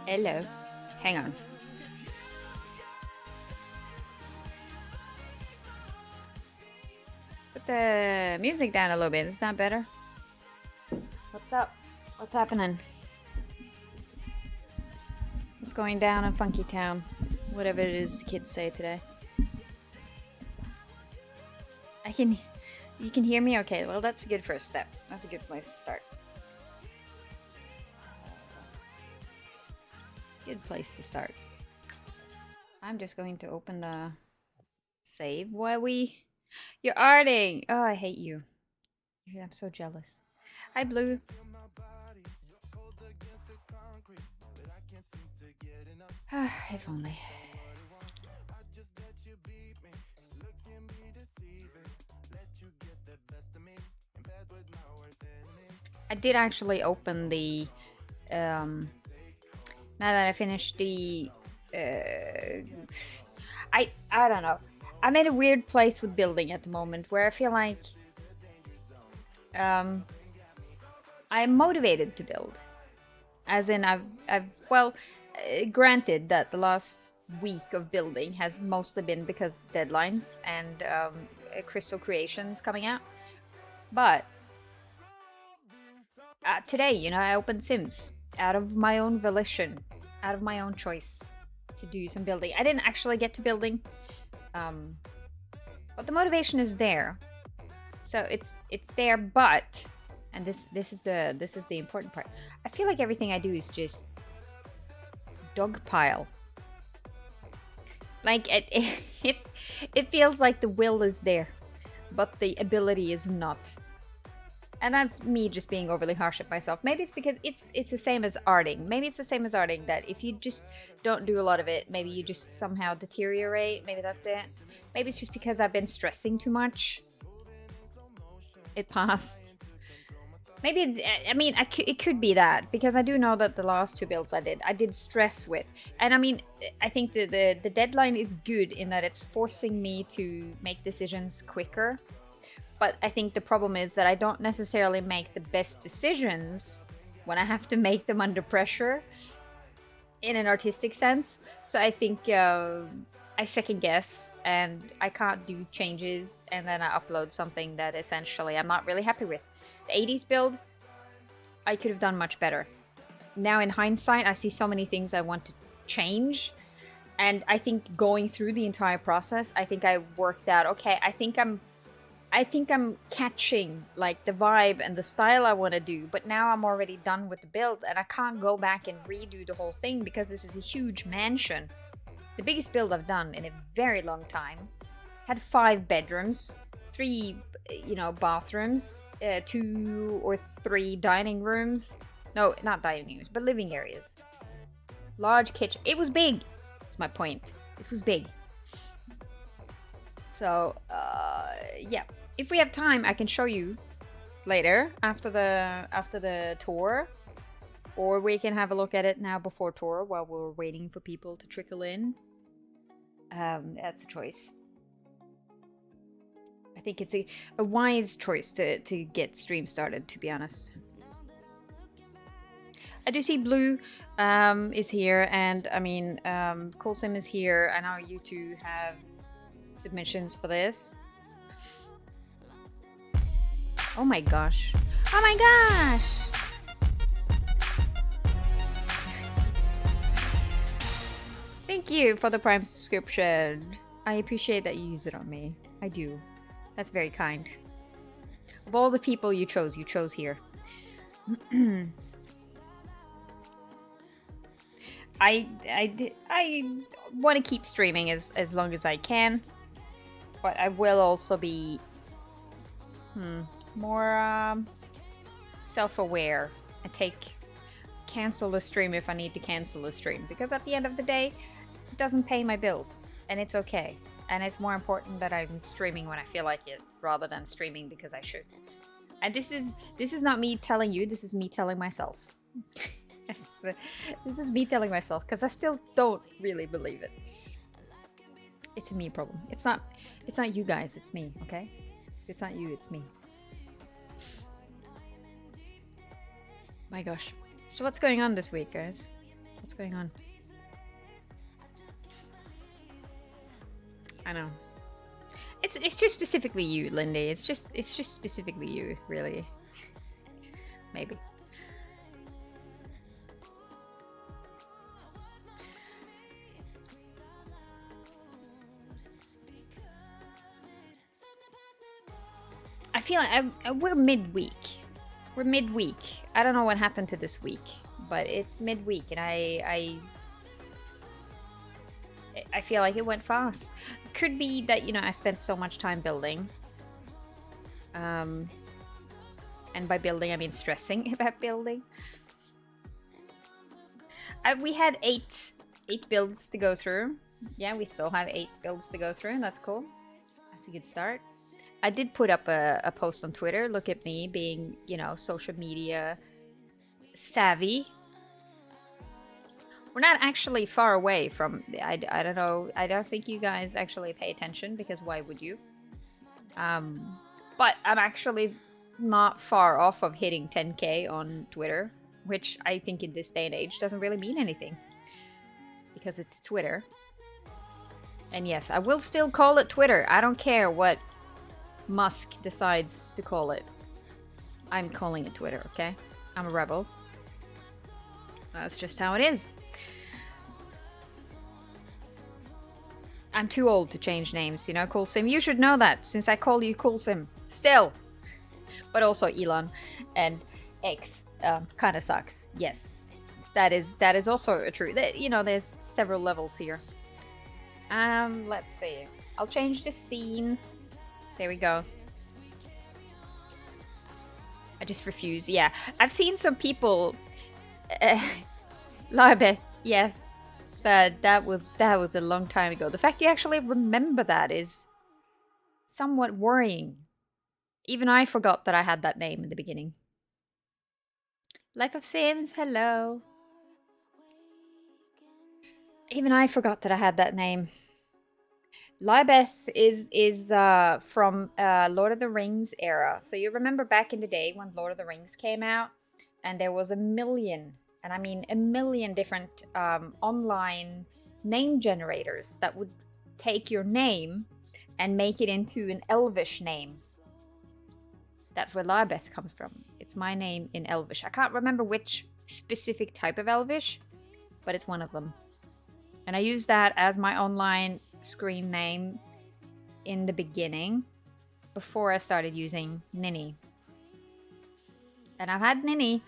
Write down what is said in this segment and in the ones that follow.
Hello. Hang on. Put the music down a little bit. Is that better? What's up? What's happening? What's going down in Funky Town? Whatever it is kids say today. You can hear me? Okay, well that's a good first step. That's a good place to start. Good place to start. I'm just going to open the save while You're arting! Oh, I hate you. I'm so jealous. Hi, Blue. If only. I did actually open the now that I finished the I don't know. I'm in a weird place with building at the moment where I feel like I'm motivated to build. As in granted that the last week of building has mostly been because of deadlines and crystal creations coming out. But today, you know, I opened Sims out of my own volition, out of my own choice to do some building. I didn't actually get to building, but the motivation is there. So it's there, but and this is the important part. I feel like everything I do is just dogpile. Like it feels like the will is there, but the ability is not. And that's me just being overly harsh at myself. Maybe it's because it's the same as arting. Maybe it's the same as arting, that if you just don't do a lot of it, maybe you just somehow deteriorate. Maybe that's it. Maybe it's just because I've been stressing too much. It passed. Maybe it's, I mean, it could be that, because I do know that the last two builds I did stress with. And I mean, I think the deadline is good in that it's forcing me to make decisions quicker. But I think the problem is that I don't necessarily make the best decisions when I have to make them under pressure in an artistic sense. So I think I second guess and I can't do changes, and then I upload something that essentially I'm not really happy with. The 80s build, I could have done much better. Now in hindsight, I see so many things I want to change. And I think going through the entire process, I think I worked out, okay, I think I'm catching like the vibe and the style I want to do, but now I'm already done with the build and I can't go back and redo the whole thing because this is a huge mansion. The biggest build I've done in a very long time. Had 5 bedrooms, 3, you know, bathrooms, 2 or 3 dining rooms. No, not dining rooms, but living areas. Large kitchen. It was big. That's my point. It was big. So, yeah. If we have time, I can show you later after the tour, or we can have a look at it now before tour while we're waiting for people to trickle in. That's a choice. I think it's a wise choice to get stream started, to be honest. I do see Blue is here, and I mean, TurquoiseSim is here. I know you two have submissions for this. Oh my gosh. Oh my gosh! Thank you for the Prime subscription. I appreciate that you use it on me. I do. That's very kind. Of all the people you chose here. I want to keep streaming as long as I can, but I will also be more self-aware and cancel the stream if I need to cancel the stream, because at the end of the day it doesn't pay my bills, and it's okay, and it's more important that I'm streaming when I feel like it rather than streaming because I should. And this is not me telling you, this is me telling myself. This is me telling myself, because I still don't really believe it. It's a me problem. It's not you guys, it's me, okay? It's not you, it's me. My gosh. So what's going on this week, guys? What's going on? I know. It's just specifically you, Lindy. It's just specifically you, really. Maybe. I feel like we're midweek. We're midweek. I don't know what happened to this week, but it's midweek, and I feel like it went fast. Could be that, you know, I spent so much time building. And by building, I mean stressing about building. We had eight builds to go through. Yeah, we still have 8 builds to go through, and that's cool. That's a good start. I did put up a post on Twitter. Look at me being, you know, social media savvy. We're not actually far away from, I don't know, I don't think you guys actually pay attention, because why would you? But I'm actually not far off of hitting 10K on Twitter, which I think in this day and age doesn't really mean anything, because it's Twitter. And yes, I will still call it Twitter. I don't care what Musk decides to call it. I'm calling it Twitter, okay? I'm a rebel. That's just how it is. I'm too old to change names, you know, Cool Sim. You should know that, since I call you Cool Sim. Still. But also Elon and X kind of sucks. Yes. That is also true. You know, there's several levels here. Let's see. I'll change the scene. There we go. I just refuse. Yeah. I've seen some people... Larbeth, yes. That was a long time ago. The fact you actually remember that is somewhat worrying. Even I forgot that I had that name in the beginning. Life of Sims, hello. Even I forgot that I had that name. Larbeth is from Lord of the Rings era. So you remember back in the day when Lord of the Rings came out, and there was a million, and I mean a million different online name generators that would take your name and make it into an Elvish name. That's where Larbeth comes from. It's my name in Elvish. I can't remember which specific type of Elvish, but it's one of them. And I used that as my online screen name in the beginning, before I started using Ninni. And I've had Ninni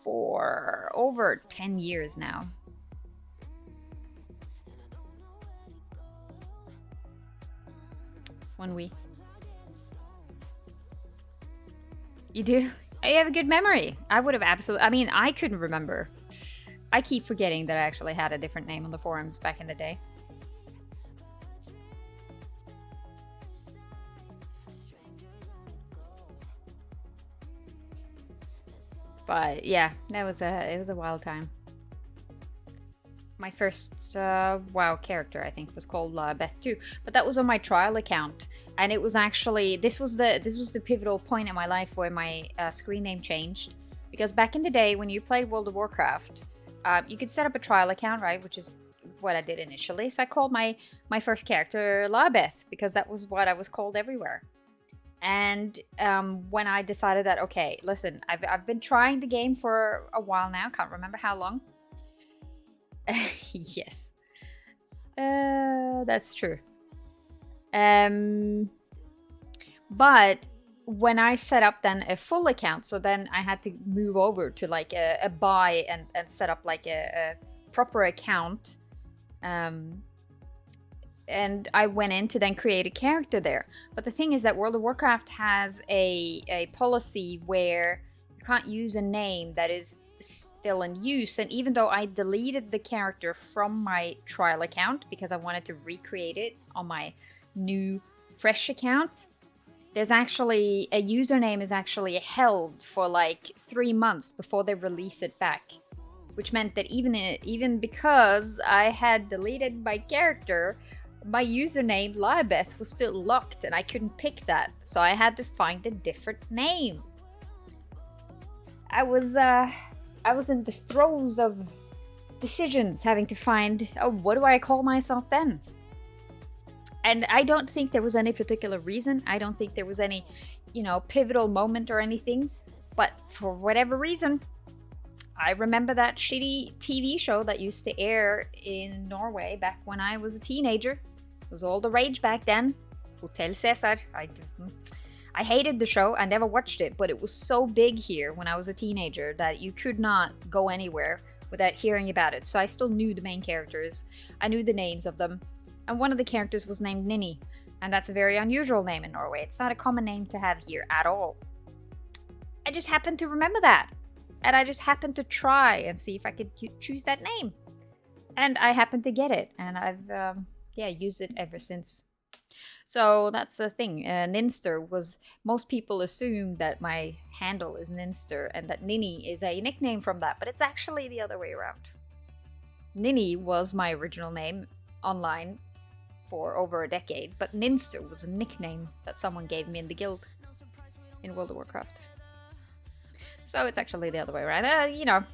for over 10 years now. One week. You do? You have a good memory. I would have absolutely... I mean, I couldn't remember. I keep forgetting that I actually had a different name on the forums back in the day. But yeah, it was a wild time. My first WoW character, I think, was called Beth too, but that was on my trial account, and it was actually this was the pivotal point in my life where my screen name changed, because back in the day when you played World of Warcraft, you could set up a trial account, right? Which is what I did initially. So I called my first character Larbeth, because that was what I was called everywhere. And when I decided that, okay, listen, I've been trying the game for a while now, can't remember how long. Yes, that's true. But when I set up then a full account, so then I had to move over to like a buy and set up like a proper account. And I went in to then create a character there. But the thing is that World of Warcraft has a policy where you can't use a name that is still in use. And even though I deleted the character from my trial account because I wanted to recreate it on my new fresh account, there's actually a username is actually held for like 3 months before they release it back, which meant that even because I had deleted my character, my username Larbeth was still locked and I couldn't pick that, so I had to find a different name. I I was in the throes of decisions, having to find, oh, what do I call myself then? And I don't think there was any particular reason. I don't think there was any, you know, pivotal moment or anything. But for whatever reason, I remember that shitty TV show that used to air in Norway back when I was a teenager. It was all the rage back then. Hotel Cæsar. I hated the show. I never watched it, but it was so big here when I was a teenager that you could not go anywhere without hearing about it. So I still knew the main characters. I knew the names of them. And one of the characters was named Ninni. And that's a very unusual name in Norway. It's not a common name to have here at all. I just happened to remember that. And I just happened to try and see if I could choose that name. And I happened to get it. And I've, used it ever since. So that's the thing. Ninnster was, most people assume that my handle is Ninnster and that Ninni is a nickname from that. But it's actually the other way around. Ninni was my original name online for over a decade. But Ninnster was a nickname that someone gave me in the guild in World of Warcraft. So it's actually the other way around. You know,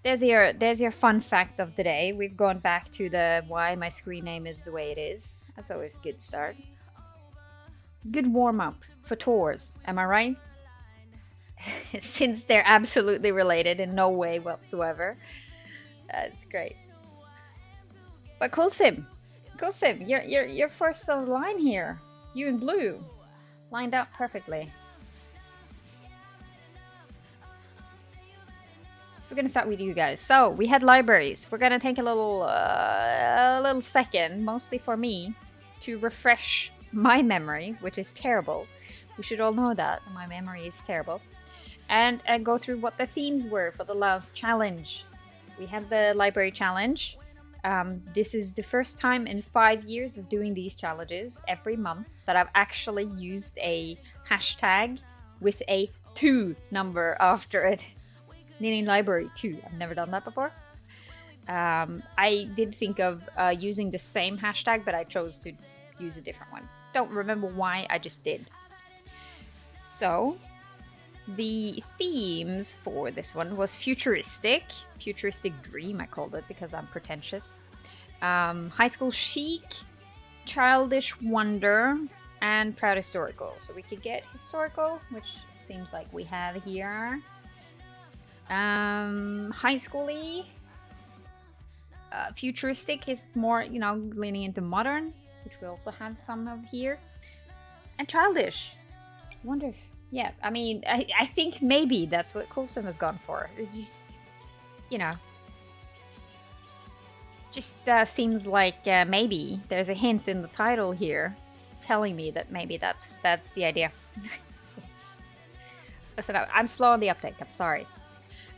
there's your fun fact of the day. We've gone back to the why my screen name is the way it is. That's always a good start. Good warm-up for tours, am I right? Since they're absolutely related in no way whatsoever. That's great. But CoolSim, you're first of line here. You in blue. Lined up perfectly. We're gonna start with you guys. So we had libraries. We're gonna take a little second, mostly for me, to refresh my memory, which is terrible. We should all know that my memory is terrible, and go through what the themes were for the last challenge. We had the library challenge. This is the first time in 5 years of doing these challenges every month that I've actually used a hashtag with a 2 number after it. Ninni Library 2. I've never done that before. I did think of using the same hashtag, but I chose to use a different one. Don't remember why, I just did. So, the themes for this one was futuristic dream, I called it because I'm pretentious. High school chic, childish wonder, and proud historical. So we could get historical, which seems like we have here. High schooly, futuristic is more, you know, leaning into modern, which we also have some of here, and childish. I wonder if, yeah, I mean, I think maybe that's what CoolSim has gone for. It's just, you know, just seems like maybe there's a hint in the title here telling me that maybe that's the idea. Listen, I'm slow on the uptake, I'm sorry.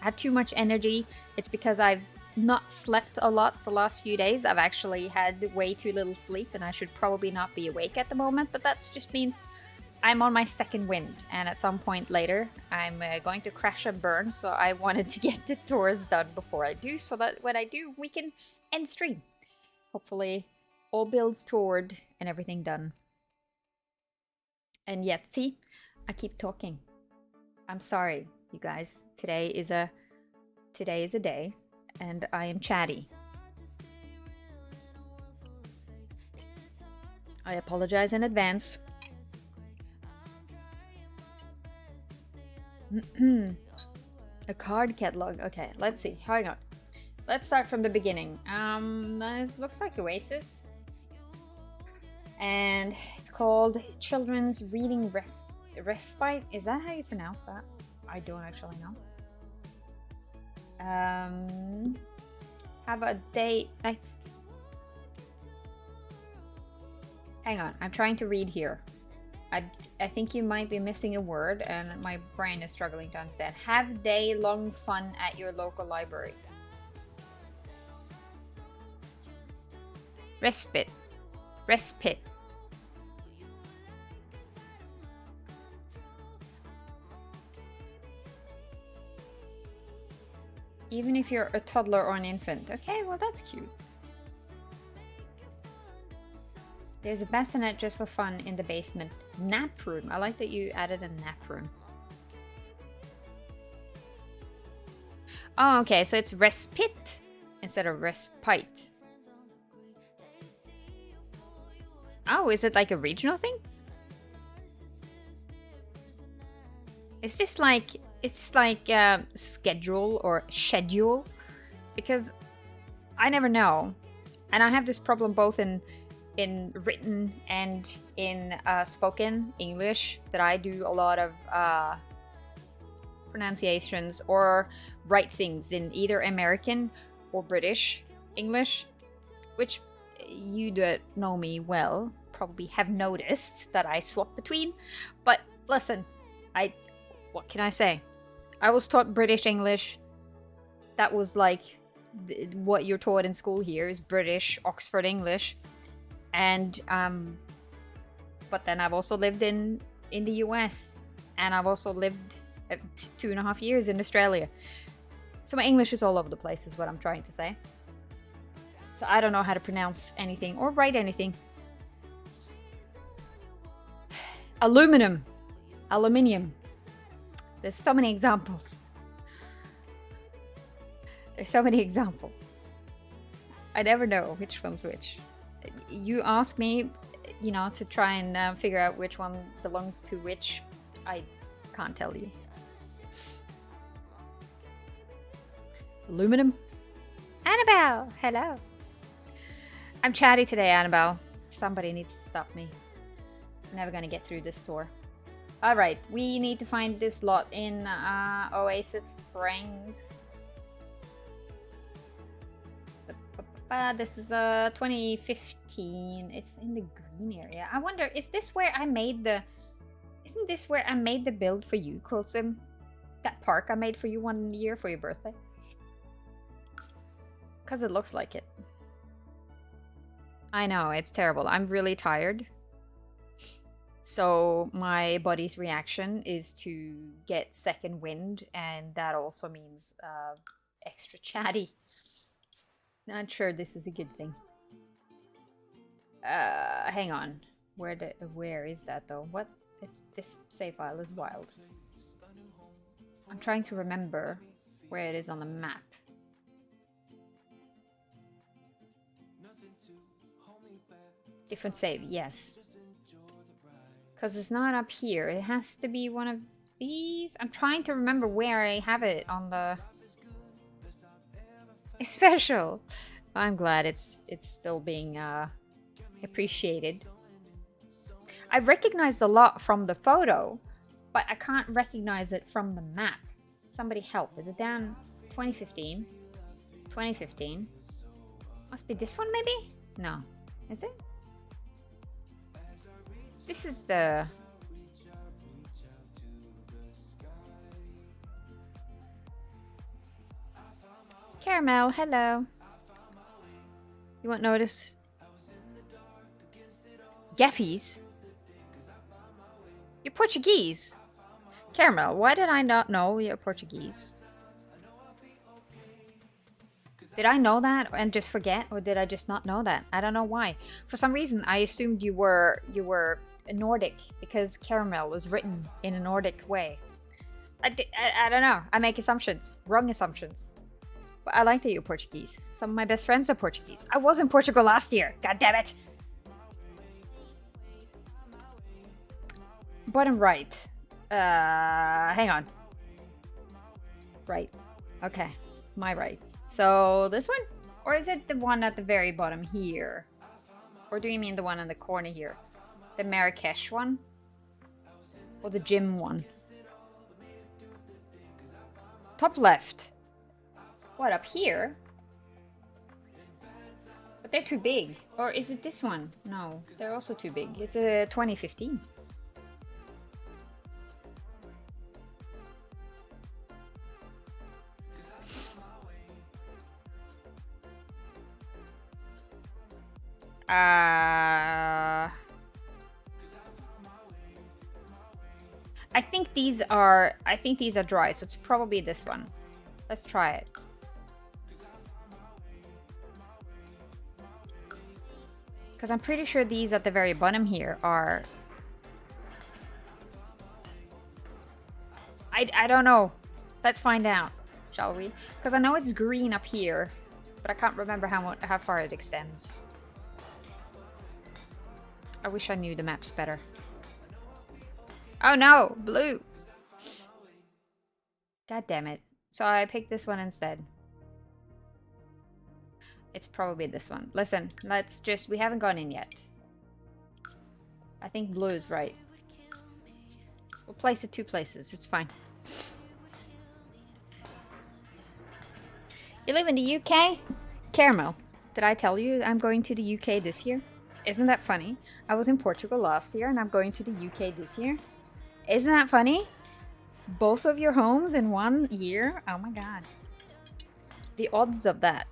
I have too much energy. It's because I've not slept a lot the last few days. I've actually had way too little sleep and I should probably not be awake at the moment, but that just means I'm on my second wind, and at some point later I'm going to crash and burn, so I wanted to get the tours done before I do, so that when I do we can end stream. Hopefully all builds toward and everything done. And yet, see, I keep talking. I'm sorry. You guys, today is a day, and I am chatty. I apologize in advance. A card catalog. Okay, let's see. Hang on. Let's start from the beginning. This looks like Oasis, and it's called Children's Reading Respite. Is that how you pronounce that? I don't actually know. Have a day. Hang on, I'm trying to read here. I think you might be missing a word, and my brain is struggling to understand. Have day-long fun at your local library. Respite. Even if you're a toddler or an infant. Okay, well that's cute. There's a bassinet just for fun in the basement. Nap room. I like that you added a nap room. Oh, okay, so it's respite instead of respite. Oh, is it like a regional thing? Is this like schedule or schedule? Because I never know, and I have this problem both in written and in spoken English, that I do a lot of pronunciations or write things in either American or British English, which you that know me well probably have noticed that I swap between. But listen, what can I say? I was taught British English. That was like what you're taught in school here is British Oxford English. And but then I've also lived in the US, and I've also lived 2.5 years in Australia. So my English is all over the place is what I'm trying to say. So I don't know how to pronounce anything or write anything. Aluminium. There's so many examples. There's so many examples. I never know which one's which. You ask me, you know, to try and figure out which one belongs to which. I can't tell you. Aluminum. Annabelle, hello. I'm chatty today, Annabelle. Somebody needs to stop me. I'm never gonna get through this door. Alright, we need to find this lot in Oasis Springs. This is 2015. It's in the green area. I wonder, is this where I made the... Isn't this where I made the build for you, TurquoiseSim? That park I made for you one year for your birthday? Because it looks like it. I know, it's terrible. I'm really tired. So my body's reaction is to get second wind, and that also means extra chatty. Not sure this is a good thing. Hang on. Where is that though? What? This save file is wild. I'm trying to remember where it is on the map. Different save, yes. Because it's not up here. It has to be one of these. I'm trying to remember where I have it on the... It's special. I'm glad it's still being appreciated. I recognized a lot from the photo, but I can't recognize it from the map. Somebody help. Is it down 2015? 2015. Must be this one maybe? No. Is it? This is the... Caramel, hello. You won't notice... Geffies? You're Portuguese. Caramel, why did I not know you're Portuguese? Did I know that and just forget, or did I just not know that? I don't know why. For some reason, I assumed you were Nordic because caramel was written in a Nordic way. I don't know. I make assumptions, wrong assumptions. But I like that you're Portuguese. Some of my best friends are Portuguese. I was in Portugal last year. God damn it. Bottom right. Hang on. Right. Okay. My right. So this one? Or is it the one at the very bottom here? Or do you mean the one in the corner here? The Marrakesh one? Or the gym one? Top left. What, up here? But they're too big. Or is it this one? No, they're also too big. It's a 2015. I think these are dry, so it's probably this one. Let's try it. Because I'm pretty sure these at the very bottom here are... I don't know. Let's find out. shall we? Because I know it's green up here, but I can't remember how far it extends. I wish I knew the maps better. Oh no, blue! God damn it. So I picked this one instead. It's probably this one. Listen, let's just... We haven't gone in yet. I think blue is right. We'll place it 2 places. It's fine. You live in the UK? Caramel, did I tell you I'm going to the UK this year? Isn't that funny? I was in Portugal last year and I'm going to the UK this year. Isn't that funny? Both of your homes in 1 year? Oh my god. The odds of that.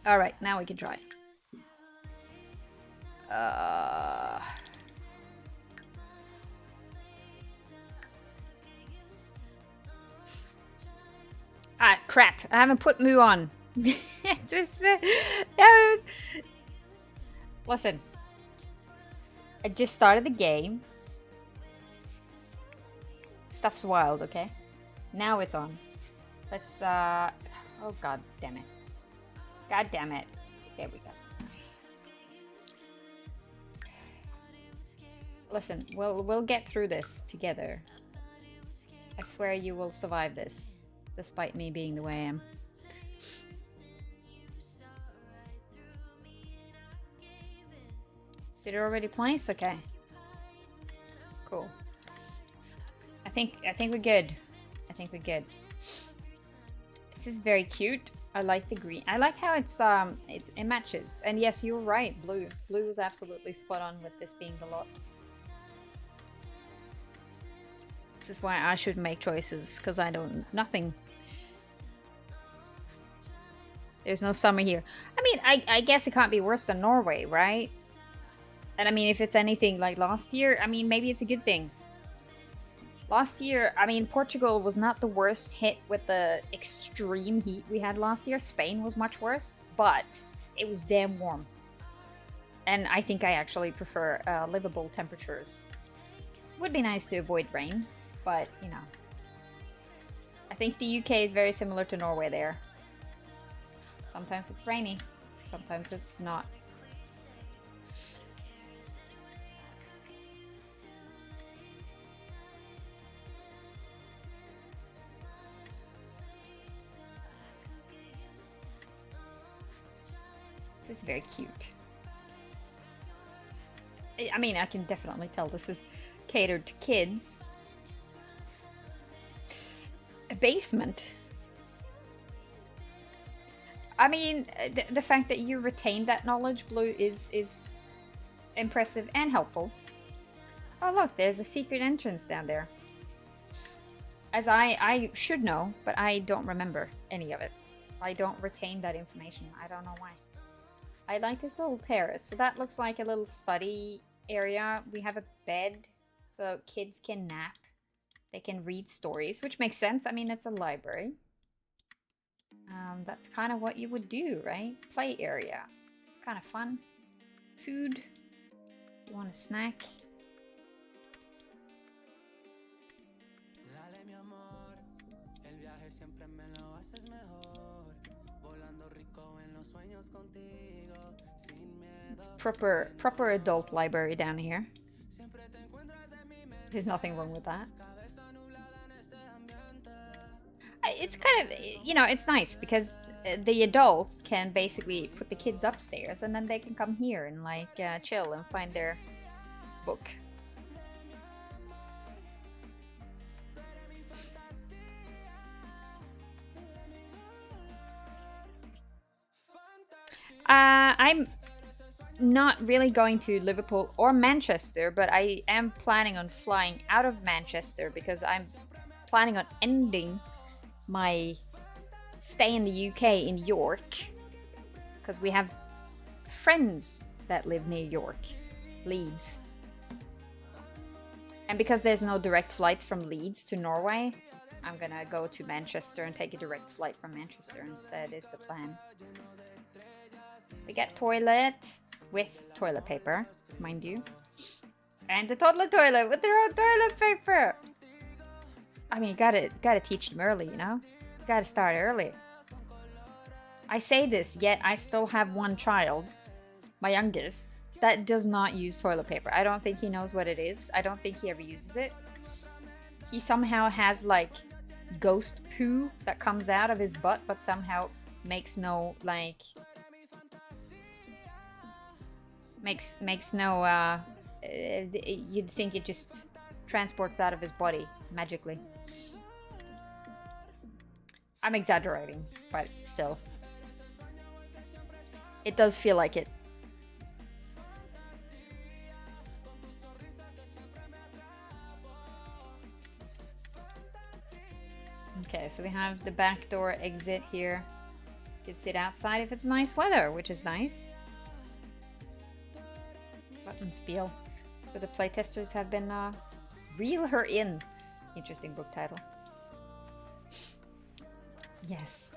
Alright, now we can try. Ah, crap. I haven't put Moo on. Listen. I just started the game. Stuff's wild, okay? Now it's on. Let's, oh god damn it. God damn it. There we go. Listen, we'll get through this together. I swear you will survive this, despite me being the way I am. Did it already place? Okay. Cool. I think we're good. I think we're good. This is very cute. I like the green. I like how it matches. And yes, you're right. Blue. Blue is absolutely spot on with this being the lot. This is why I should make choices, because I don't... Nothing. There's no summer here. I mean, I guess it can't be worse than Norway, right? And I mean, if it's anything like last year, I mean, maybe it's a good thing. Last year, I mean, Portugal was not the worst hit with the extreme heat we had last year. Spain was much worse, but it was damn warm. And I think I actually prefer livable temperatures. Would be nice to avoid rain, but, you know. I think the UK is very similar to Norway there. Sometimes it's rainy, sometimes it's not. This is very cute. I mean, I can definitely tell this is catered to kids. A basement. I mean, the fact that you retained that knowledge, Blue, is impressive and helpful. Oh look, there's a secret entrance down there. As I should know, but I don't remember any of it. I don't retain that information. I don't know why. I like this little terrace. So that looks like a little study area. We have a bed so kids can nap. They can read stories, which makes sense. I mean, it's a library. That's kind of what you would do, right? Play area. It's kind of fun. Food. You want a snack? It's proper adult library down here. There's nothing wrong with that. It's kind of, you know, it's nice because the adults can basically put the kids upstairs and then they can come here and like chill and find their book. I'm not really going to Liverpool or Manchester, but I am planning on flying out of Manchester because I'm planning on ending my stay in the UK in York because we have friends that live near York, Leeds. And because there's no direct flights from Leeds to Norway, I'm gonna go to Manchester and take a direct flight from Manchester instead is the plan. We got toilet with toilet paper, mind you. And the toddler toilet with their own toilet paper. I mean, gotta teach them early, you know? Gotta start early. I say this, yet I still have one child, my youngest, that does not use toilet paper. I don't think he knows what it is. I don't think he ever uses it. He somehow has like ghost poo that comes out of his butt, but somehow makes no like makes no you'd think it just transports out of his body magically. I'm exaggerating, but still. It does feel like it. Okay, so we have the back door exit here. You can sit outside if it's nice weather, which is nice. Buttonspiel. So the playtesters have been reel her in. Interesting book title. Yes.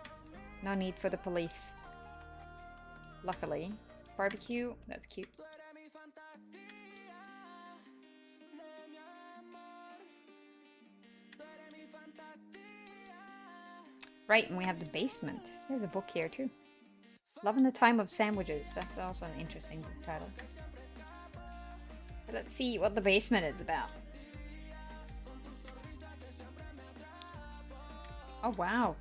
No need for the police. Luckily. Barbecue, that's cute. Right, and we have the basement. There's a book here too. Love in the Time of Sandwiches. That's also an interesting book title. But let's see what the basement is about. Oh wow.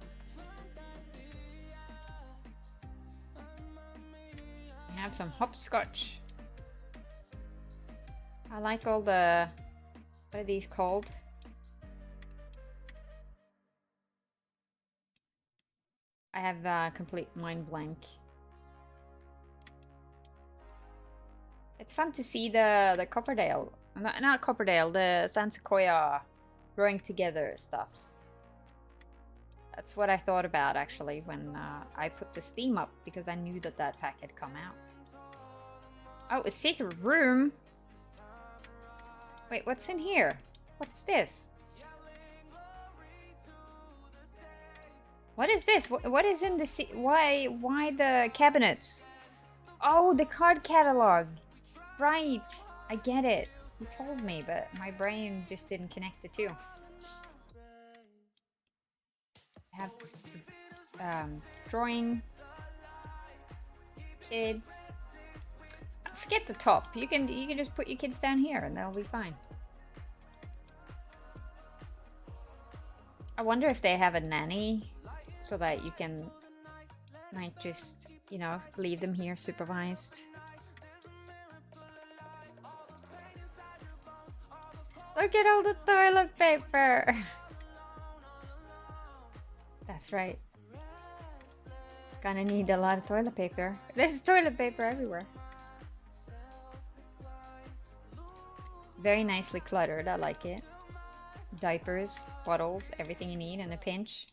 I have some hopscotch. I like all the... What are these called? I have complete mind blank. It's fun to see the Copperdale, not Copperdale, the San Sequoia growing together stuff. That's what I thought about actually when I put the Steam up, because I knew that that pack had come out. Oh, a secret room? Wait, what's in here? What's this? What is this? What is in the why the cabinets? Oh, the card catalog. Right. I get it. You told me, but my brain just didn't connect the two. I have drawing. Kids. Forget the top. You can just put your kids down here and they'll be fine. I wonder if they have a nanny so that you can like just, you know, leave them here supervised. Look at all the toilet paper. That's right. Gonna need a lot of toilet paper. There's toilet paper everywhere. Very nicely cluttered, I like it. Diapers, bottles, everything you need in a pinch.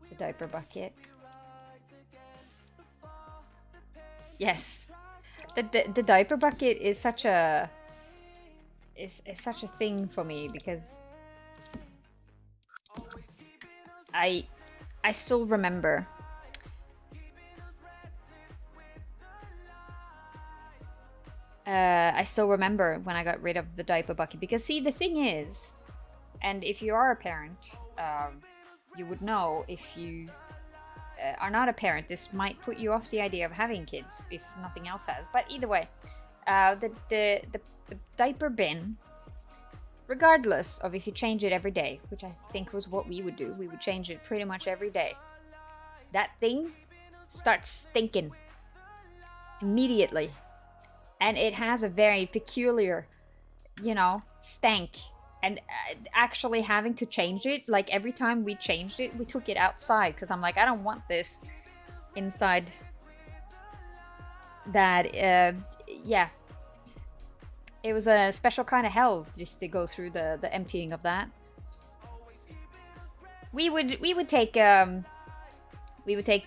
The diaper bucket. Yes. The diaper bucket is such a... is such a thing for me because... I still remember... I still remember when I got rid of the diaper bucket, because see, the thing is, and if you are a parent, you would know. If you are not a parent, this might put you off the idea of having kids, if nothing else has. But either way, the diaper bin, regardless of if you change it every day, which I think was what we would do, we would change it pretty much every day, that thing starts stinking immediately. And it has a very peculiar, you know, stank. And actually having to change it, like every time we changed it, we took it outside. Because I'm like, I don't want this inside. That, yeah. It was a special kind of hell just to go through the emptying of that. We would take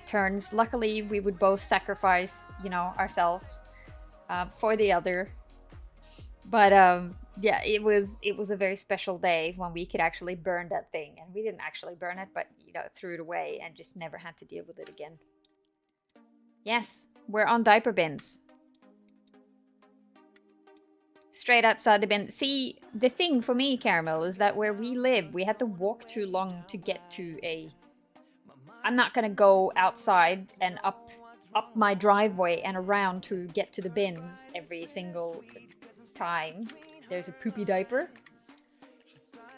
turns. Luckily, we would both sacrifice, you know, ourselves. For the other, but yeah, it was a very special day when we could actually burn that thing, and we didn't actually burn it, but you know, threw it away and just never had to deal with it again. Yes, we're on diaper bins. Straight outside the bin. See, the thing for me, Caramel, is that where we live, we had to walk too long to get to a... I'm not gonna go outside and up my driveway and around to get to the bins every single time there's a poopy diaper.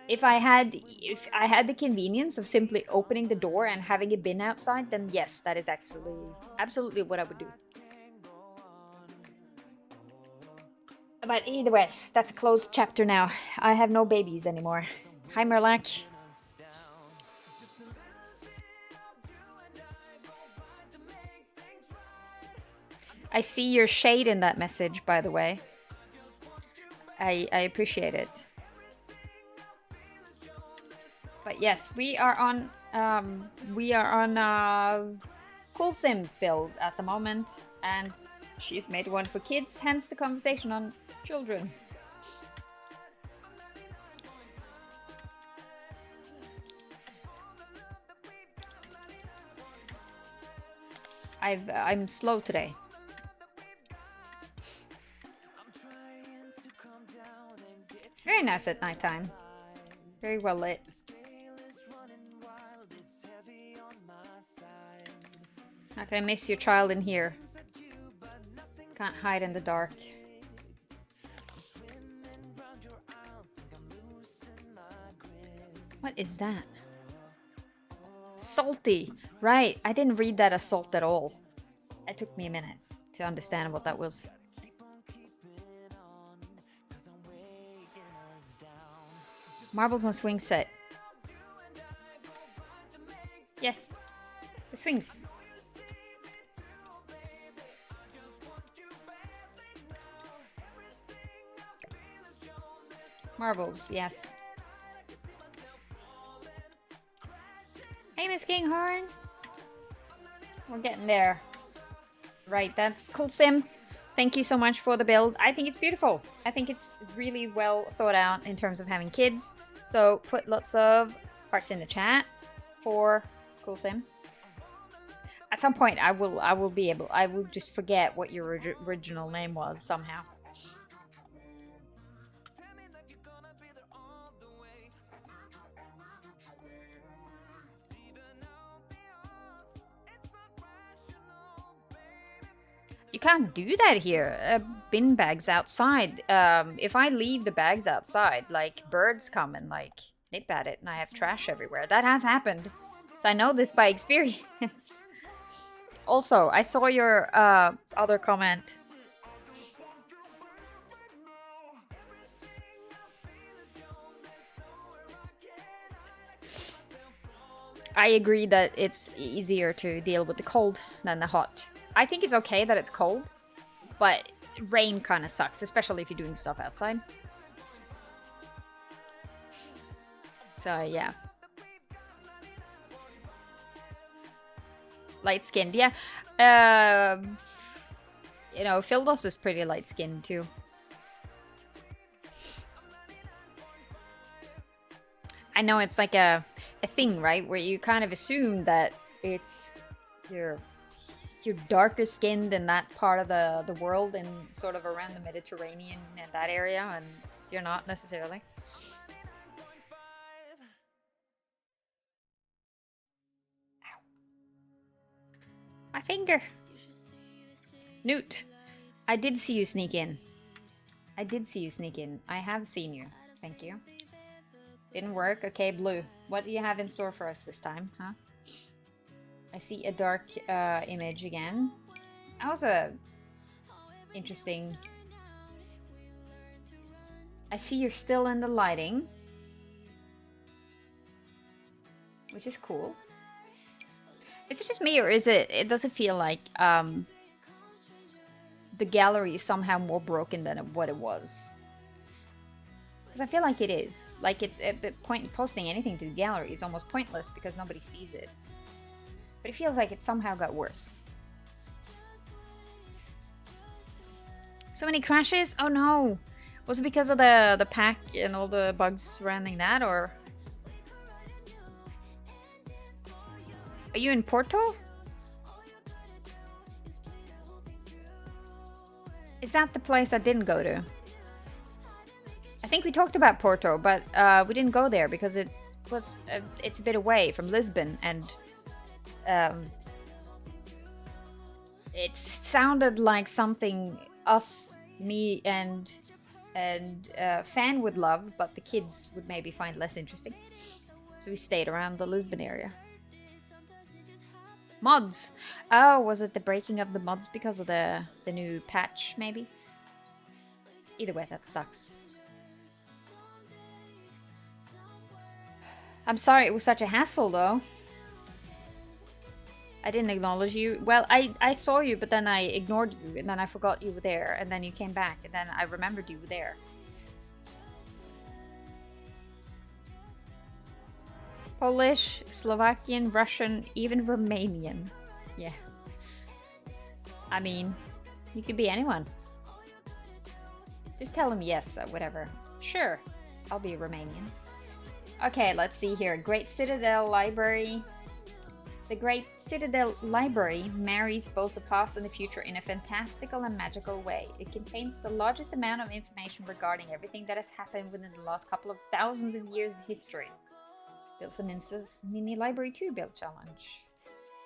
If I had the convenience of simply opening the door and having a bin outside, then yes, that is absolutely what I would do. But either way, that's a closed chapter now. I have no babies anymore. Hi, Merlak. I see your shade in that message, by the way. I appreciate it. But yes, we are on TurquoiseSim's build at the moment, and she's made one for kids, hence the conversation on children. I'm slow today. It's very nice at nighttime. Very well lit. Not gonna miss your child in here. Can't hide in the dark. What is that? Salty. Right, I didn't read that as salt at all. It took me a minute to understand what that was. Marbles on swing set. Yes, the swings. Marbles, yes. Hey, MissKinghorn. We're getting there. Right, that's TurquoiseSim. Thank you so much for the build. I think it's beautiful. I think it's really well thought out in terms of having kids. So put lots of hearts in the chat for TurquoiseSim. At some point, I will just forget what your original name was somehow. You can't do that here. Bin bags outside. If I leave the bags outside, like birds come and like nip at it, and I have trash everywhere. That has happened, so I know this by experience. Also, I saw your other comment. I agree that it's easier to deal with the cold than the hot. I think it's okay that it's cold, but rain kind of sucks, especially if you're doing stuff outside. So, yeah. Light-skinned, yeah. You know, Phildos is pretty light-skinned, too. I know it's like a thing, right? Where you kind of assume that it's you're darker skinned in that part of the world and sort of around the Mediterranean and that area, and you're not necessarily. Ow. My finger. Newt, I did see you sneak in. I did see you sneak in. I have seen you. Thank you. Didn't work. Okay, Blue. What do you have in store for us this time, huh? I see a dark image again. That was a interesting... I see you're still in the lighting, which is cool. Is it just me, or is it does it feel like the gallery is somehow more broken than what it was? Because I feel like it is. Like it's a bit posting anything to the gallery is almost pointless because nobody sees it. But it feels like it somehow got worse. So many crashes? Oh no! Was it because of the pack and all the bugs surrounding that, or? Are you in Porto? Is that the place I didn't go to? think we talked about Porto, but we didn't go there because it's a bit away from Lisbon, and it sounded like something me and Fan would love, but the kids would maybe find less interesting. So we stayed around the Lisbon area. Mods. Oh, was it the breaking of the mods because of the new patch, maybe? Either way, that sucks. I'm sorry it was such a hassle, though. I didn't acknowledge you. Well, I saw you, but then I ignored you, and then I forgot you were there, and then you came back, and then I remembered you were there. Polish, Slovakian, Russian, even Romanian. Yeah. I mean, you could be anyone. Just tell them yes, or whatever. Sure, I'll be Romanian. Okay, let's see here. Great Citadel Library. The Great Citadel Library marries both the past and the future in a fantastical and magical way. It contains the largest amount of information regarding everything that has happened within the last couple of thousands of years of history. Built for Ninster's Ninni Library 2 build challenge.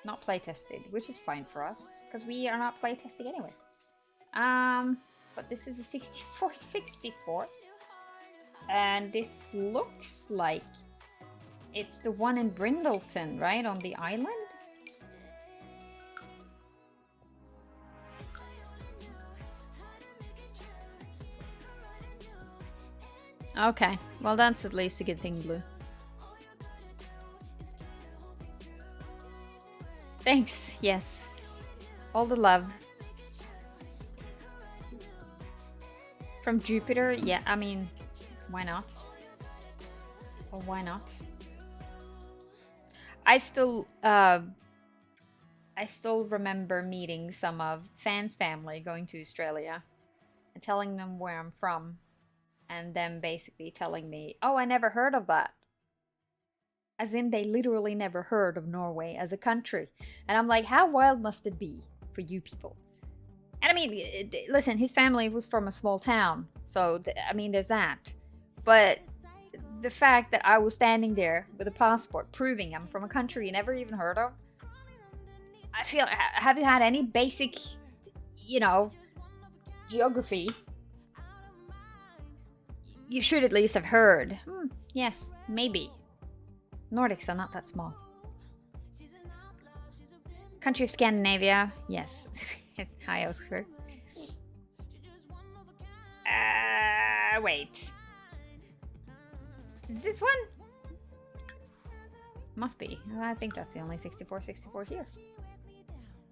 Not playtested, which is fine for us, because we are not playtesting anyway. But this is a 6464. And this looks like it's the one in Brindleton, right? On the island? Okay, well that's at least a good thing, Blue. Thanks, yes. All the love. From Jupiter? Yeah, I mean, why not? Or why not? I still remember meeting some of Fan's family going to Australia and telling them where I'm from, and them basically telling me, oh, I never heard of that. As in, they literally never heard of Norway as a country. And I'm like, how wild must it be for you people? And I mean, listen, his family was from a small town. So, I mean, there's that. But the fact that I was standing there with a passport proving I'm from a country you never even heard of. I feel, have you had any basic, you know, geography? You should at least have heard. Yes, maybe. Nordics are not that small. Country of Scandinavia, yes. Hi, Oscar. Wait. Is this one? Must be. I think that's the only 64 here.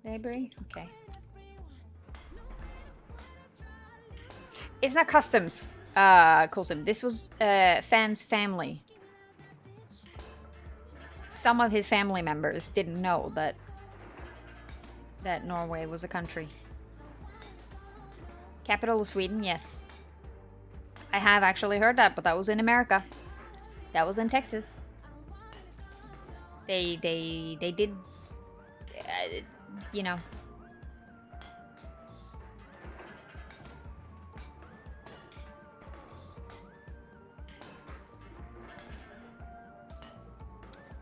Library? Okay. It's not customs, CoolSim. This was Fan's family. Some of his family members didn't know that Norway was a country. Capital of Sweden, yes. I have actually heard that, but that was in America. That was in Texas. They did, you know.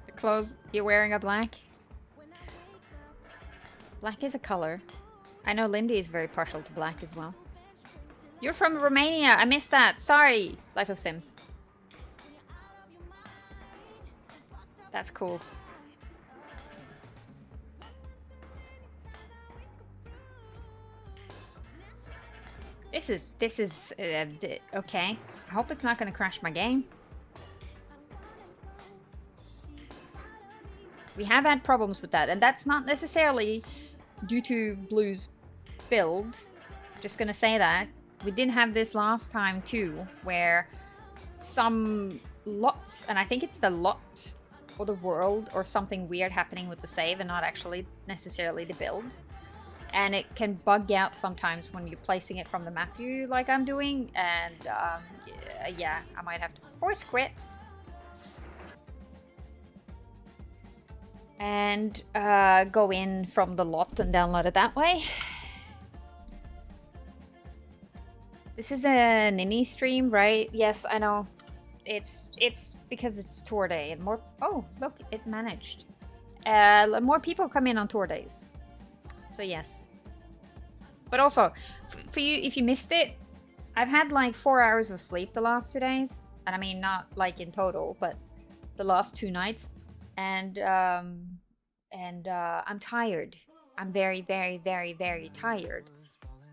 The clothes you're wearing are black. Black is a color. I know Lindy is very partial to black as well. You're from Romania. I missed that. Sorry, Life of Sims. That's cool. This is okay. I hope it's not going to crash my game. We have had problems with that, and that's not necessarily due to Blue's build. Just gonna say that. We did have this last time too, where some lots, and I think it's the lot or the world or something weird happening with the save and not actually necessarily the build. And it can bug out sometimes when you're placing it from the map view like I'm doing, and yeah, I might have to force quit. And go in from the lot and download it that way. This is a Ninni stream, right? Yes, I know. It's because it's tour day and more. Oh, look, it managed. More people come in on tour days. So yes. But also, for you, if you missed it, I've had like 4 hours of sleep the last 2 days, and I mean not like in total, but the last 2 nights, and I'm tired. I'm very, very, very, very tired,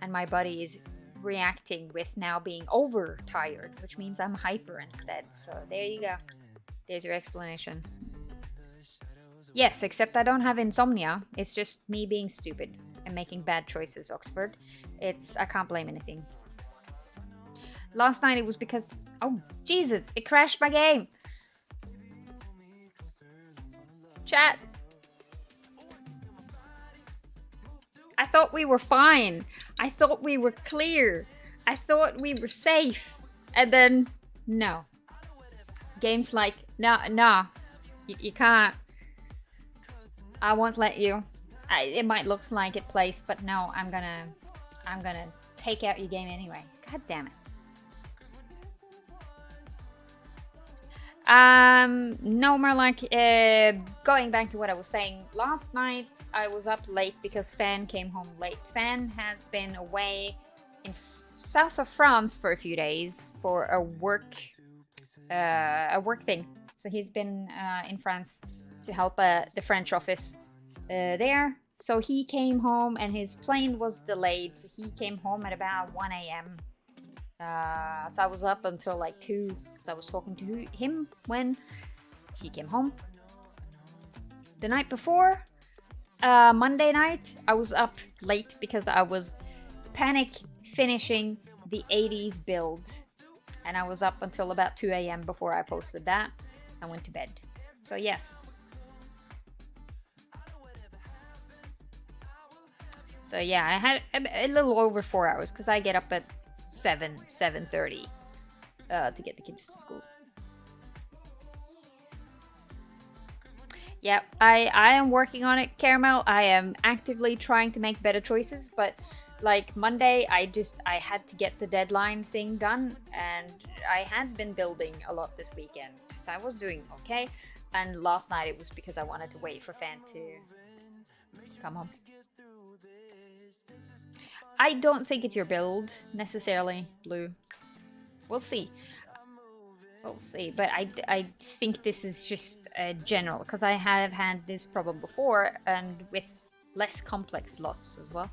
and my body is reacting with now being overtired, which means I'm hyper instead. So there you go. There's your explanation. Yes, except I don't have insomnia. It's just me being stupid and making bad choices, Oxford. I can't blame anything. Last night it was because... Oh, Jesus, it crashed my game. Chat. I thought we were fine. I thought we were clear. I thought we were safe. And then, no. Game's like, nah. You can't. I won't let you. It might look like it plays, but no, I'm gonna take out your game anyway. God damn it. No more like, going back to what I was saying. Last night I was up late because Fan came home late. Fan has been away in south of France for a few days for a work thing. So he's been in France to help the French office there. So he came home and his plane was delayed. So he came home at about 1 a.m. So I was up until like 2 because I was talking to him when he came home. The night before, Monday night, I was up late because I was panic finishing the 80s build. And I was up until about 2 a.m. before I posted that. I went to bed. So yes. So yeah, I had a little over 4 hours because I get up at 7:30 to get the kids to school. Yeah, I am working on it, Caramel. I am actively trying to make better choices, but like Monday, I had to get the deadline thing done, and I had been building a lot this weekend, so I was doing okay. And last night it was because I wanted to wait for Fan to come home. I don't think it's your build, necessarily, Blue. We'll see. We'll see, but I think this is just general, because I have had this problem before, and with less complex lots as well.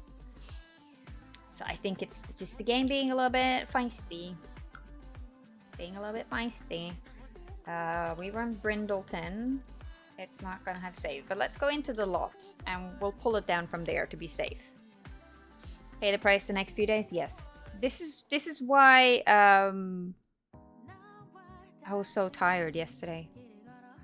So I think it's just the game being a little bit feisty. It's being a little bit feisty. We run Brindleton. It's not gonna have save, but let's go into the lot, and we'll pull it down from there to be safe. Pay the price the next few days? Yes. This is why I was so tired yesterday.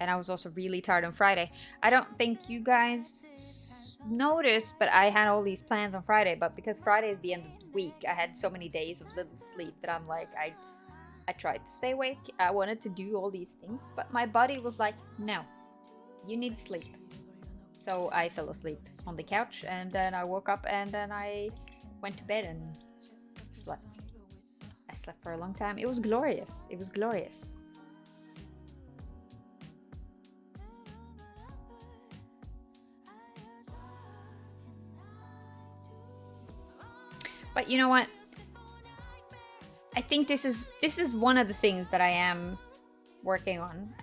And I was also really tired on Friday. I don't think you guys noticed, but I had all these plans on Friday. But because Friday is the end of the week, I had so many days of little sleep that I'm like, I tried to stay awake. I wanted to do all these things, but my body was like, no, you need sleep. So I fell asleep on the couch, and then I woke up, and then I went to bed and slept. I slept for a long time. It was glorious. It was glorious. But you know what? I think this is one of the things that I am working on.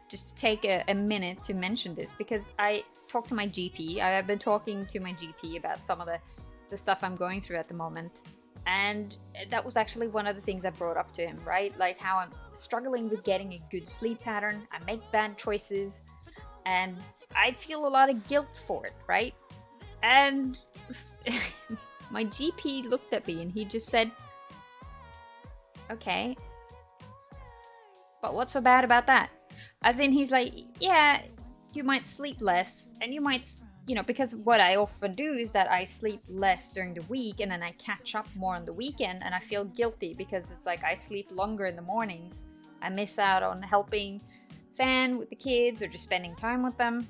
Just take a minute to mention this, because I talked to my GP. I've been talking to my GP about some of the stuff I'm going through at the moment. And that was actually one of the things I brought up to him, right? Like how I'm struggling with getting a good sleep pattern. I make bad choices and I feel a lot of guilt for it, right? And my GP looked at me and he just said, okay, but what's so bad about that? As in, he's like, yeah, you might sleep less and you might, you know, because what I often do is that I sleep less during the week and then I catch up more on the weekend, and I feel guilty because it's like I sleep longer in the mornings. I miss out on helping Fan with the kids or just spending time with them.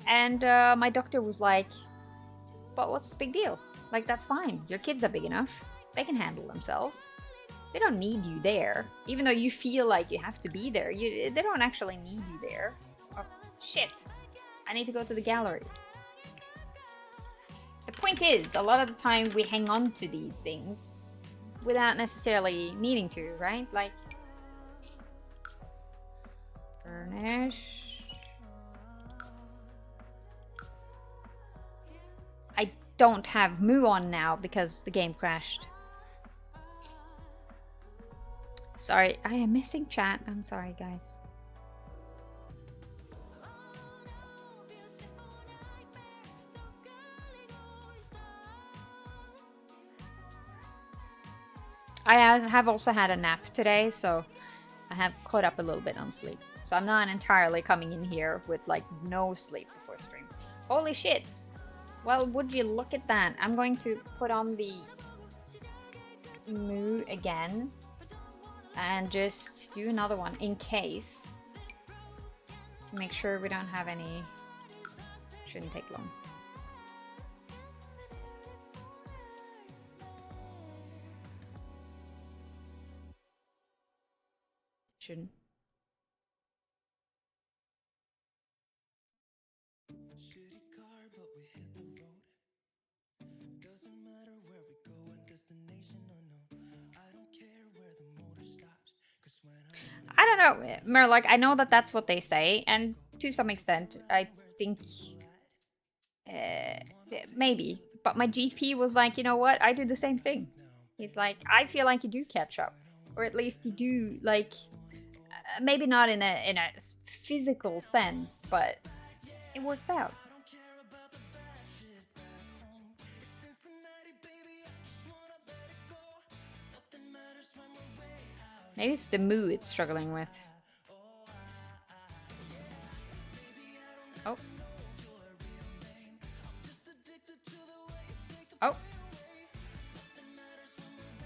And my doctor was like, but what's the big deal? Like, that's fine. Your kids are big enough. They can handle themselves. They don't need you there. Even though you feel like you have to be there, they don't actually need you there. Oh, shit. I need to go to the gallery. The point is, a lot of the time we hang on to these things without necessarily needing to, right? Like, furnish. I don't have Moo on now because the game crashed. Sorry, I am missing chat. I'm sorry, guys. I have also had a nap today, so I have caught up a little bit on sleep. So I'm not entirely coming in here with like no sleep before stream. Holy shit! Well, would you look at that? I'm going to put on the Moo again and just do another one in case, to make sure we don't have any. Shouldn't take long. Shouldn't. I don't know, Murloc. I know that that's what they say, and to some extent, I think maybe. But my GP was like, you know what? I do the same thing. He's like, I feel like you do catch up, or at least you do like, maybe not in a physical sense, but it works out. Maybe it's the Moo it's struggling with. Oh. Oh.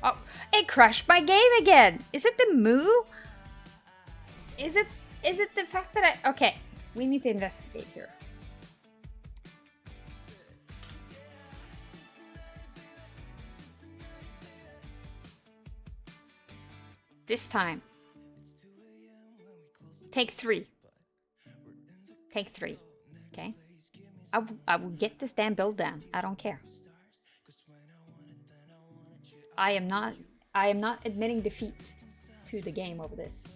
Oh. It crashed my game again! Is it the Moo? Is it the fact that I... Okay. We need to investigate here. This time. Take 3. Take 3. Okay? I will get this damn build down. I don't care. I am not admitting defeat to the game over this.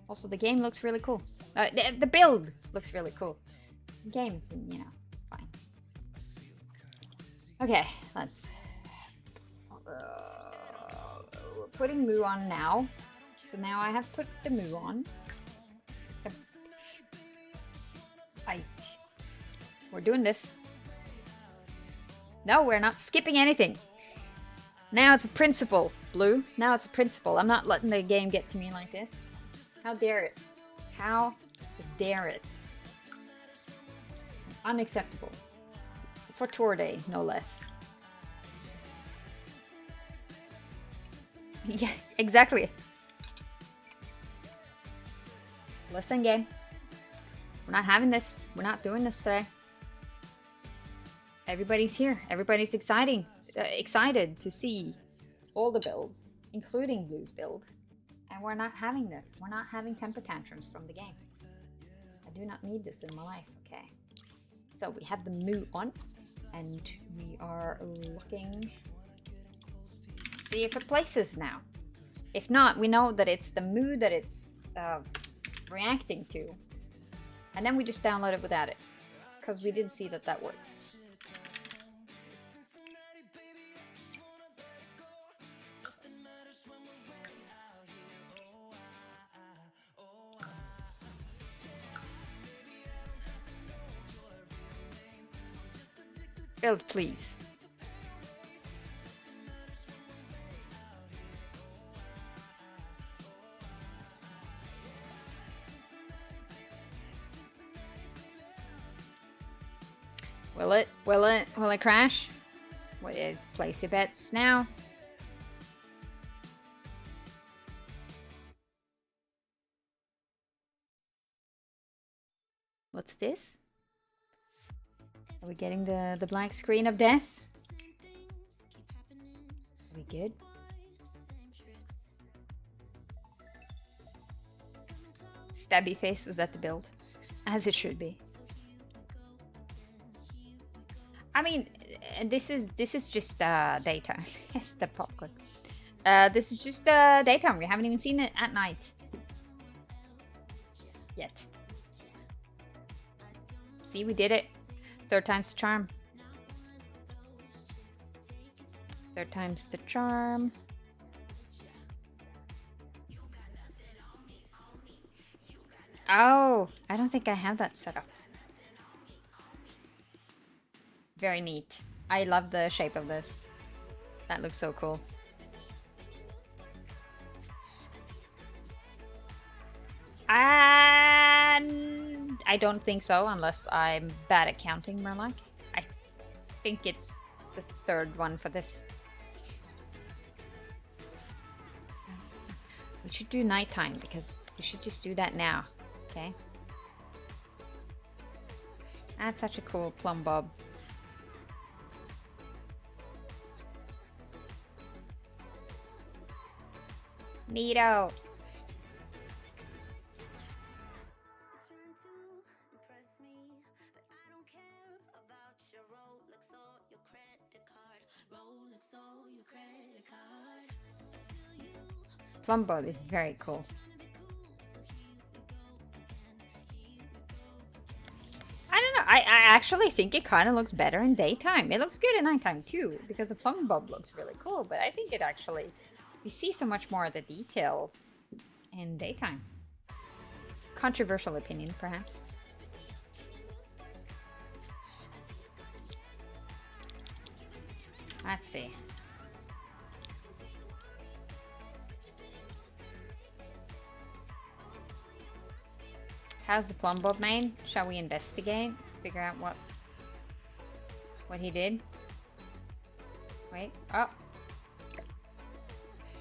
Also, the game looks really cool. The build looks really cool. The game is, you know, fine. Okay, let's... we're putting Moo on now. So now I have put the Moo on. We're doing this. No, we're not skipping anything. Now it's a principle, Blue. Now it's a principle. I'm not letting the game get to me like this. How dare it? How dare it? Unacceptable. For tour day, no less. Yeah, exactly. Listen, game. We're not having this. We're not doing this today. Everybody's here. Everybody's excited to see all the builds, including Blue's build. And we're not having this. We're not having temper tantrums from the game. I do not need this in my life, okay? So we have the Moo on, and we are looking... See if it places now. If not, we know that it's the Moo that it's reacting to. And then we just download it without it. Because we did see that that works. Build, please. Will it crash? Place your bets now. What's this? Are we getting the black screen of death? good. Stabby face was at the build, as it should be. I mean, this is just daytime. Yes, the popcorn. This is just daytime. We haven't even seen it at night yet. See, we did it. Third time's the charm. Third time's the charm. Oh, I don't think I have that set up. Very neat. I love the shape of this. That looks so cool. And I don't think so, unless I'm bad at counting, more like. I think it's the third one for this. We should do nighttime, because we should just do that now. Okay. That's such a cool plumb bob. Neato. Plumb bob is very cool. I don't know. I actually think it kind of looks better in daytime. It looks good at nighttime too, because the plumb bob looks really cool. But I think it actually, you see so much more of the details in daytime. Controversial opinion, perhaps. Let's see. How's the plumb bob made? Shall we investigate? Figure out what he did? Wait. Oh.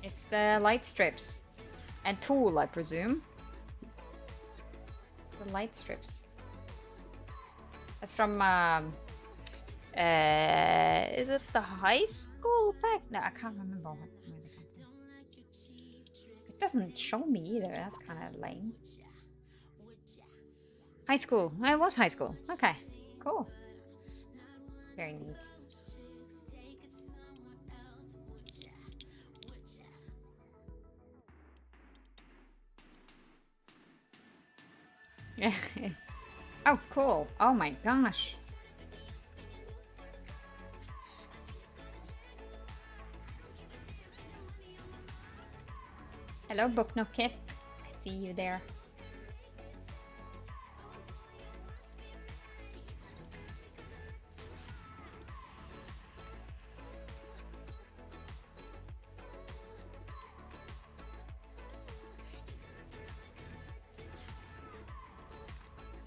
It's the light strips. And tool, I presume. It's the light strips. That's from is it the high school pack? No, I can't remember where they come from. It doesn't show me either. That's kind of lame. High school. It was high school. Okay. Cool. Very neat. Yeah. Oh, cool. Oh my gosh. Hello, Book Nook Kit. I see you there.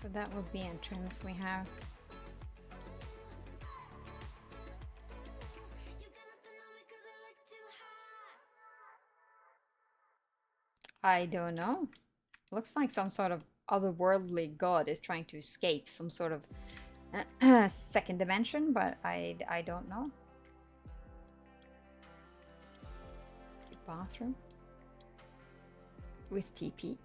So that was the entrance we have. I don't know. Looks like some sort of otherworldly god is trying to escape some sort of second dimension, but I don't know. Bathroom with TP.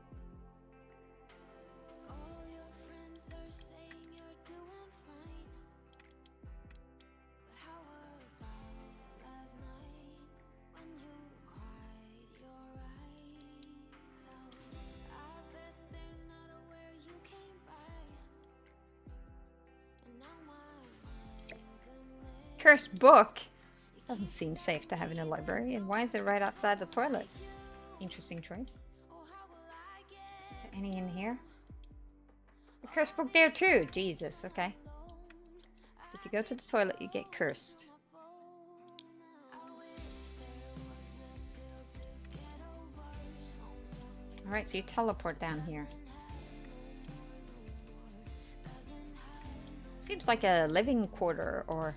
Cursed book? Doesn't seem safe to have in a library. And why is it right outside the toilets? Interesting choice. Is there any in here? The cursed book there too. Jesus, okay. If you go to the toilet, you get cursed. Alright, so you teleport down here. Seems like a living quarter or...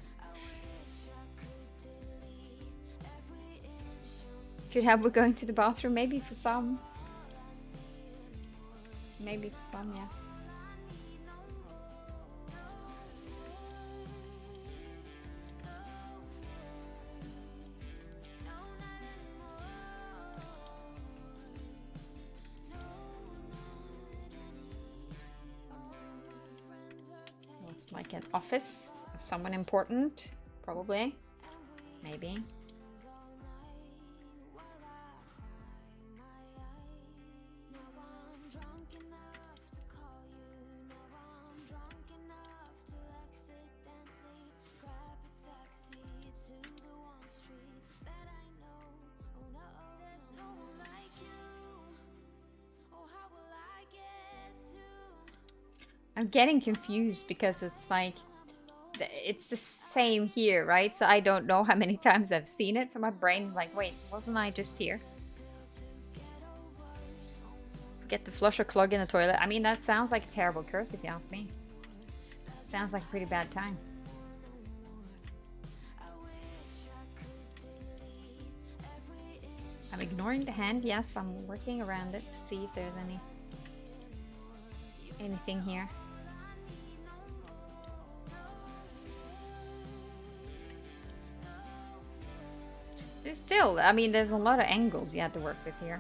Could help with going to the bathroom, maybe for some. Maybe for some, yeah. Like an office of someone important, probably. Maybe. I'm getting confused because it's like, it's the same here, right? So I don't know how many times I've seen it. So my brain's like, wait, wasn't I just here? Forget to flush or clog in the toilet. I mean, that sounds like a terrible curse if you ask me. Sounds like a pretty bad time. I'm ignoring the hand. Yes, I'm working around it to see if there's anything here. Still, I mean, there's a lot of angles you have to work with here.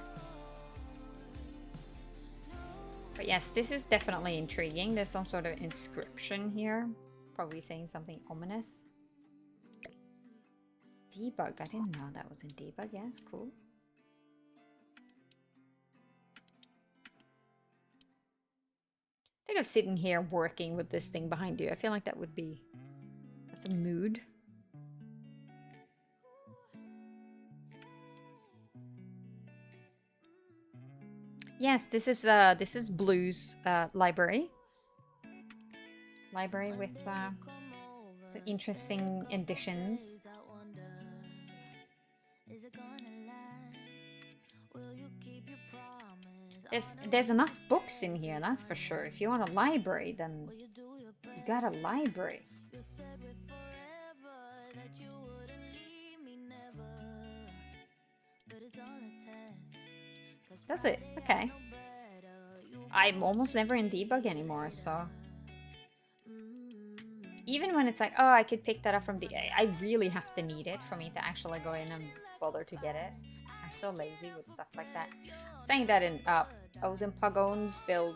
But yes, this is definitely intriguing. There's some sort of inscription here. Probably saying something ominous. Debug. I didn't know that was in debug. Yes, cool. Think of sitting here working with this thing behind you. I feel like that would be... That's a mood. Yes, this is Blue's library. Library with some interesting additions. There's enough books in here, that's for sure. If you want a library, then you got a library. That's it. Okay. I'm almost never in debug anymore, so... Even when it's like, oh, I could pick that up from I really have to need it for me to actually go in and bother to get it. I'm so lazy with stuff like that. I'm saying that in, I was in Pagon's build...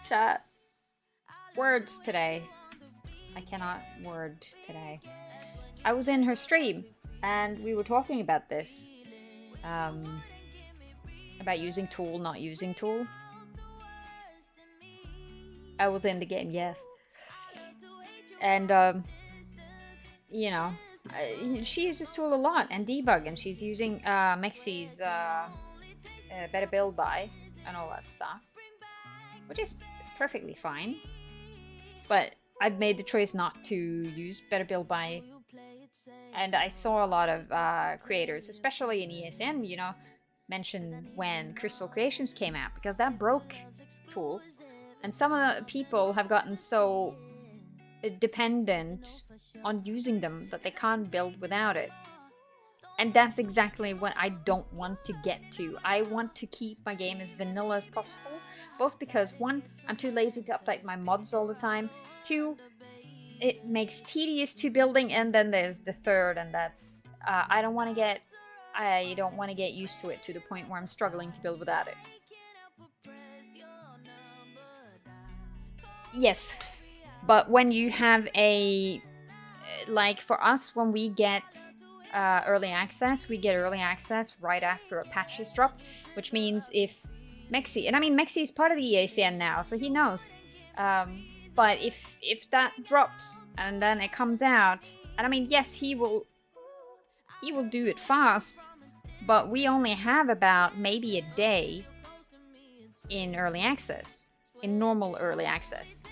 chat. Words today. I cannot word today. I was in her stream. And we were talking about this, about using tool, not using tool. I was in the game, yes. And, you know, she uses tool a lot and debug, and she's using Mexi's Better Build By and all that stuff, which is perfectly fine. But I've made the choice not to use Better Build By. And I saw a lot of creators, especially in ESN, you know, mention when Crystal Creations came out, because that broke tool. And some of the people have gotten so dependent on using them that they can't build without it. And that's exactly what I don't want to get to. I want to keep my game as vanilla as possible, both because, one, I'm too lazy to update my mods all the time, two, it makes tedious to building, and then there's the third, and that's I don't want to get used to it to the point where I'm struggling to build without it. Yes, but when you have a, like for us, when we get early access, we get early access right after a patch is dropped, which means if Mexi, and I mean Mexi is part of the EACN now, so he knows. But if that drops and then it comes out, and I mean, yes, he will do it fast, but we only have about maybe a day in early access, in normal early access.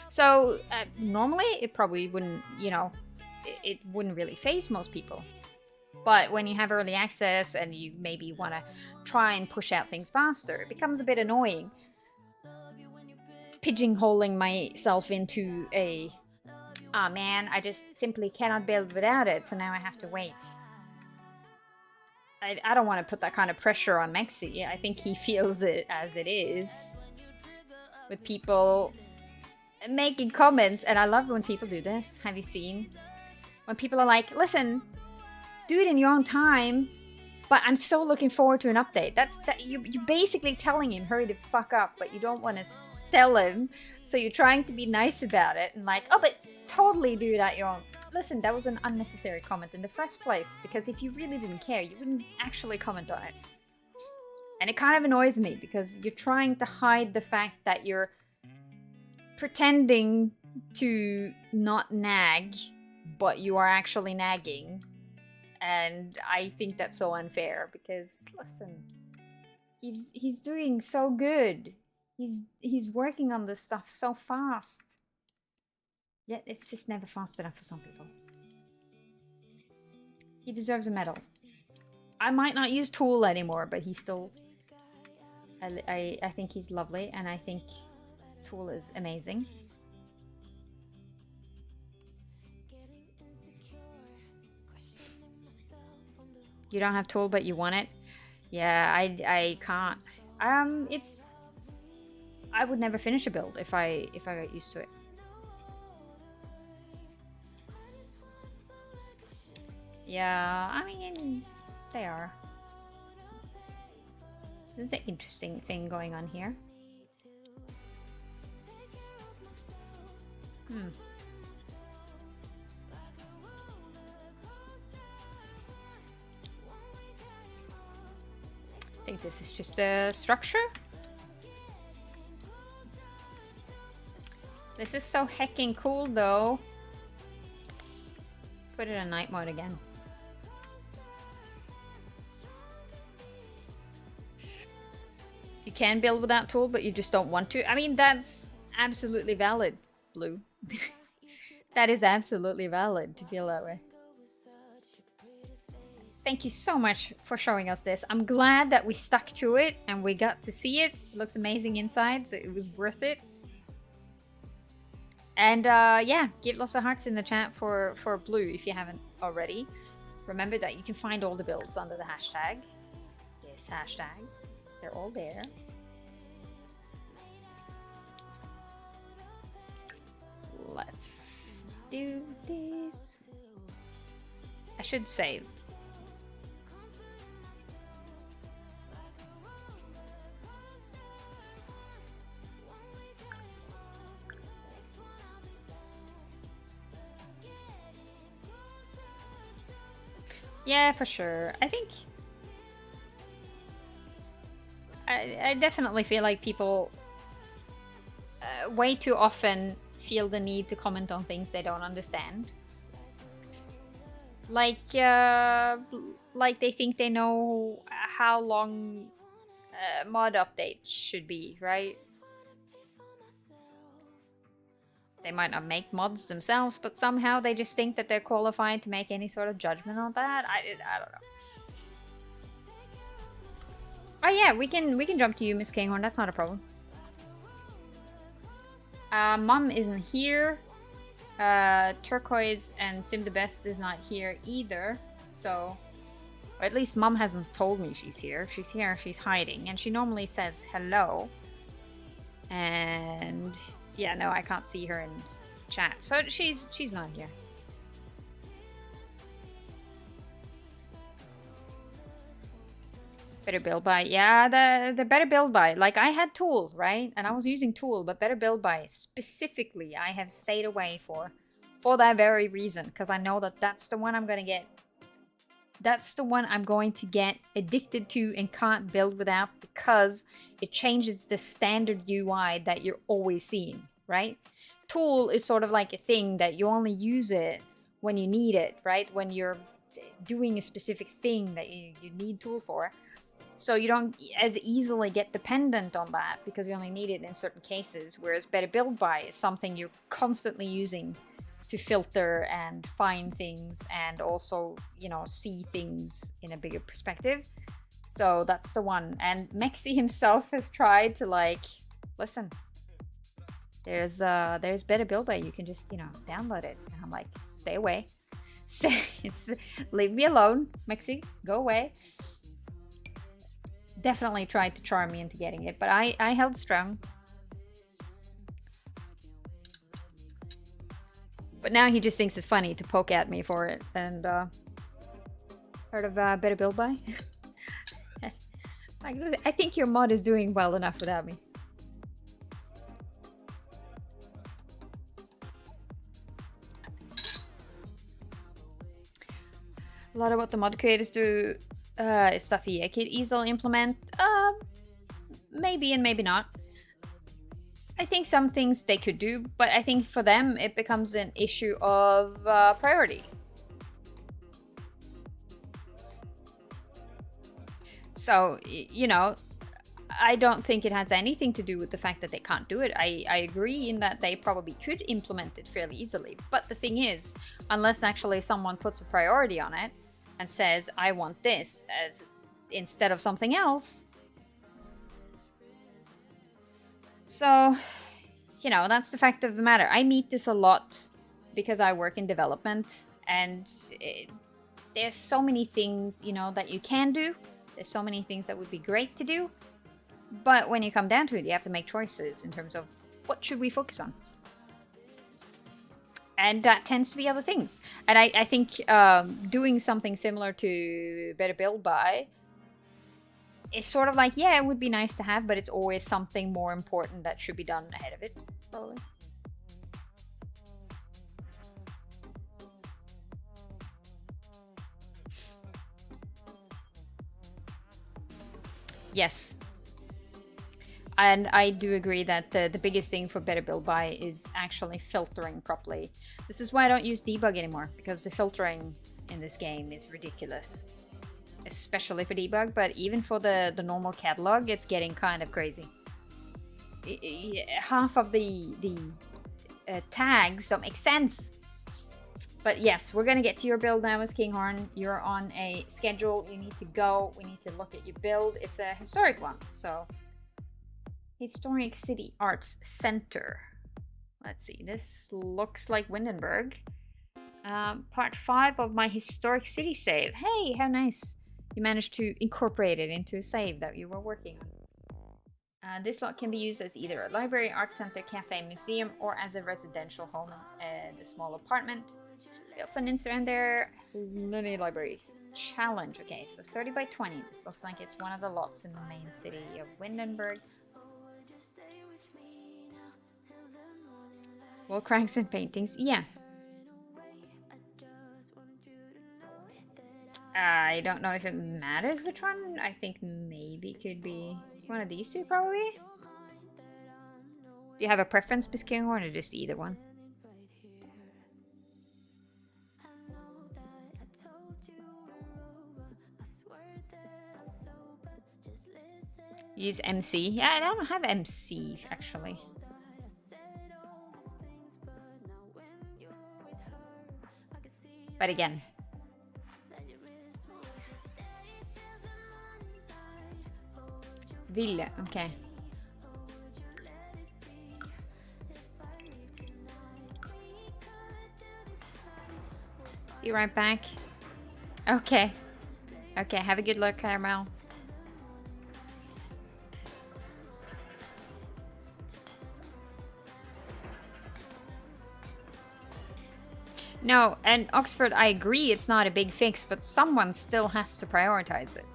So normally it probably wouldn't, you know, it wouldn't really faze most people. But when you have early access and you maybe want to try and push out things faster, it becomes a bit annoying. Pigeonholing myself into a, oh man, I just simply cannot build without it, so now I have to wait. I don't want to put that kind of pressure on Mexi. I think he feels it as it is. With people making comments, and I love when people do this. Have you seen? When people are like, listen, do it in your own time, but I'm so looking forward to an update. You're basically telling him, hurry the fuck up, but you don't want to tell him. So you're trying to be nice about it and like, oh, but totally do that your own. Listen, that was an unnecessary comment in the first place, because if you really didn't care, you wouldn't actually comment on it. And it kind of annoys me because you're trying to hide the fact that you're pretending to not nag, but you are actually nagging. And I think that's so unfair because, listen, he's doing so good. He's working on this stuff so fast. Yet it's just never fast enough for some people. He deserves a medal. I might not use Tool anymore, but he's still... I think he's lovely, and I think Tool is amazing. You don't have Tool, but you want it? Yeah, I can't. It's... I would never finish a build if I got used to it. Yeah, I mean, they are. There's an interesting thing going on here. I think this is just a structure. This is so hecking cool though. Put it in night mode again. You can build without Tool, but you just don't want to. I mean, that's absolutely valid, Blue. That is absolutely valid to feel that way. Thank you so much for showing us this. I'm glad that we stuck to it and we got to see it. It looks amazing inside, so it was worth it. And yeah, give lots of hearts in the chat for Blue if you haven't already. Remember that you can find all the builds under the hashtag. This hashtag. They're all there. Let's do this. I should save. Yeah, for sure. I think I definitely feel like people way too often feel the need to comment on things they don't understand. Like they think they know how long mod updates should be, right? They might not make mods themselves, but somehow they just think that they're qualified to make any sort of judgment on that. I don't know. Oh yeah, we can jump to you, MissKinghorn. That's not a problem. Mom isn't here. Turquoise and Sim the Best is not here either. So, or at least Mom hasn't told me she's here. If she's here, she's hiding, and she normally says hello. And yeah, no, I can't see her in chat, so she's not here. Better build by. Yeah, the better build by. Like, I had Tool, right? And I was using Tool, but better build by specifically I have stayed away for that very reason, because I know that that's the one I'm gonna get. That's the one I'm going to get addicted to and can't build without, because it changes the standard UI that you're always seeing, right? Tool is sort of like a thing that you only use it when you need it, right? When you're doing a specific thing that you need Tool for. So you don't as easily get dependent on that because you only need it in certain cases, whereas better build by is something you're constantly using to filter and find things and also, you know, see things in a bigger perspective. So that's the one. And Mexi himself has tried to, like, listen, there's better build by, you can just, you know, download it. And I'm like, stay away. Leave me alone, Mexi, go away. Definitely tried to charm me into getting it, but I held strong. But now he just thinks it's funny to poke at me for it. And heard of better build by? I think your mod is doing well enough without me. A lot of what the mod creators do is stuff EA could easily implement. Maybe and maybe not. I think some things they could do, but I think for them it becomes an issue of priority. So, you know, I don't think it has anything to do with the fact that they can't do it. I agree in that they probably could implement it fairly easily. But the thing is, unless actually someone puts a priority on it and says, I want this as instead of something else. So, you know, that's the fact of the matter. I meet this a lot because I work in development, and there's so many things, you know, that you can do. There's so many things that would be great to do. But when you come down to it, you have to make choices in terms of what should we focus on. And that tends to be other things. And I think doing something similar to Better Build By is sort of like, yeah, it would be nice to have, but it's always something more important that should be done ahead of it, probably. Yes. And I do agree that the biggest thing for Better Build By is actually filtering properly. This is why I don't use debug anymore, because the filtering in this game is ridiculous. Especially for debug, but even for the normal catalog, it's getting kind of crazy. Half of the tags don't make sense. But yes, we're gonna get to your build now, MissKinghorn. You're on a schedule, you need to go, we need to look at your build. It's a historic one, so... Historic City Arts Center. Let's see, this looks like Windenburg. Part 5 of my Historic City save. Hey, how nice. You managed to incorporate it into a save that you were working on. This lot can be used as either a library, art center, cafe, museum, or as a residential home and a small apartment. Built for Ninnster and their Ninni library. Challenge. Okay, so 30 by 20. This looks like it's one of the lots in the main city of Windenburg. Wall cranks and paintings. Yeah. I don't know if it matters which one. I think maybe it could be one of these two, probably. Do you have a preference, MissKinghorn, or just either one? Use MC. Yeah, I don't have MC, actually. But again... Villa, okay. Be right back. Okay. Okay, have a good look, Caramel. No, and Oxford, I agree it's not a big fix, but someone still has to prioritize it.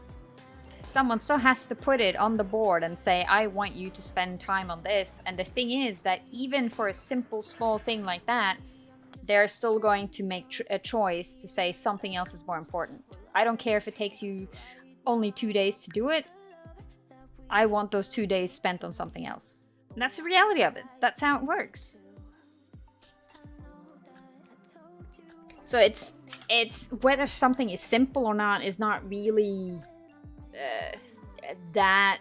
Someone still has to put it on the board and say, I want you to spend time on this. And the thing is that even for a simple, small thing like that, they're still going to make a choice to say something else is more important. I don't care if it takes you only 2 days to do it. I want those 2 days spent on something else. And that's the reality of it. That's how it works. So it's whether something is simple or not is not really... that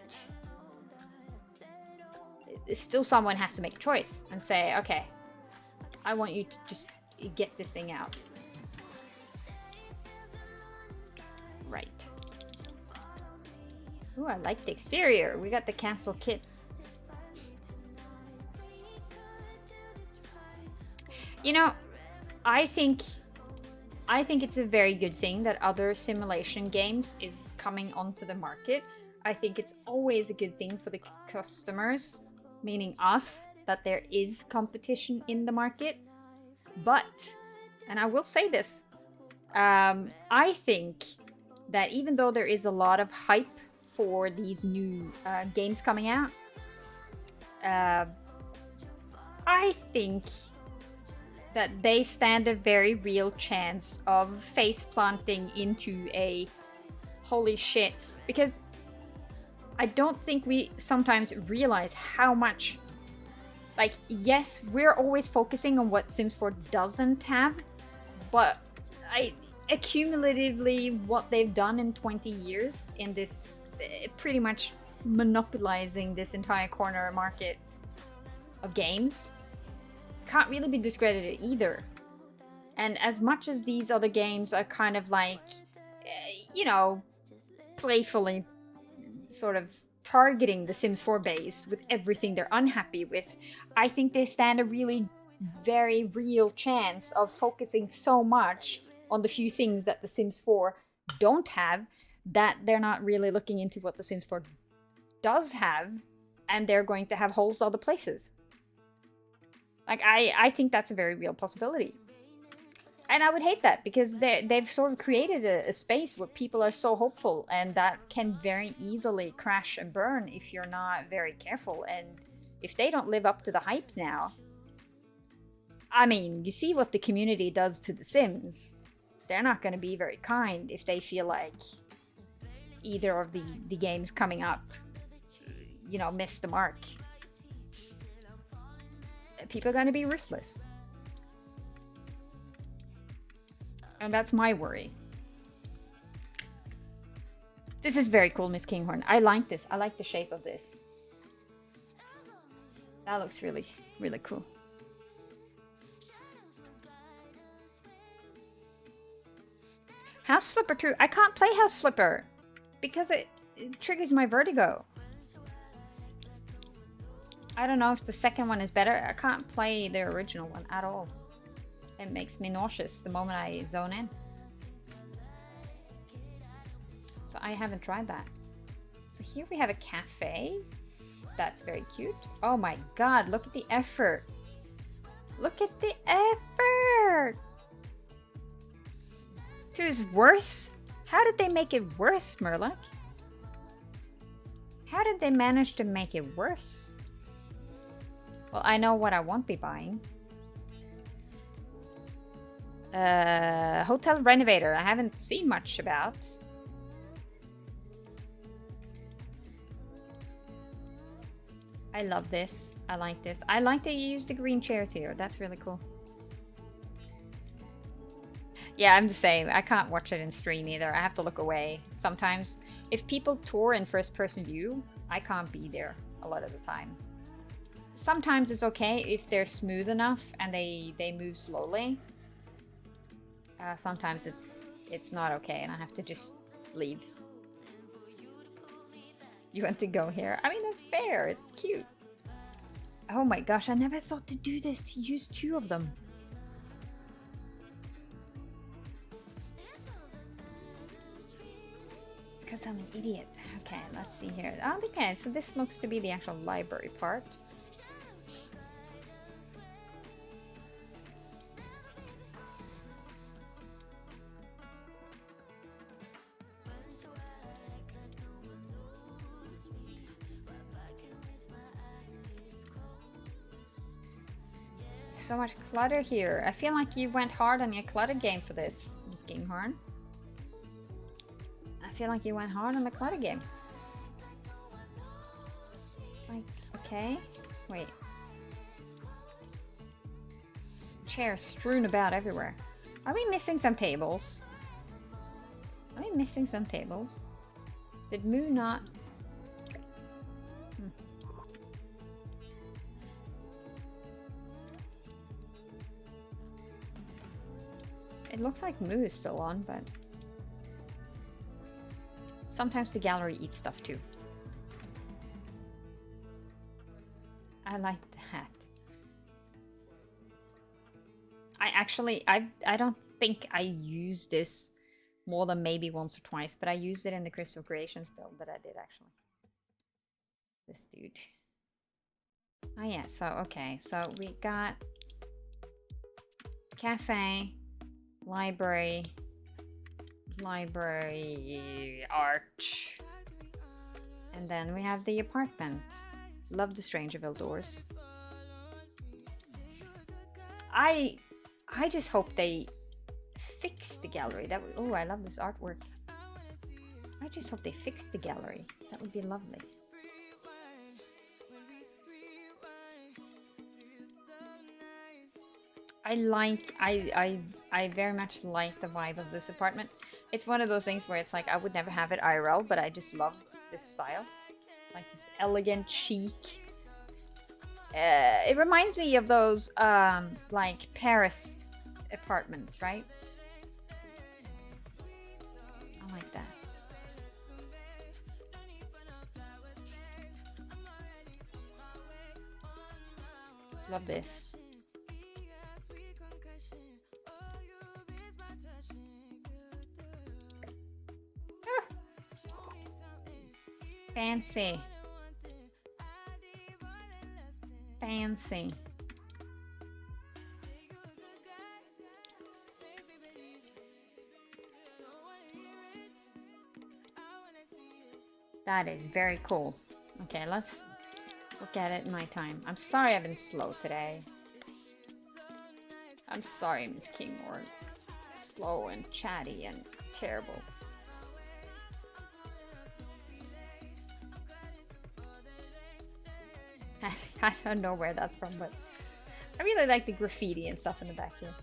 still someone has to make a choice and say, okay, I want you to just get this thing out. Right. Ooh, I like the exterior. We got the castle kit. You know, I think it's a very good thing that other simulation games is coming onto the market. I think it's always a good thing for the customers, meaning us, that there is competition in the market. But, and I will say this, I think that even though there is a lot of hype for these new games coming out, I think that they stand a very real chance of face planting into a holy shit. Because I don't think we sometimes realize how much, like, yes, we're always focusing on what Sims 4 doesn't have, but accumulatively what they've done in 20 years in this, pretty much monopolizing this entire corner market of games, can't really be discredited either. And as much as these other games are kind of like, you know, playfully sort of targeting the Sims 4 base with everything they're unhappy with, I think they stand a really very real chance of focusing so much on the few things that the Sims 4 don't have that they're not really looking into what the Sims 4 does have, and they're going to have holes other places. Like, I think that's a very real possibility. And I would hate that, because they've sort of created a space where people are so hopeful, and that can very easily crash and burn if you're not very careful. And if they don't live up to the hype now, I mean, you see what the community does to The Sims. They're not going to be very kind if they feel like either of the games coming up, you know, missed the mark. People are going to be ruthless. And that's my worry. This is very cool, MissKinghorn. I like this. I like the shape of this. That looks really, really cool. House Flipper 2. I can't play House Flipper because it triggers my vertigo. I don't know if the second one is better. I can't play the original one at all. It makes me nauseous the moment I zone in. So I haven't tried that. So here we have a cafe. That's very cute. Oh my god, look at the effort. Look at the effort! 2 is worse? How did they make it worse, Murloc? How did they manage to make it worse? Well, I know what I won't be buying. Hotel Renovator. I haven't seen much about. I love this. I like this. I like that you use the green chairs here. That's really cool. Yeah, I'm the same. I can't watch it in stream either. I have to look away sometimes. If people tour in first-person view, I can't be there a lot of the time. Sometimes it's okay if they're smooth enough and they move slowly. Sometimes it's not okay and I have to just leave. You want to go here? I mean, that's fair. It's cute. Oh my gosh, I never thought to do this, to use 2 of them. Because I'm an idiot. Okay, let's see here. Oh, okay, so this looks to be the actual library part. So much clutter here. I feel like you went hard on your clutter game for this MissKinghorn. I feel like you went hard on the clutter game. Like, okay. Wait. Chairs strewn about everywhere. Are we missing some tables? Are we missing some tables? Did Moo not... It looks like Moo is still on, but... Sometimes the gallery eats stuff too. I like that. I don't think I used this more than maybe once or twice, but I used it in the Crystal Creations build that I did actually. This dude. Oh yeah, so okay, so we got cafe, library, arch, and then we have the apartment. Love the Strangerville doors. I just hope they fix the gallery. That would, oh, I love this artwork. I just hope they fix the gallery. That would be lovely. I very much like the vibe of this apartment. It's one of those things where it's like I would never have it IRL, but I just love this style. Like this elegant chic. It reminds me of those like Paris apartments, right? I like that. Love this. Fancy. Fancy. That is very cool. Okay, let's look at it in my time. I'm sorry I've been slow today. I'm sorry, MissKinghorn. Slow and chatty and terrible. I don't know where that's from, but I really like the graffiti and stuff in the back here.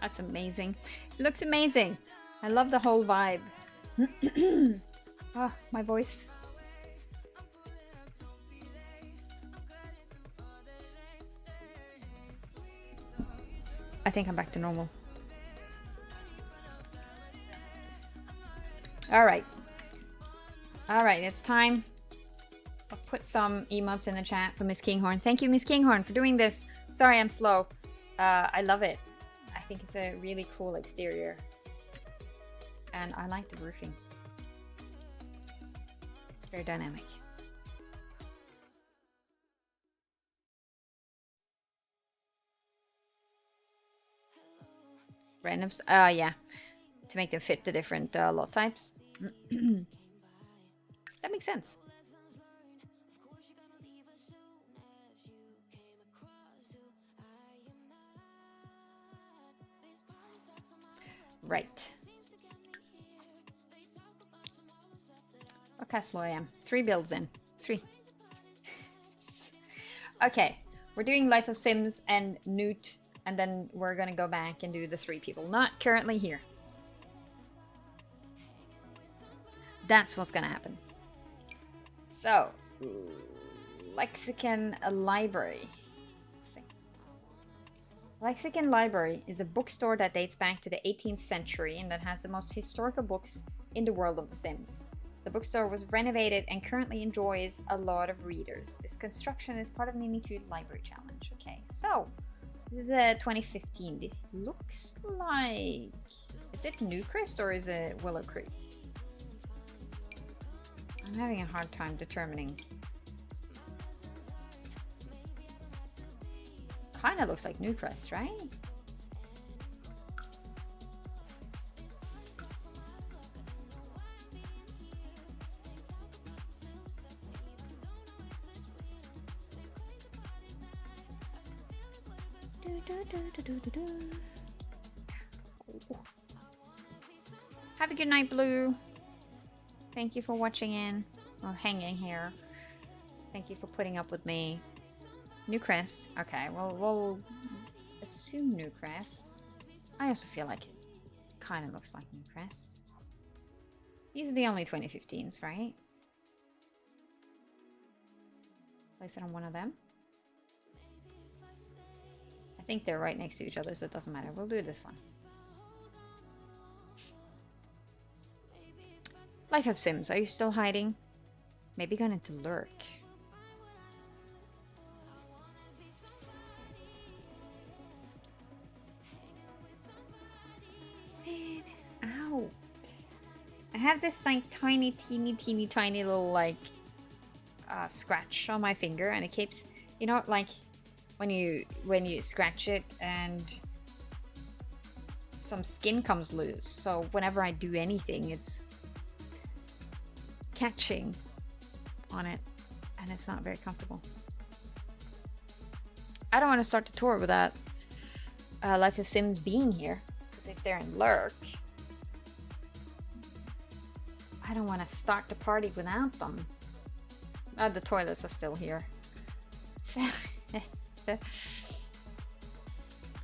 That's amazing. It looks amazing. I love the whole vibe. Oh, my voice. I think I'm back to normal. Alright. Alright, it's time. I'll put some emotes in the chat for MissKinghorn. Thank you, MissKinghorn, for doing this. Sorry I'm slow. I love it. I think it's a really cool exterior. And I like the roofing. It's very dynamic. Random, yeah, to make them fit the different lot types. That makes sense. Right. What castle I am? 3 builds in. 3. Okay, we're doing Life of Sims and Newt. And then we're gonna go back and do the 3 people not currently here. That's what's gonna happen. So, Lexicon Library. Lexicon Library is a bookstore that dates back to the 18th century and that has the most historical books in the world of The Sims. The bookstore was renovated and currently enjoys a lot of readers. This construction is part of Ninni 2 Library Challenge. Okay, so this is 2015. This looks like... Is it Newcrest or is it Willow Creek? I'm having a hard time determining. Kinda looks like Newcrest, right? Have a good night, Blue. Thank you for watching in or hanging here. Thank you for putting up with me. Newcrest. Okay, well, we'll assume Newcrest. I also feel like it kind of looks like Newcrest. These are the only 2015s, right? Place it on one of them. I think they're right next to each other, so it doesn't matter. We'll do this one. Life of Sims, are you still hiding? Maybe gone into lurk. Man, ow. I have this like tiny little like scratch on my finger, and it keeps, you know, like when you scratch it and some skin comes loose. So whenever I do anything, it's catching on it, and it's not very comfortable. I don't want to start the tour without Life of Sims being here, because if they're in lurk, I don't want to start the party without them. The toilets are still here.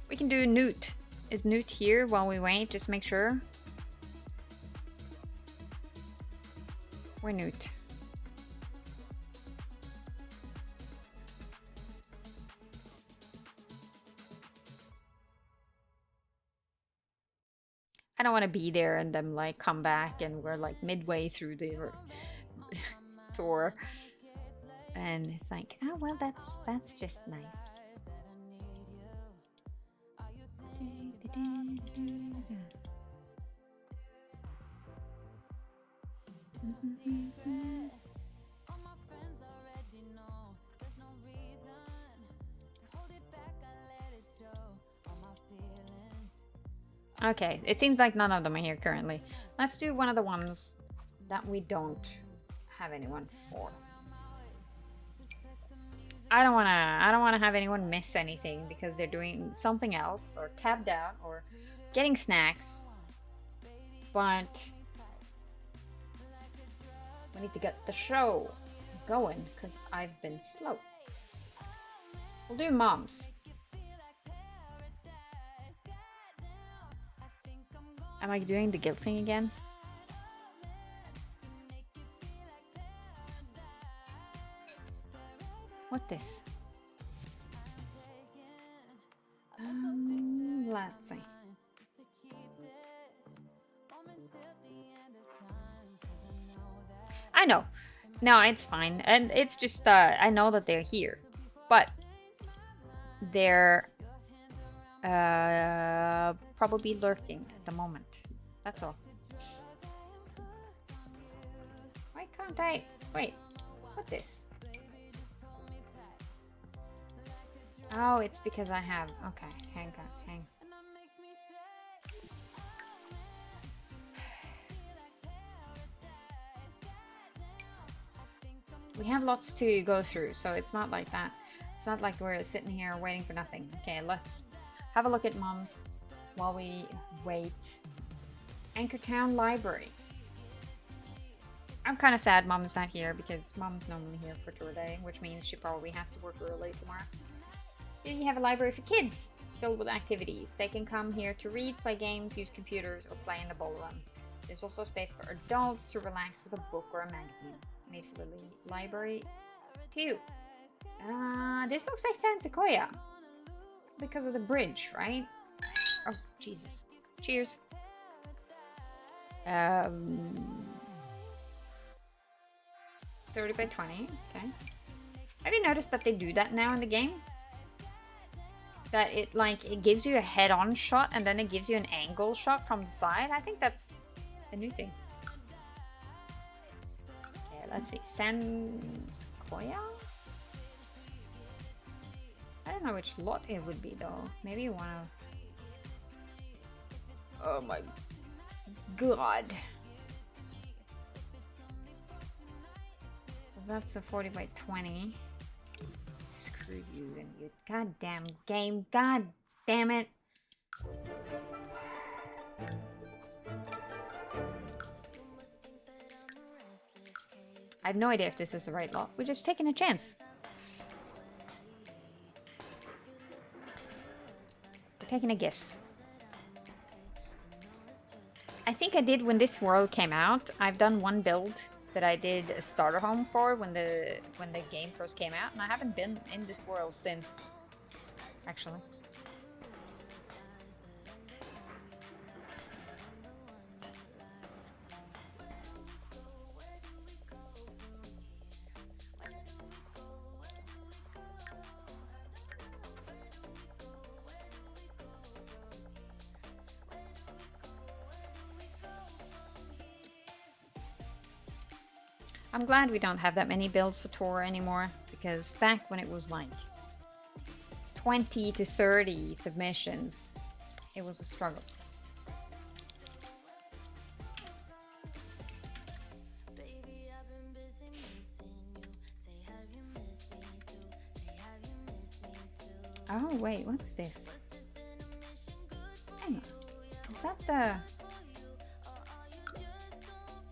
We can do Newt. Is Newt here while we wait? Just make sure. Where Newt? I don't want to be there and then like come back and we're like midway through the tour, and it's like, oh well, that's just nice. Okay, it seems like none of them are here currently. Let's do one of the ones that we don't have anyone for. I don't wanna have anyone miss anything because they're doing something else or tabbed out or getting snacks. But we need to get the show going because I've been slow. We'll do moms. Am I doing the guilt thing again? What this? Let's see. I know. No, it's fine. And it's just, I know that they're here. But they're probably lurking at the moment. That's all. Why can't I? Wait. What's this? Oh, it's because I have... Okay, hang on. We have lots to go through, so it's not like that. It's not like we're sitting here waiting for nothing. Okay, let's have a look at moms while we wait. Anchortown Library. I'm kind of sad Mom's not here because Mom's normally here for tour day, which means she probably has to work early tomorrow. Here you have a library for kids filled with activities. They can come here to read, play games, use computers, or play in the ballroom. There's also space for adults to relax with a book or a magazine. Made for the library too. This looks like San Sequoia because of the bridge, right? Oh, Jesus. Cheers. 30 by 20, okay. Have you noticed that they do that now in the game? That it gives you a head-on shot and then it gives you an angle shot from the side. I think that's a new thing. Okay, let's see. San Sequoia? I don't know which lot it would be though. Maybe one of... Oh my god. That's a 40 by 20. Screw you and your goddamn game. God damn it. I have no idea if this is the right lot. We're just taking a chance. We're taking a guess. I think I did when this world came out. I've done one build that I did a starter home for when the game first came out, and I haven't been in this world since, actually. I'm glad we don't have that many builds for Tor anymore, because back when it was like 20 to 30 submissions. It was a struggle. Oh wait, what's this? Hang on. Is that the...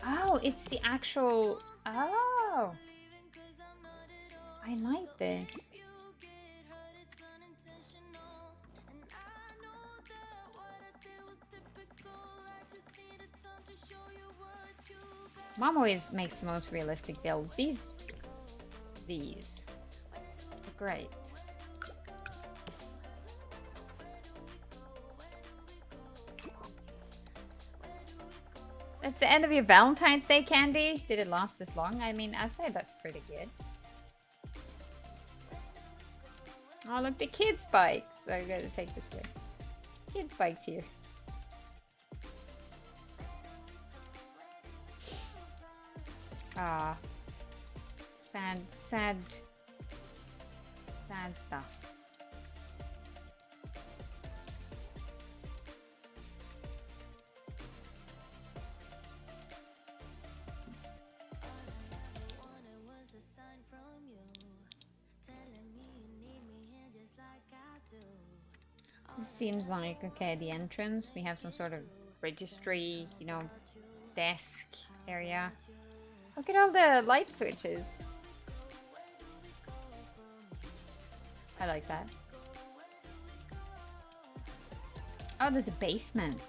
Oh, it's the actual... Oh! I like this. Mom always makes the most realistic builds. These are great. That's the end of your Valentine's Day candy? Did it last this long? I mean, I'd say that's pretty good. Oh, look, the kids' bikes. I gotta take this way. Kids' bikes here. Ah. Sad stuff. This seems like, okay, the entrance. We have some sort of registry, you know, desk area. Look at all the light switches. I like that. Oh, there's a basement.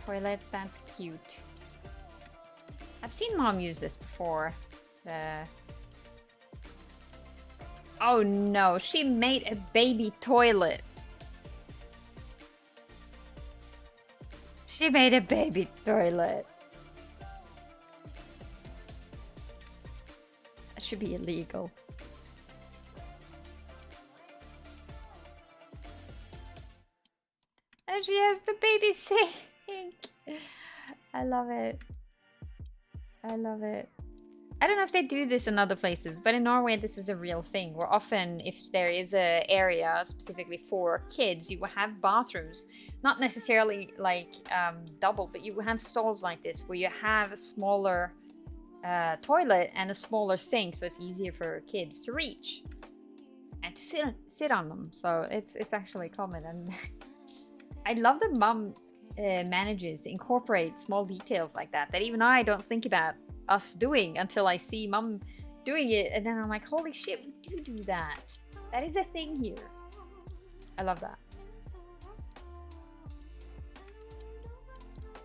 Toilet, that's cute. I've seen Mom use this before. Oh no, she made a baby toilet. She made a baby toilet. That should be illegal. And she has the baby sink. I love it. I love it. I don't know if they do this in other places, but in Norway this is a real thing. Where often, if there is an area specifically for kids, you will have bathrooms. Not necessarily like double, but you will have stalls like this where you have a smaller toilet and a smaller sink, so it's easier for kids to reach and to sit on them. So it's actually common, and I love that Mom manages to incorporate small details like that even I don't think about us doing until I see Mom doing it, and then I'm like, holy shit, we do that. That is a thing here. I love that.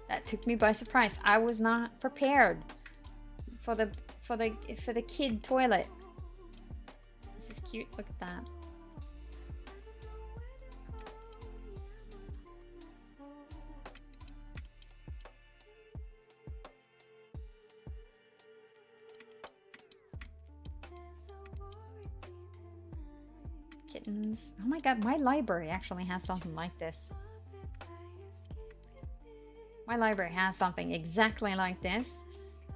That took me by surprise. I was not prepared for the kid toilet. This is cute. Look at that. Kittens. Oh my god, my library actually has something like this. My library has something exactly like this,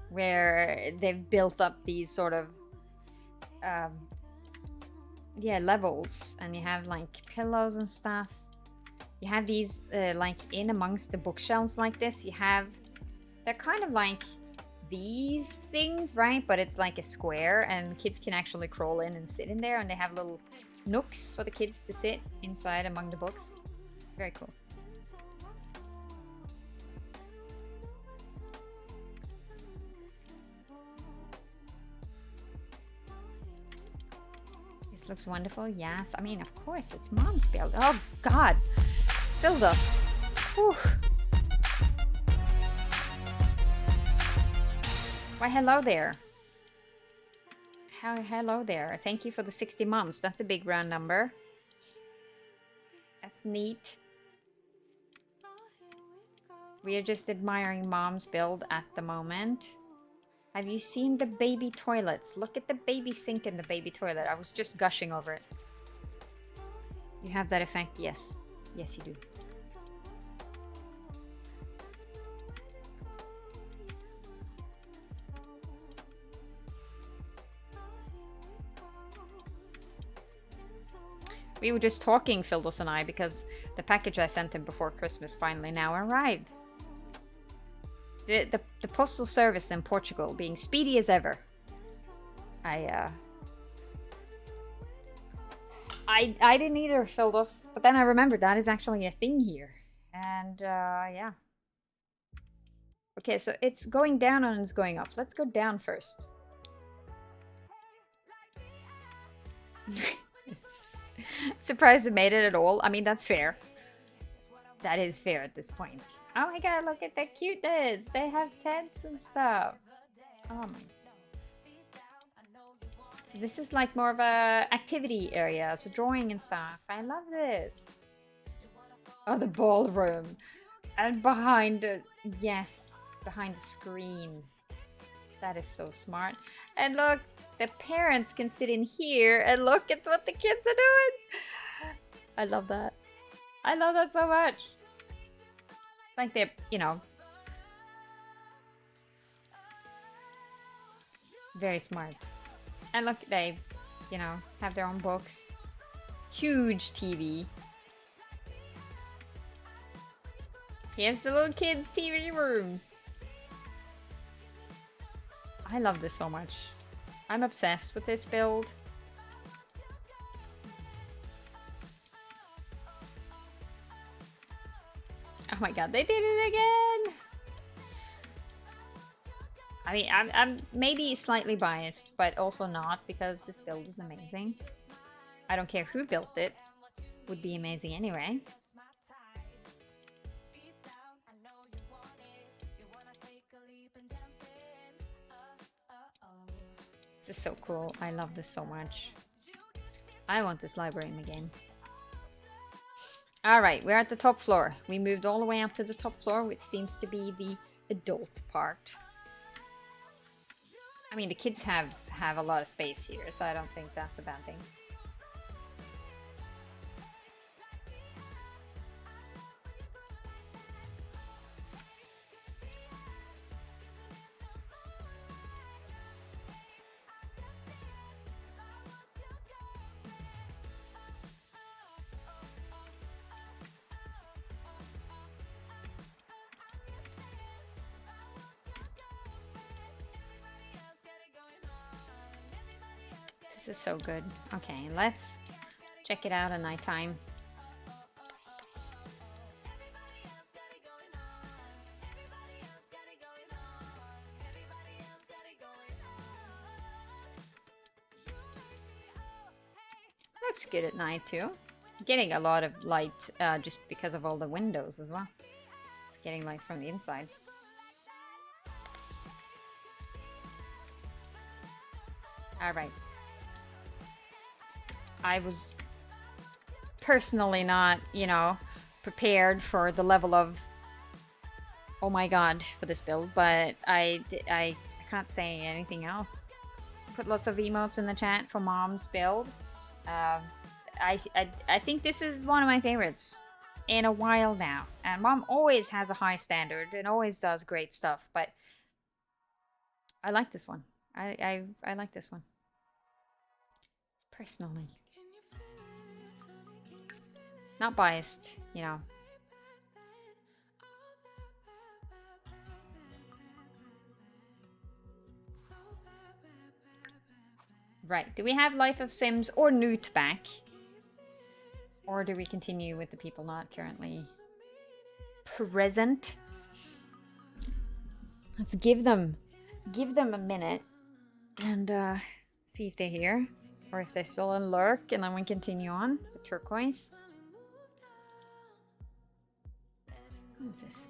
where they've built up these sort of yeah, levels, and you have like pillows and stuff. You have these like in amongst the bookshelves like this. You have, they're kind of like these things, right? But it's like a square, and kids can actually crawl in and sit in there, and they have little nooks for the kids to sit inside among the books. It's very cool. This looks wonderful. Yes, I mean, of course, it's Mom's build. Oh god, filled us. Whew. Why, hello there. Hello there. Thank you for the 60 months. That's a big round number. That's neat. We are just admiring Mom's build at the moment. Have you seen the baby toilets? Look at the baby sink and the baby toilet. I was just gushing over it. You have that effect? Yes. Yes, you do. We were just talking, Fildos and I, because the package I sent him before Christmas finally now arrived. The postal service in Portugal being speedy as ever. I didn't either, Fildos, but then I remembered that is actually a thing here. And, yeah. Okay, so it's going down and it's going up. Let's go down first. Surprised it made it at all. I mean, that's fair. That is fair at this point. Oh my god, look at the cuteness. They have tents and stuff. Oh my. So this is like more of a activity area, so drawing and stuff. I love this. Oh, the ballroom. And behind the, yes, behind the screen. That is so smart. And look, the parents can sit in here and look at what the kids are doing. I love that. I love that so much. It's like they're, you know, very smart. And look, they, you know, have their own books. Huge TV. Here's the little kids' TV room. I love this so much. I'm obsessed with this build. Oh my god, they did it again! I mean, I'm maybe slightly biased, but also not, because this build is amazing. I don't care who built it. Would be amazing anyway. This is so cool. I love this so much. I want this library in the game. Alright, we're at the top floor. We moved all the way up to the top floor, which seems to be the adult part. I mean, the kids have a lot of space here, so I don't think that's a bad thing. This is so good. Okay, let's check it out at nighttime. Looks good at night too. Getting a lot of light just because of all the windows as well. It's getting light from the inside. All right. I was personally not, you know, prepared for the level of oh my god for this build, but I can't say anything else. Put lots of emotes in the chat for Mom's build. I think this is one of my favorites in a while now, and Mom always has a high standard and always does great stuff, but I like this one. I like this one personally. Not biased, you know. Right, do we have Life of Sims or Newt back? Or do we continue with the people not currently present? Let's give them a minute and see if they're here. Or if they're still in lurk, and then we continue on with Turquoise. What's this?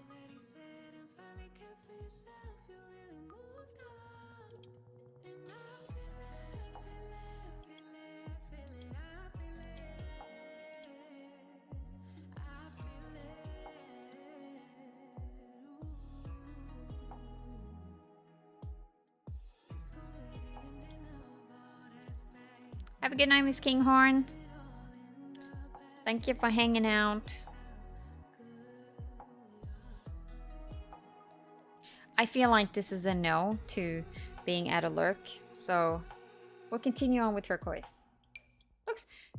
Have a good night, MissKinghorn. Thank you for hanging out. I feel like this is a no to being at a lurk, so we'll continue on with Turquoise.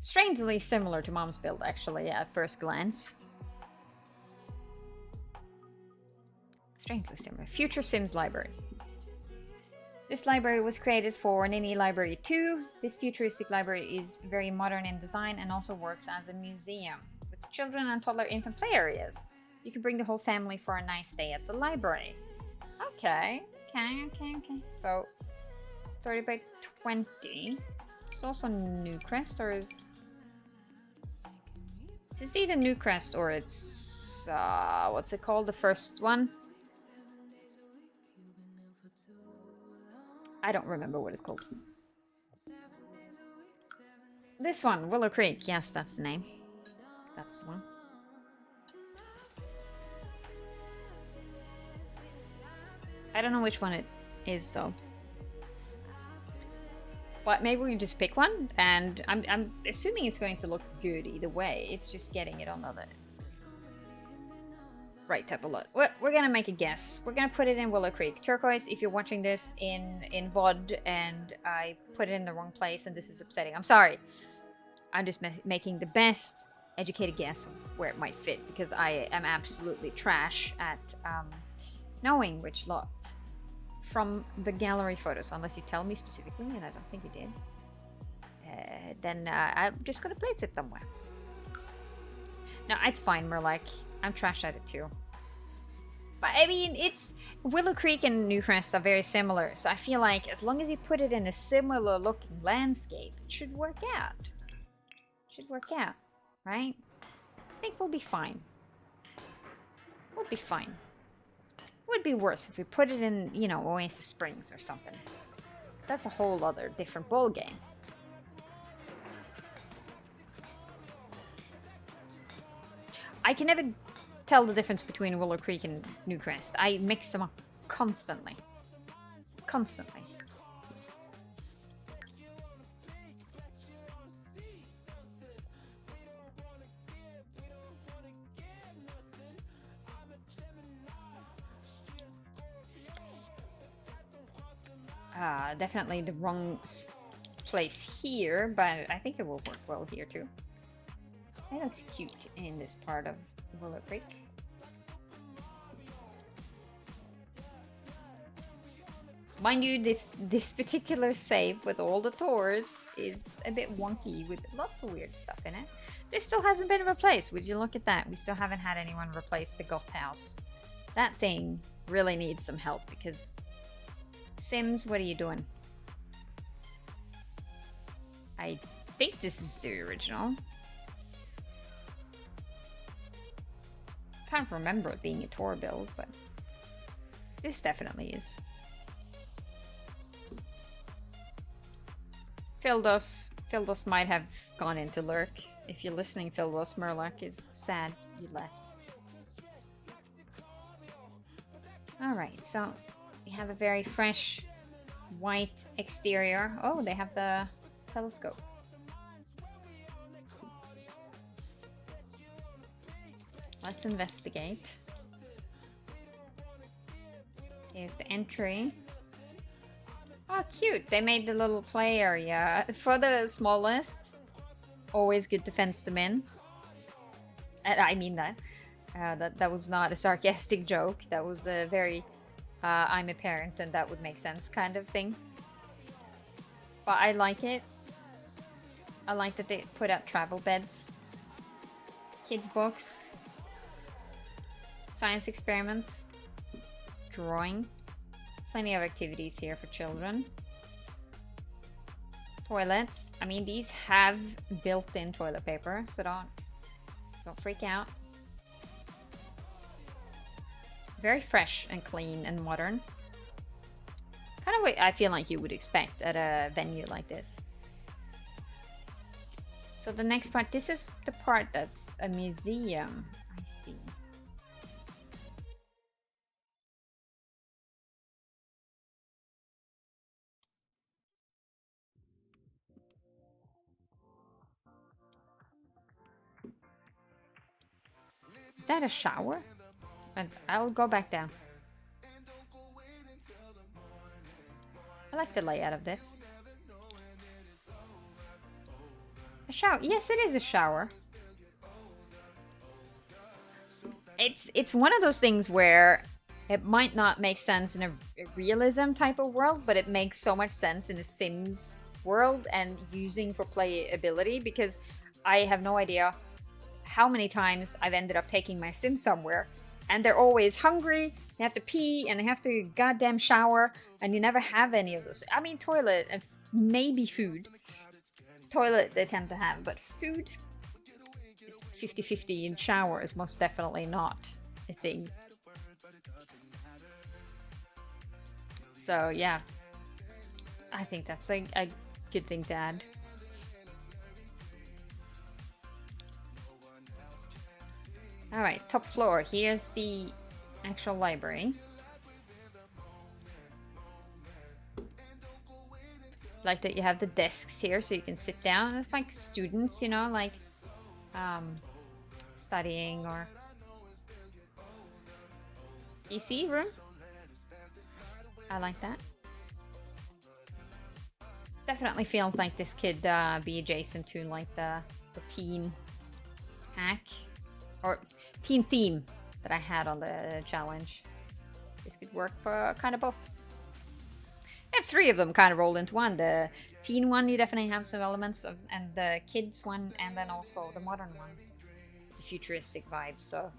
Strangely similar to Mom's build, actually, at first glance. Strangely similar. Future Sims Library. This library was created for Ninni Library 2. This futuristic library is very modern in design and also works as a museum with children and toddler infant play areas. You can bring the whole family for a nice day at the library. Okay. So 30 by 20. It's also Newcrest, or is this either Newcrest or it's what's it called? The first one? I don't remember what it's called. This one, Willow Creek. Yes, that's the name. That's the one. I don't know which one it is though. But maybe we just pick one, and I'm assuming it's going to look good either way. It's just getting it on the right type of look. We're gonna make a guess. We're gonna put it in Willow Creek. Turquoise, if you're watching this in VOD and I put it in the wrong place and this is upsetting, I'm sorry. I'm just making the best educated guess of where it might fit, because I am absolutely trash at knowing which lot from the gallery photos, unless you tell me specifically, and I don't think you did. Then I'm just gonna place it somewhere. No, it's fine, Merlak. I'm trash at it too. But I mean, it's Willow Creek and Newcrest are very similar, so I feel like as long as you put it in a similar looking landscape, it should work out. Should work out, right? I think we'll be fine. We'll be fine. It would be worse if we put it in, you know, Oasis Springs or something. That's a whole other different ball game. I can never tell the difference between Willow Creek and Newcrest. I mix them up constantly. Constantly. Definitely the wrong place here, but I think it will work well here too. It looks cute in this part of Willow Creek. Mind you, this particular save with all the tours is a bit wonky with lots of weird stuff in it. This still hasn't been replaced. Would you look at that? We still haven't had anyone replace the goth house. That thing really needs some help, because Sims, what are you doing? I think this is the original. Can't remember it being a tour build, but this definitely is. Fildos might have gone into lurk. If you're listening, Fildos, Merlak is sad you left. Alright, so we have a very fresh white exterior. Oh, they have the telescope. Let's investigate. Here's the entry. Oh, cute. They made the little play area. For the smallest, always good to fence them in. And I mean that. That was not a sarcastic joke. That was a very, I'm a parent and that would make sense kind of thing. But I like it. I like that they put out travel beds. Kids' books. Science experiments. Drawing. Plenty of activities here for children. Toilets. I mean, these have built-in toilet paper, so don't freak out. Very fresh and clean and modern. Kind of what I feel like you would expect at a venue like this. So the next part, this is the part that's a museum. I see. Is that a shower? And I'll go back down. I like the layout of this. A shower. Yes, it is a shower. It's one of those things where it might not make sense in a realism type of world, but it makes so much sense in a Sims world and using for playability, because I have no idea how many times I've ended up taking my Sim somewhere and they're always hungry, they have to pee, and they have to goddamn shower, and you never have any of those. I mean, toilet and maybe food. Toilet they tend to have, but food is 50-50, in shower is most definitely not a thing. So yeah, I think that's a good thing to add. All right, top floor. Here's the actual library. Like that you have the desks here so you can sit down. It's like students, you know, like studying or PC room. I like that. Definitely feels like this could be adjacent to like the teen hack or teen theme that I had on the challenge. This could work for kind of both. I have three of them kind of rolled into one. The teen one, you definitely have some elements of, and the kids one, and then also the modern one, the futuristic vibes. So,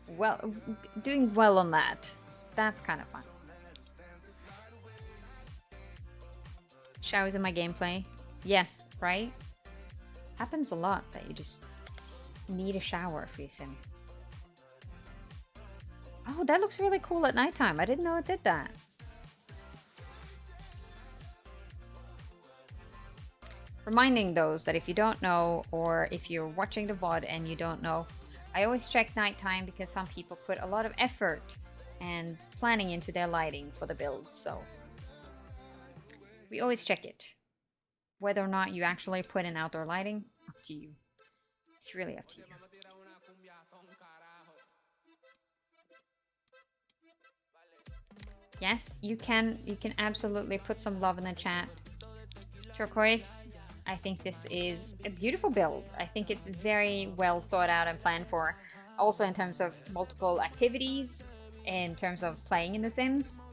well, doing well on that. That's kind of fun. Showers in my gameplay. Yes, right? Happens a lot that you just need a shower for your sim. Oh, that looks really cool at nighttime. I didn't know it did that. Reminding those that if you don't know, or if you're watching the VOD and you don't know, I always check nighttime because some people put a lot of effort and planning into their lighting for the build, so we always check it. Whether or not you actually put in outdoor lighting, up to you. It's really up to you. Yes, you can absolutely put some love in the chat. Turquoise, I think this is a beautiful build. I think it's very well thought out and planned for. Also in terms of multiple activities, in terms of playing in The Sims.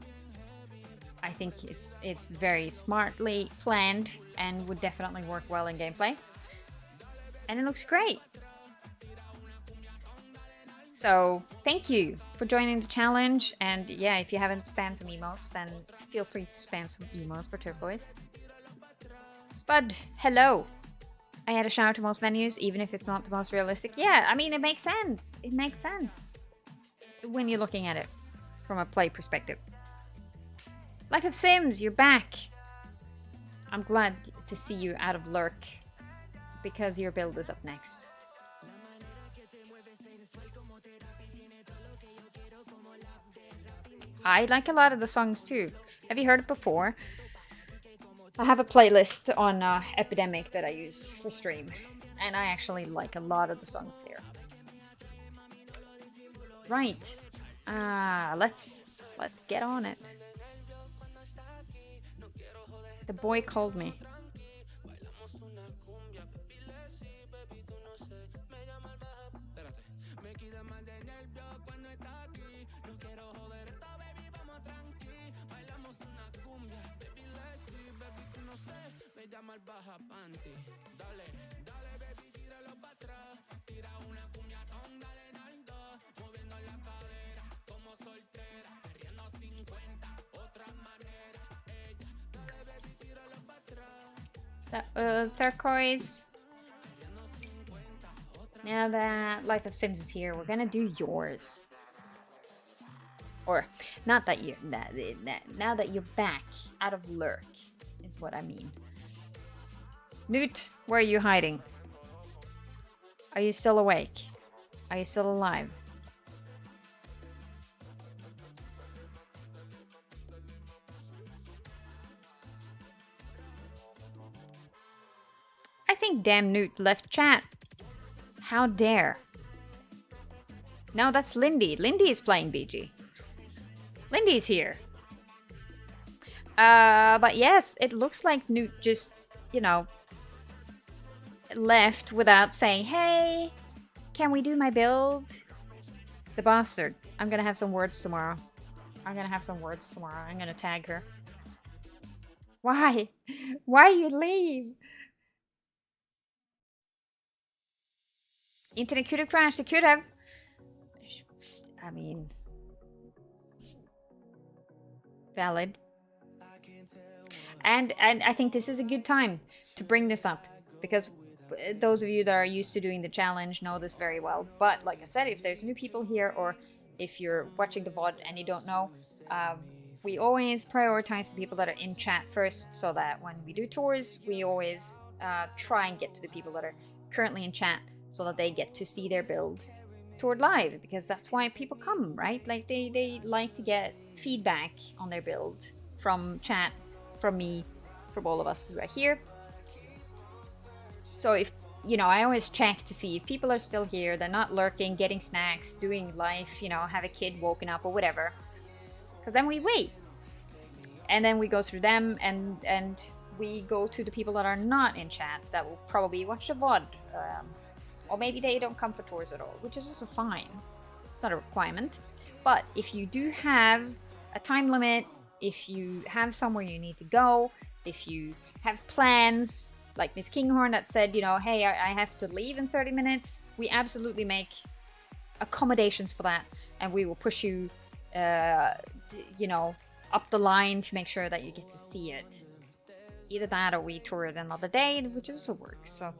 I think it's very smartly planned and would definitely work well in gameplay. And it looks great. So thank you for joining the challenge. And yeah, if you haven't spammed some emotes, then feel free to spam some emotes for Turquoise. Spud, hello. I had a shower to most venues, even if it's not the most realistic. Yeah, I mean, it makes sense. It makes sense when you're looking at it from a play perspective. Life of Sims, you're back. I'm glad to see you out of lurk because your build is up next. I like a lot of the songs too. Have you heard it before? I have a playlist on Epidemic that I use for stream, and I actually like a lot of the songs there. Right, let's get on it. The boy called me. Turquoise. Now that Life of Sims is here, we're gonna do yours. Or not that you now that you're back out of lurk is what I mean. Newt, where are you hiding? Are you still awake? Are you still alive? I think damn Newt left chat. How dare. No, that's Lindy. Lindy is playing BG. Lindy's here. But yes, it looks like Newt just, you know, left without saying, hey, can we do my build? The bastard. I'm gonna have some words tomorrow. I'm gonna tag her. Why? Why you leave? Internet could have crashed. It could have. I mean, valid. And I think this is a good time to bring this up, because those of you that are used to doing the challenge know this very well. But like I said, if there's new people here, or if you're watching the VOD and you don't know, we always prioritize the people that are in chat first, so that when we do tours, we always try and get to the people that are currently in chat, so that they get to see their build toured live, because that's why people come, right? Like they like to get feedback on their build from chat, from me, from all of us who are here. So if, you know, I always check to see if people are still here, they're not lurking, getting snacks, doing life, you know, have a kid woken up or whatever. Because then we wait. And then we go through them, and we go to the people that are not in chat, that will probably watch the VOD. Or maybe they don't come for tours at all, which is also fine. It's not a requirement. But if you do have a time limit, if you have somewhere you need to go, if you have plans, like MissKinghorn that said, you know, hey, I have to leave in 30 minutes, we absolutely make accommodations for that. And we will push you, you know, up the line to make sure that you get to see it. Either that, or we tour it another day, which also works. So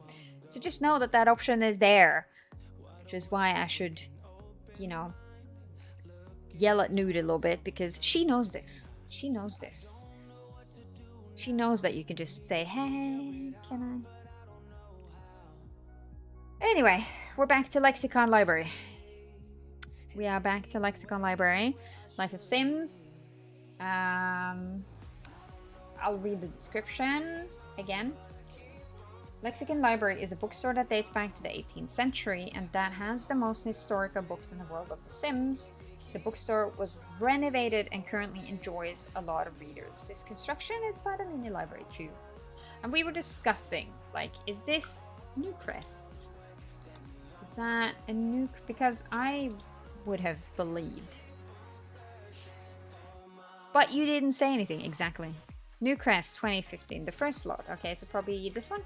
just know that that option is there, which is why I should, you know, yell at Nude a little bit, because she knows this. She knows this. She knows that you can just say, hey, can I? Anyway, we're back to Lexicon Library. We are back to Lexicon Library. Life of Sims. I'll read the description again. Lexicon Library is a bookstore that dates back to the 18th century and that has the most historical books in the world of The Sims. The bookstore was renovated and currently enjoys a lot of readers. This construction is by the Ninni library too. And we were discussing, like, is this Newcrest? Is that a new? Because I would have believed. But you didn't say anything exactly. Newcrest 2015, the first lot. Okay, so probably this one?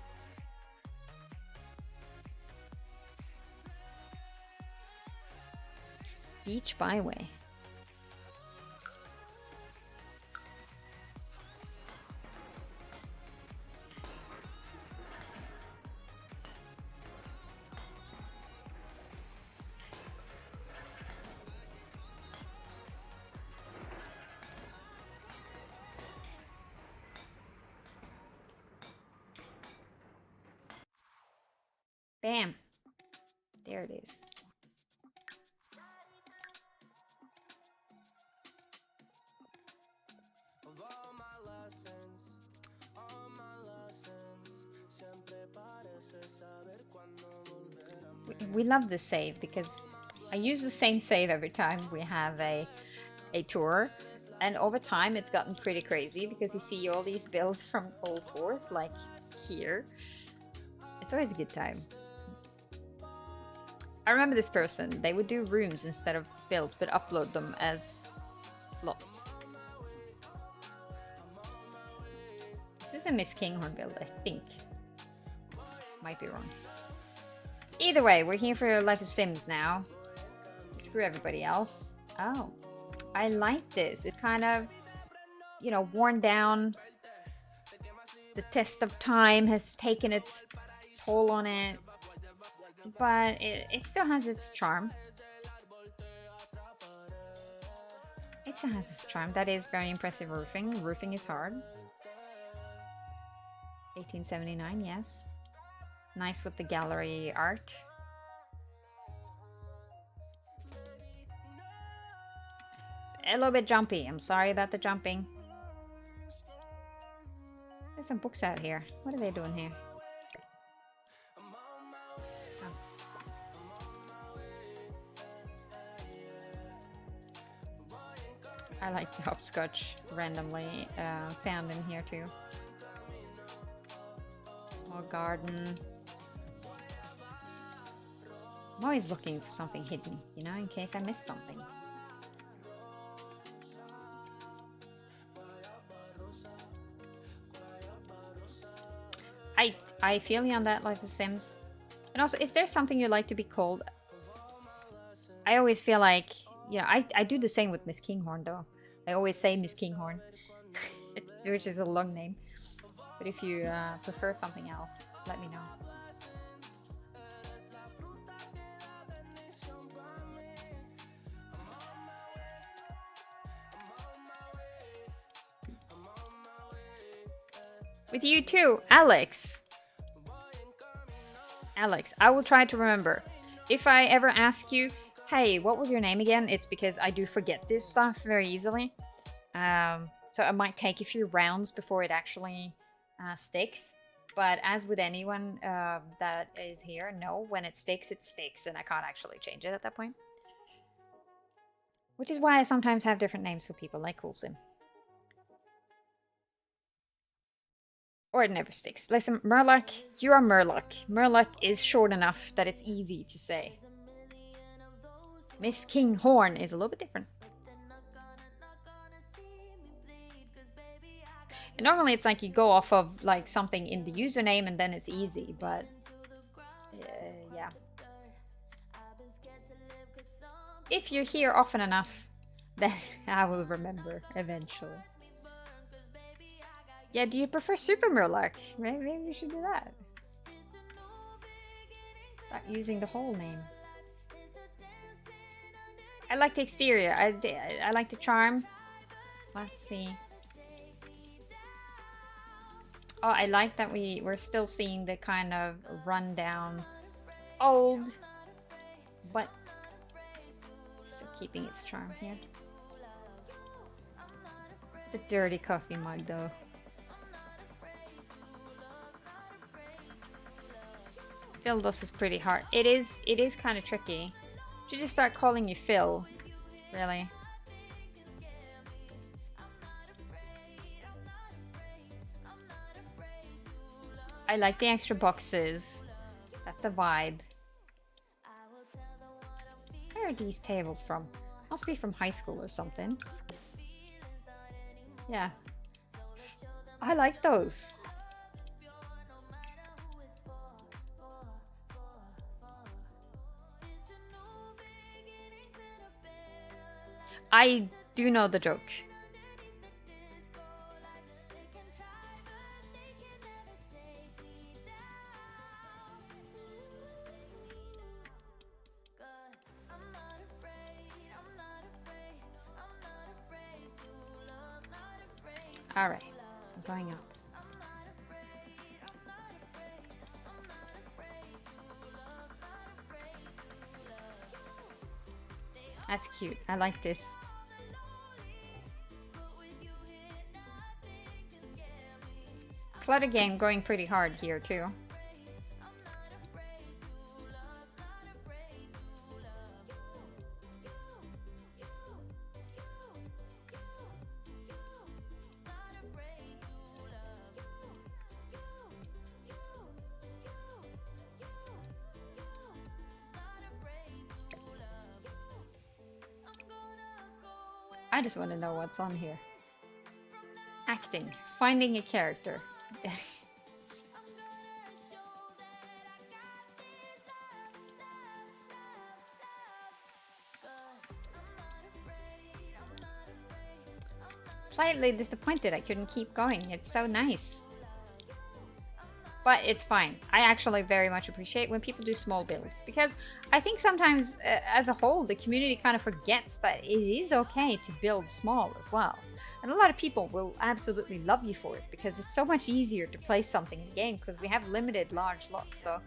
Beach Byway. Bam. There it is. We love this save because I use the same save every time we have a tour, and over time it's gotten pretty crazy because you see all these builds from old tours, like here. It's always a good time. I remember this person, they would do rooms instead of builds but upload them as lots. This is a MissKinghorn build, I think. Might be wrong. Either way, we're here for Life of Sims now. So screw everybody else. Oh, I like this. It's kind of, you know, worn down. The test of time has taken its toll on it. But it still has its charm. It still has its charm. That is very impressive roofing. Roofing is hard. 1879, yes. Nice with the gallery art. It's a little bit jumpy. I'm sorry about the jumping. There's some books out here. What are they doing here? Oh. I like the hopscotch randomly found in here too. Small garden. I'm always looking for something hidden, you know, in case I miss something. I feel you on that, Life of Sims. And also, is there something you like to be called? I always feel like, you know, I do the same with MissKinghorn though. I always say MissKinghorn, which is a long name. But if you prefer something else, let me know. With you too, Alex. Alex, I will try to remember. If I ever ask you, hey, what was your name again? It's because I do forget this stuff very easily. So it might take a few rounds before it actually sticks. But as with anyone that is here, no, when it sticks, and I can't actually change it at that point. Which is why I sometimes have different names for people, like CoolSim. Or it never sticks. Listen, Murloc, you are Murloc. Murloc is short enough that it's easy to say. MissKinghorn is a little bit different. And normally it's like you go off of like something in the username and then it's easy, but yeah. If you're here often enough, then I will remember eventually. Yeah, do you prefer Super Murloc? Maybe we should do that. Start using the whole name. I like the exterior. I like the charm. Let's see. Oh, I like that we're still seeing the kind of rundown, old, but still keeping its charm here. The dirty coffee mug, though. Phil does is pretty hard. It is kind of tricky. Should just start calling you Phil, really. I like the extra boxes. That's a vibe. Where are these tables from? Must be from high school or something. Yeah. I like those. I do know the joke. Alright, so I'm going up. That's cute. I like this. Clutter game going pretty hard here too. I just want to know what's on here. Acting. Finding a character. Slightly disappointed I couldn't keep going. It's so nice. But it's fine. I actually very much appreciate when people do small builds, because I think sometimes as a whole the community kind of forgets that it is okay to build small as well. And a lot of people will absolutely love you for it, because it's so much easier to play something in the game because we have limited large lots. So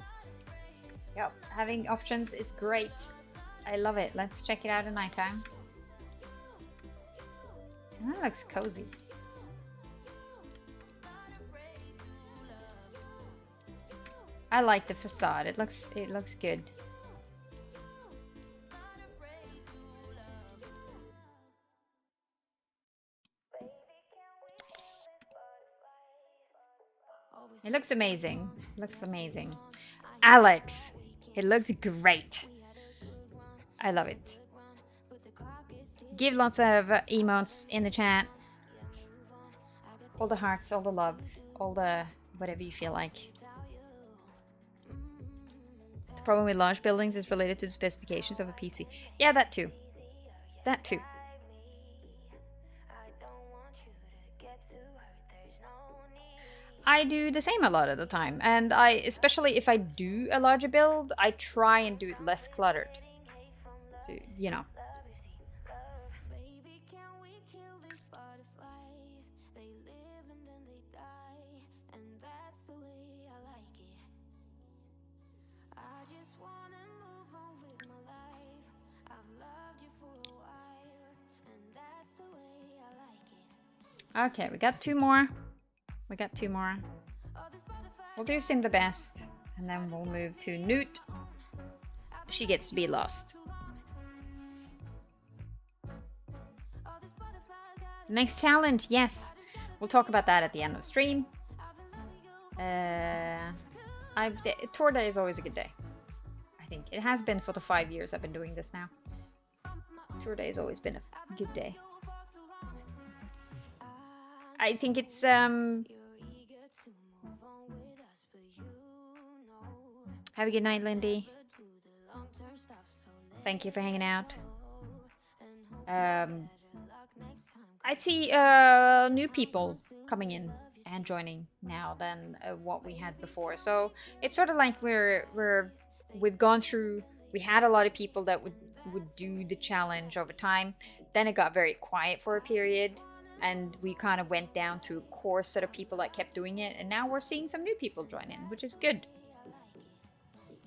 yeah, having options is great. I love it. Let's check it out at nighttime. And that looks cozy. I like the facade. It looks good. It looks amazing. It looks amazing. Alex, it looks great. I love it. Give lots of emotes in the chat. All the hearts, all the love, all the whatever you feel like. The problem with large buildings is related to the specifications of a PC. Yeah, that too. That too. I do the same a lot of the time, and especially if I do a larger build, I try and do it less cluttered. To, you know. Okay, we got 2 more. We got 2 more. We'll do Sim the best, and then we'll move to Newt. She gets to be lost. Next challenge, yes. We'll talk about that at the end of the stream. Tour day is always a good day. I think it has been for the 5 years I've been doing this now. Tour day has always been a good day. I think it's have a good night, Lindy. Thank you for hanging out. I see new people coming in and joining now than what we had before. So it's sort of like we've gone through. We had a lot of people that would do the challenge over time. Then it got very quiet for a period, and we kind of went down to a core set of people that kept doing it. And now we're seeing some new people join in, which is good.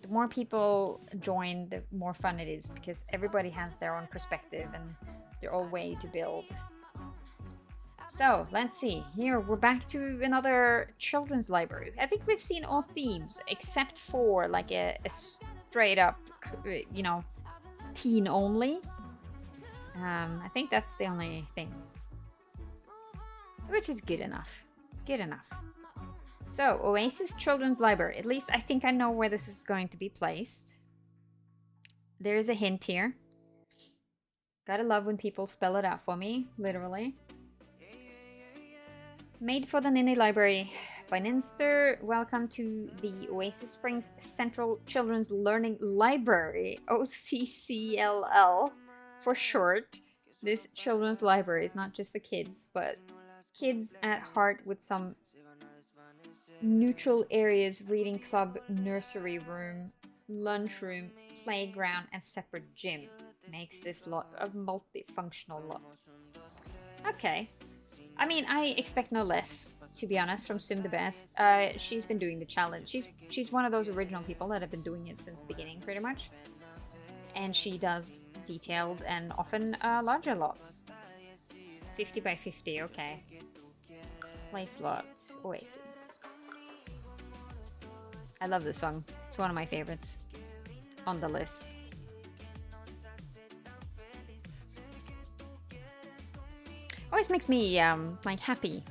The more people join, the more fun it is, because everybody has their own perspective and their own way to build. So let's see. Here we're back to another children's library. I think we've seen all themes except for like a straight up, you know, teen only. I think that's the only thing, which is good enough. Good enough. So Oasis Children's Library. At least I think I know where this is going to be placed. There is a hint here. Gotta love when people spell it out for me, literally. Made for the Ninni Library by Ninnster. Welcome to the Oasis Springs Central Children's Learning Library, OCCLL for short. This children's library is not just for kids, but kids at heart with some neutral areas, reading club, nursery room, lunchroom, playground, and separate gym. Makes this lot a multifunctional lot. Okay. I mean, I expect no less, to be honest, from Sim the Best. She's been doing the challenge. She's one of those original people that have been doing it since the beginning, pretty much. And she does detailed and often larger lots. It's 50 by 50, okay. Place lots, Oasis. I love this song. It's one of my favorites on the list. Always makes me like happy.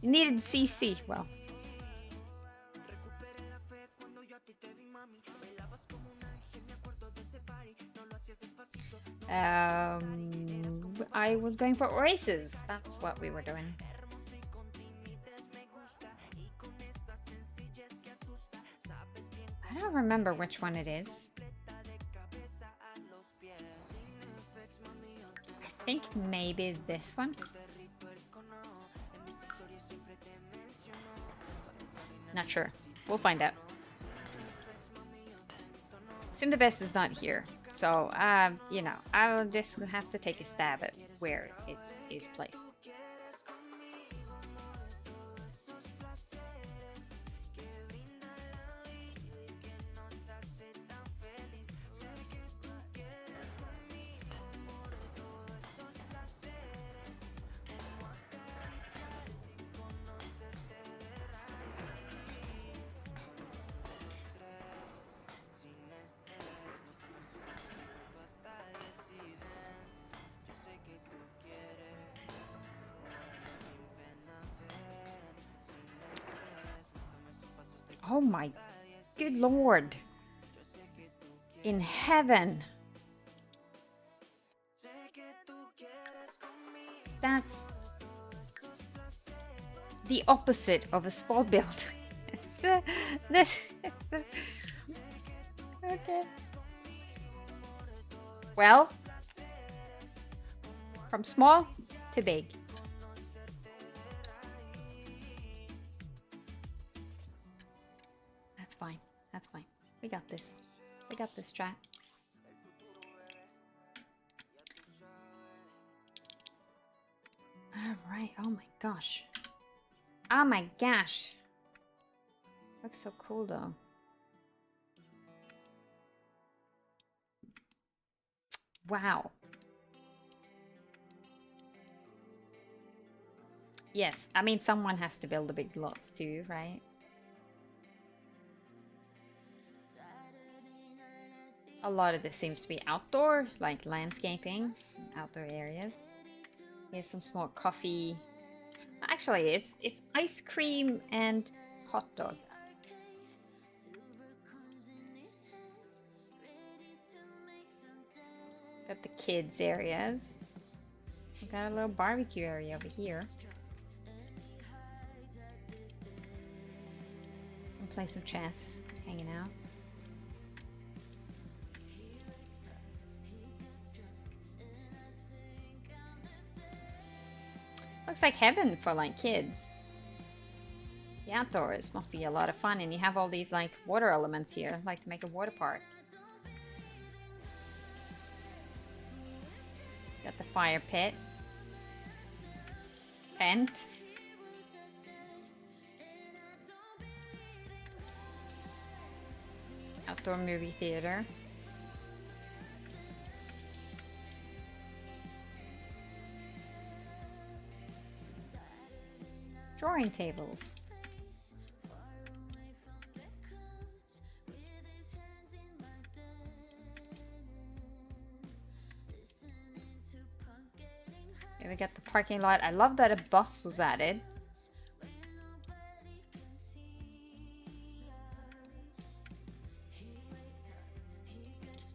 You needed CC. Well, I was going for Oasis. That's what we were doing. I don't remember which one it is. I think maybe this one. Not sure. We'll find out. Sim the Best is not here. So, you know, I'll just have to take a stab at where it is placed. Oh my Good Lord. In heaven. That's the opposite of a spot build. Okay. Well, from small to big. That's fine. That's fine. We got this. We got this, chat. Alright. Oh my gosh. Oh my gosh. Looks so cool though. Wow. Yes, I mean someone has to build the big lots too, right? A lot of this seems to be outdoor, like landscaping, outdoor areas. Here's some small coffee. Actually, it's ice cream and hot dogs. Got the kids areas. We got a little barbecue area over here. And play some chess, hanging out. Looks like heaven for like kids. The outdoors must be a lot of fun, and you have all these like water elements here, like to make a water park. Got the fire pit. Tent. Outdoor movie theater. Drawing tables. Here we got the parking lot. I love that a bus was added.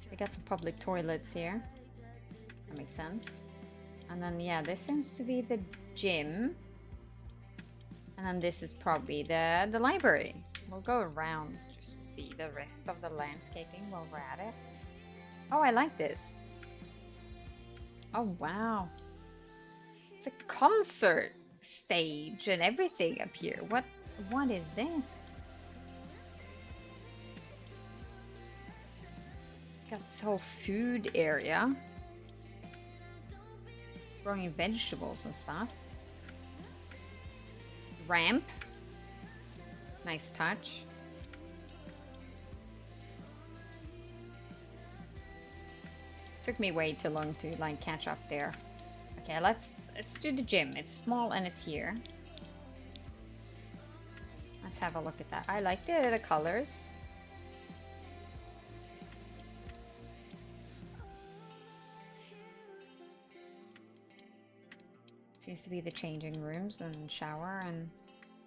We got some public toilets here. That makes sense. And then yeah, this seems to be the gym. And then this is probably the library. We'll go around just to see the rest of the landscaping while we're at it. Oh, I like this. Oh, wow. It's a concert stage and everything up here. What is this? Got this whole food area. Growing vegetables and stuff. Ramp. Nice touch. Took me way too long to like catch up there. Okay, let's do the gym. It's small and it's here. Let's have a look at that. I like the colors. Seems to be the changing rooms and shower and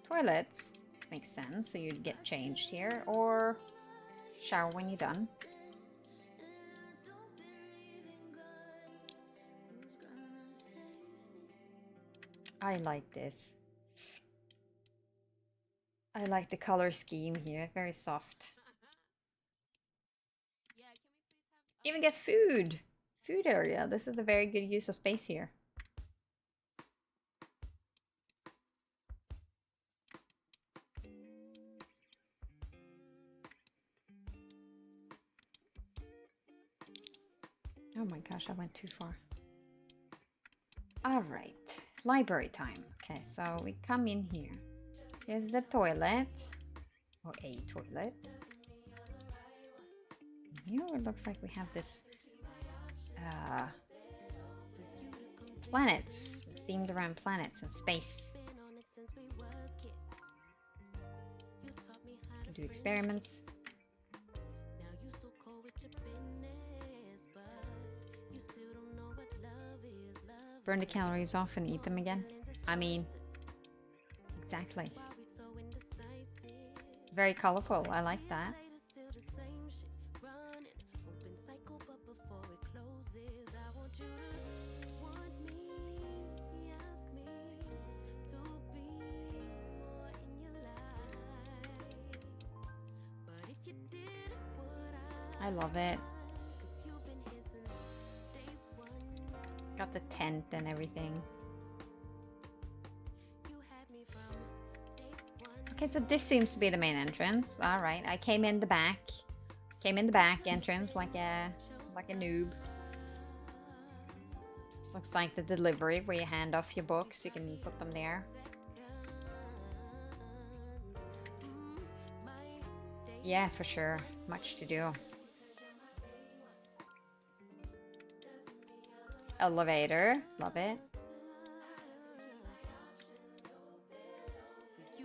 toilets. Makes sense, so you'd get changed here or shower when you're done. I like this. I like the color scheme here, very soft. Even get food! Food area. This is a very good use of space here. Oh my gosh, I went too far. Alright, library time. Okay, so we come in here. Here's the toilet. Or a toilet. Here it looks like we have this planets, themed around planets and space. Can do experiments. Burn the calories off and eat them again. I mean, exactly. Very colorful. I like that. I love it. Got the tent and everything. Okay, so this seems to be the main entrance. All right, I came in the back. Came in the back entrance like a noob. This looks like the delivery where you hand off your books. You can put them there. Yeah, for sure. Much to do. Elevator. Love it.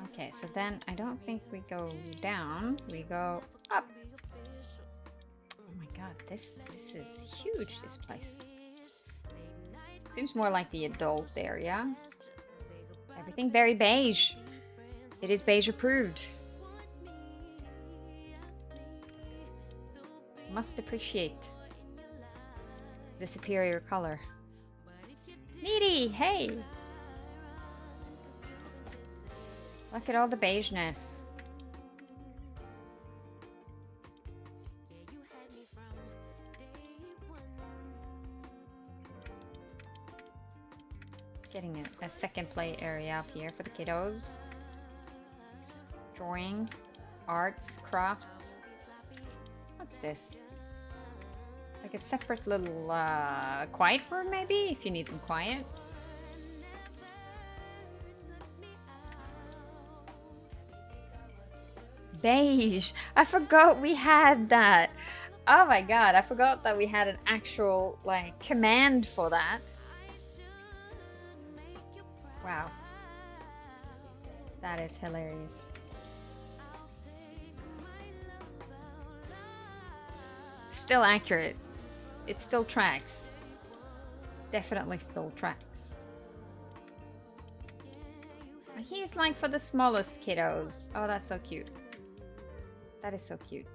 Okay, so then I don't think we go down. We go up. Oh my god, this is huge, this place. Seems more like the adult area. Everything very beige. It is beige approved. Must appreciate the superior color. Needy, hey! Look at all the beigeness. Getting a second play area up here for the kiddos. Drawing, arts, crafts. What's this? Like a separate little quiet room maybe, if you need some quiet. Beige. I forgot we had that. Oh my god, I forgot that we had an actual like command for that. Wow. That is hilarious. Still accurate. It still tracks. Definitely still tracks. He's like for the smallest kiddos. Oh, that's so cute. That is so cute.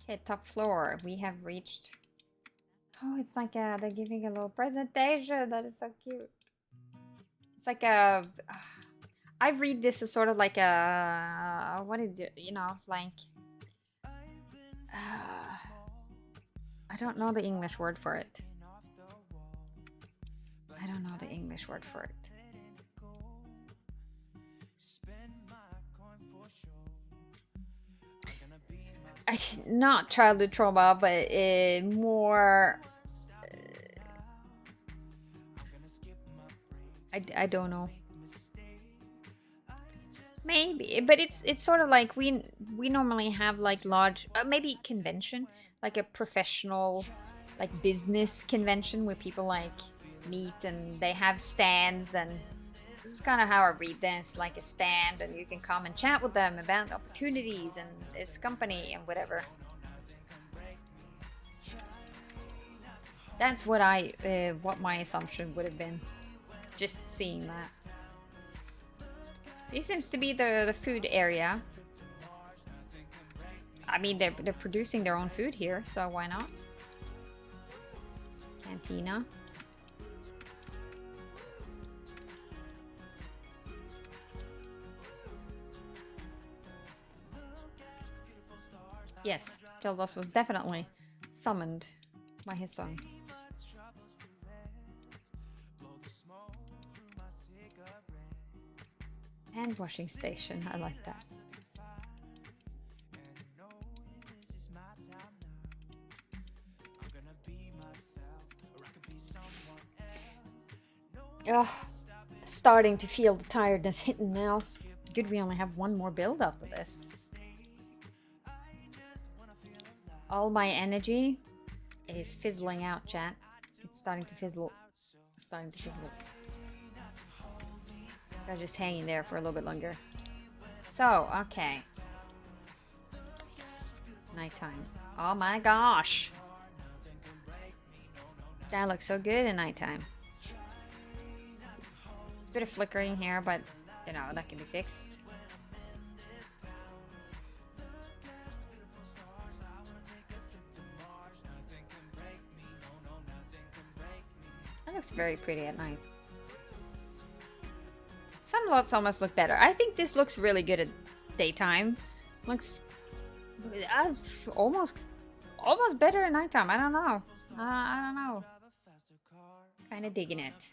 Okay, top floor. We have reached... Oh, it's like they're giving a little presentation. That is so cute. It's like a... I read this as sort of like a... What is it? You know, like... I don't know the English word for it. I don't know the English word for it. Not childhood trauma, but more... I don't know. Maybe, but it's sort of like we normally have like large, maybe convention, like a professional, like business convention where people like meet and they have stands, and this is kind of how I read this, like a stand, and you can come and chat with them about opportunities and its company and whatever. That's what what my assumption would have been, just seeing that. This seems to be the food area. I mean, they're producing their own food here, so why not? Cantina. Yes, Kildos was definitely summoned by his son. Hand washing station, I like that. Ugh, starting to feel the tiredness hitting now. Good, we only have one more build after this. All my energy is fizzling out, chat. It's starting to fizzle. It's starting to fizzle. I'm just hanging there for a little bit longer. So, okay. Nighttime. Oh my gosh. That looks so good in nighttime. It's bit of flickering here, but you know, that can be fixed. That looks very pretty at night. Some lots almost look better. I think this looks really good at daytime. Looks almost better at nighttime. I don't know. I don't know. Kind of digging it.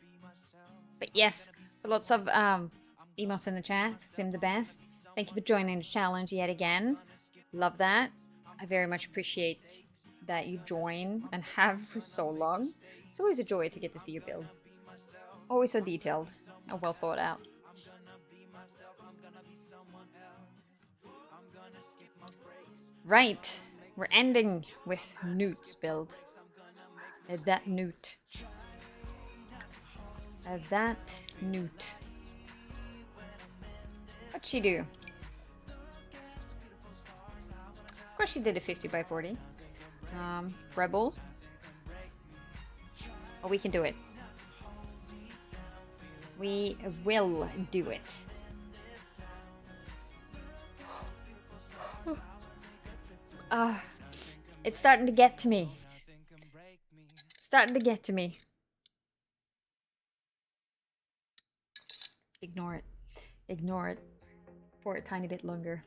But yes, lots of emails in the chat. Sim the best. Thank you for joining the challenge yet again. Love that. I very much appreciate that you join and have for so long. It's always a joy to get to see your builds. Always so detailed and well thought out. Right, we're ending with Newt's build. That Newt. That Newt. What'd she do? Of course she did a 50 by 40. Rebel. Oh, we can do it. We will do it. It's starting to get to me. Starting to get to me. Ignore it. Ignore it for a tiny bit longer.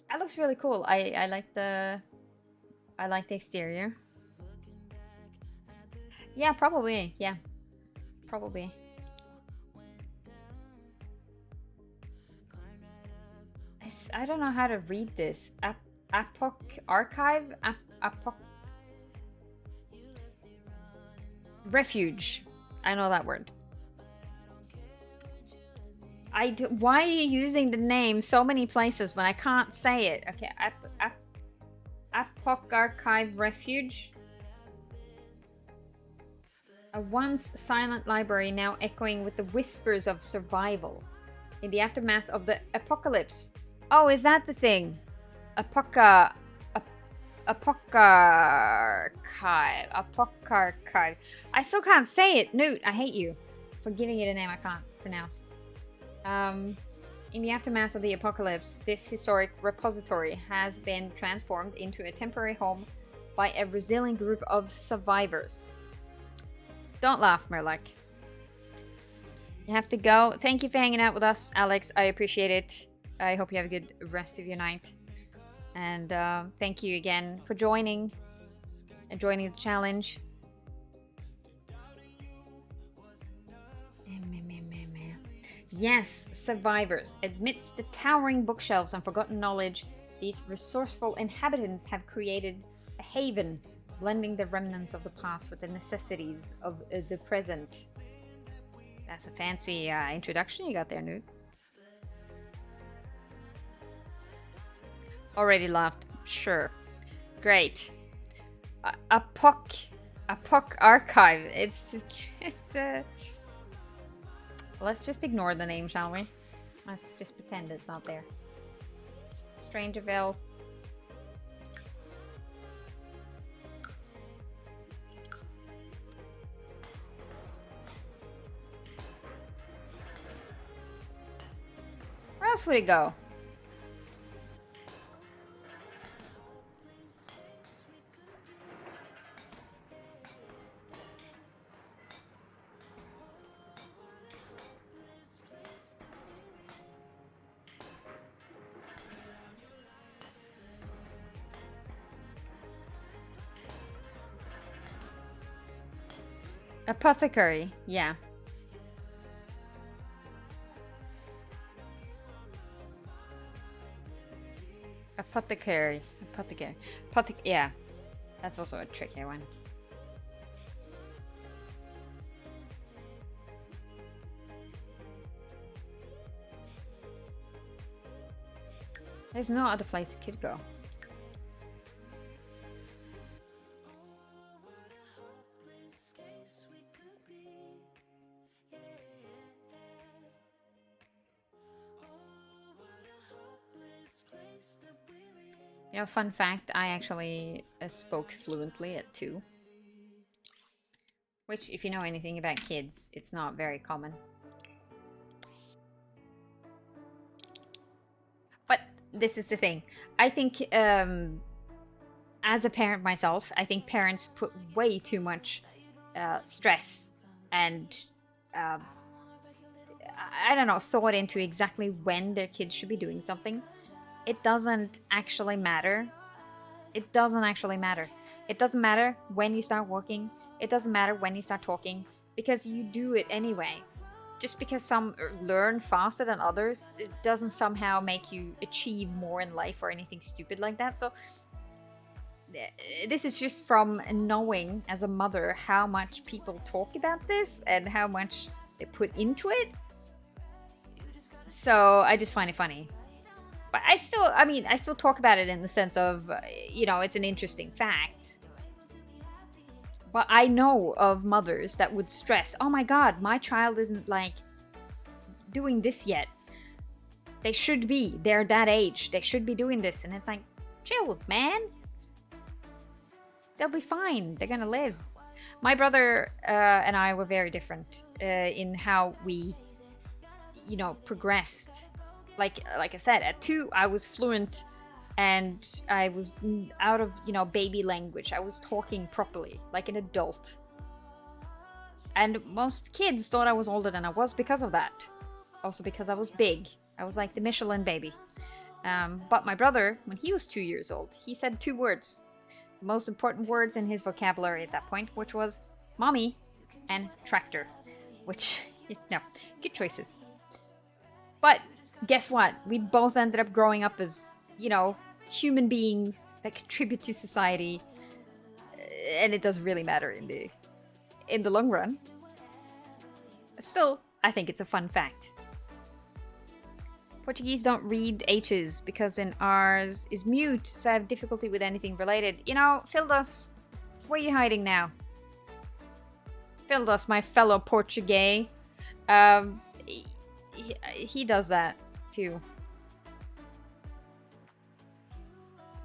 That looks really cool. I like the exterior. Yeah, probably. Yeah, probably. I don't know how to read this. Apoc archive? Apoc refuge. I know that word. Why are you using the name so many places when I can't say it? Okay, Apoc archive refuge. A once silent library now echoing with the whispers of survival in the aftermath of the apocalypse. Oh, is that the thing? Apocarchive. I still can't say it. Newt, I hate you for giving it a name I can't pronounce. In the aftermath of the apocalypse, this historic repository has been transformed into a temporary home by a resilient group of survivors. Don't laugh, Merlek. You have to go. Thank you for hanging out with us, Alex. I appreciate it. I hope you have a good rest of your night. And thank you again for joining and joining the challenge. Yes, survivors. Amidst the towering bookshelves and forgotten knowledge, these resourceful inhabitants have created a haven, blending the remnants of the past with the necessities of the present. That's a fancy introduction you got there, Newt. Already laughed. Sure. Great. Apoc archive. It's let's just ignore the name, shall we? Let's just pretend it's not there. Strangerville. Where else would it go? Apothecary, yeah. Apothecary. Yeah. That's also a tricky one. There's no other place it could go. You know, fun fact, I actually spoke fluently at 2. Which, if you know anything about kids, it's not very common. But this is the thing. I think, as a parent myself, I think parents put way too much stress and, I don't know, thought into exactly when their kids should be doing something. It doesn't actually matter. It doesn't actually matter. It doesn't matter when you start walking. It doesn't matter when you start talking, because you do it anyway. Just because some learn faster than others, it doesn't somehow make you achieve more in life or anything stupid like that. So this is just from knowing as a mother how much people talk about this and how much they put into it. So I just find it funny. But I still talk about it in the sense of, you know, it's an interesting fact. But I know of mothers that would stress, oh my god, my child isn't, like, doing this yet. They should be. They're that age. They should be doing this. And it's like, chill, man. They'll be fine. They're gonna live. My brother and I were very different in how we, you know, progressed. Like I said, at 2, I was fluent and I was out of, you know, baby language. I was talking properly, like an adult. And most kids thought I was older than I was because of that. Also because I was big. I was like the Michelin baby. But my brother, when he was 2 years old, he said 2 words. The most important words in his vocabulary at that point, which was mommy and tractor. Which, no, good choices. But guess what? We both ended up growing up as, you know, human beings that contribute to society, and it doesn't really matter in the long run. Still, I think it's a fun fact. Portuguese don't read H's because in ours is mute, so I have difficulty with anything related. You know, Fildos, where are you hiding now? Fildos, my fellow Portuguese, he does that too.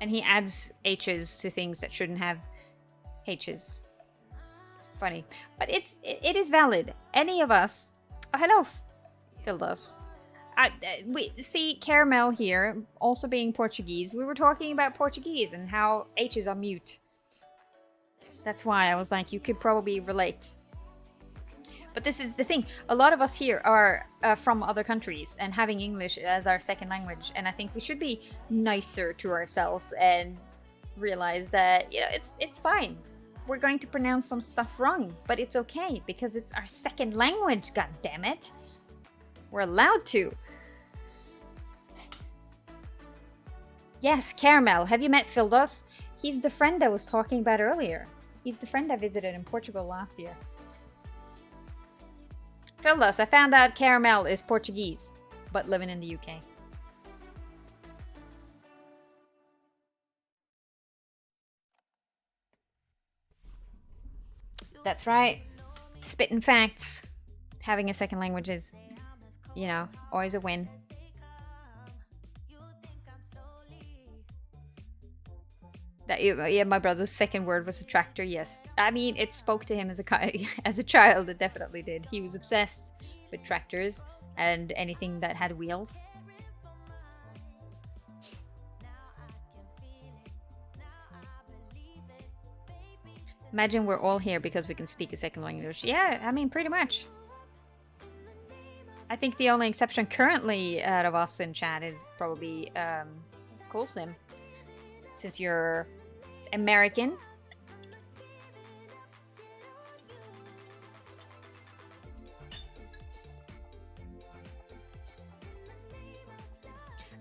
And he adds H's to things that shouldn't have H's. It's funny. But it is valid. Any of us... Oh, hello, Fildos. We see Caramel here, also being Portuguese. We were talking about Portuguese and how H's are mute. That's why I was like, you could probably relate. But this is the thing. A lot of us here are from other countries and having English as our second language. And I think we should be nicer to ourselves and realize that, you know, it's fine. We're going to pronounce some stuff wrong, but it's okay because it's our second language, god damn it. We're allowed to. Yes, Caramel. Have you met Fildos? He's the friend I was talking about earlier. He's the friend I visited in Portugal last year. Fildos, I found out Caramel is Portuguese, but living in the UK. That's right. Spitting facts. Having a second language is, you know, always a win. Yeah, my brother's second word was a tractor, yes. I mean, it spoke to him as a child, it definitely did. He was obsessed with tractors and anything that had wheels. Imagine we're all here because we can speak a second language. Yeah, I mean, pretty much. I think the only exception currently out of us in chat is probably TurquoiseSim. Since you're American.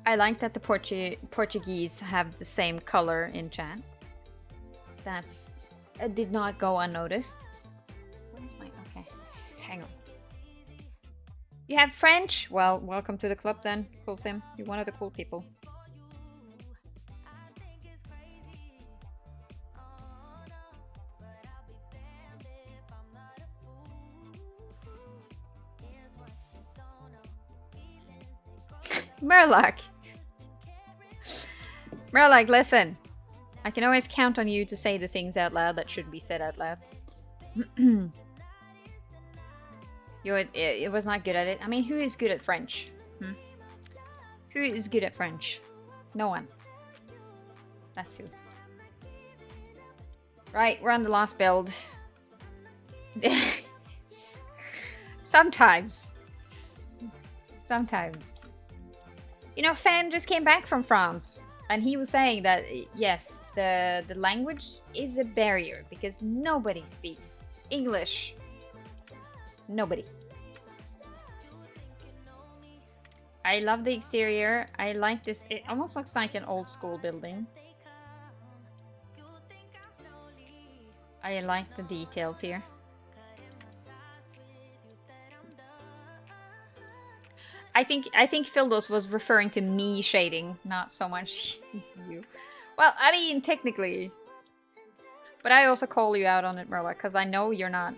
I like that the Portuguese have the same color in chat. That's... It did not go unnoticed. Where's my... Okay, hang on. You have French? Well, welcome to the club then, TurquoiseSim. You're one of the cool people. Murloc! Murloc, listen. I can always count on you to say the things out loud that should be said out loud. It was not good at it. I mean, who is good at French? Hmm? Who is good at French? No one. That's who. Right, we're on the last build. Sometimes. Sometimes. You know, Fan just came back from France, and he was saying that, yes, the language is a barrier, because nobody speaks English. Nobody. I love the exterior. I like this. It almost looks like an old school building. I like the details here. I think Fildos was referring to me shading, not so much you. Well, I mean, technically. But I also call you out on it, Merla, because I know you're not.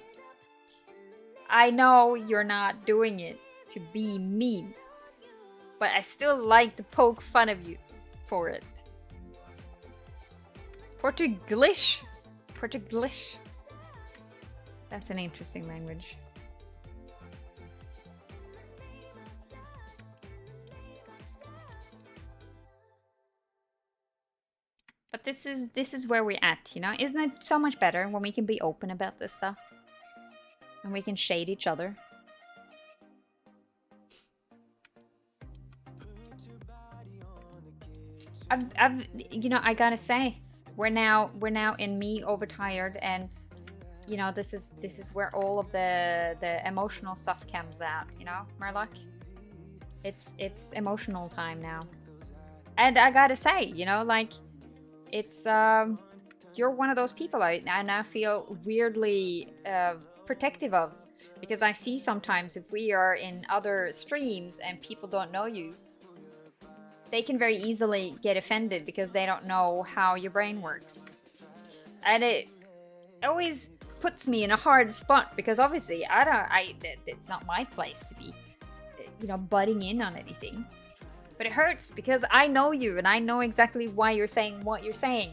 I know you're not doing it to be mean. But I still like to poke fun of you for it. Portuglish? Portuglish. That's an interesting language. But this is where we're at, you know? Isn't it so much better when we can be open about this stuff? And we can shade each other. You know, I gotta say, we're now in me overtired, and you know, this is where all of the emotional stuff comes out, you know, Murloc? It's emotional time now. And I gotta say, you know, like, it's you're one of those people I now feel weirdly protective of, because I see sometimes if we are in other streams and people don't know you, they can very easily get offended because they don't know how your brain works. And it always puts me in a hard spot, because obviously it's not my place to be, you know, butting in on anything. But it hurts because I know you and I know exactly why you're saying what you're saying.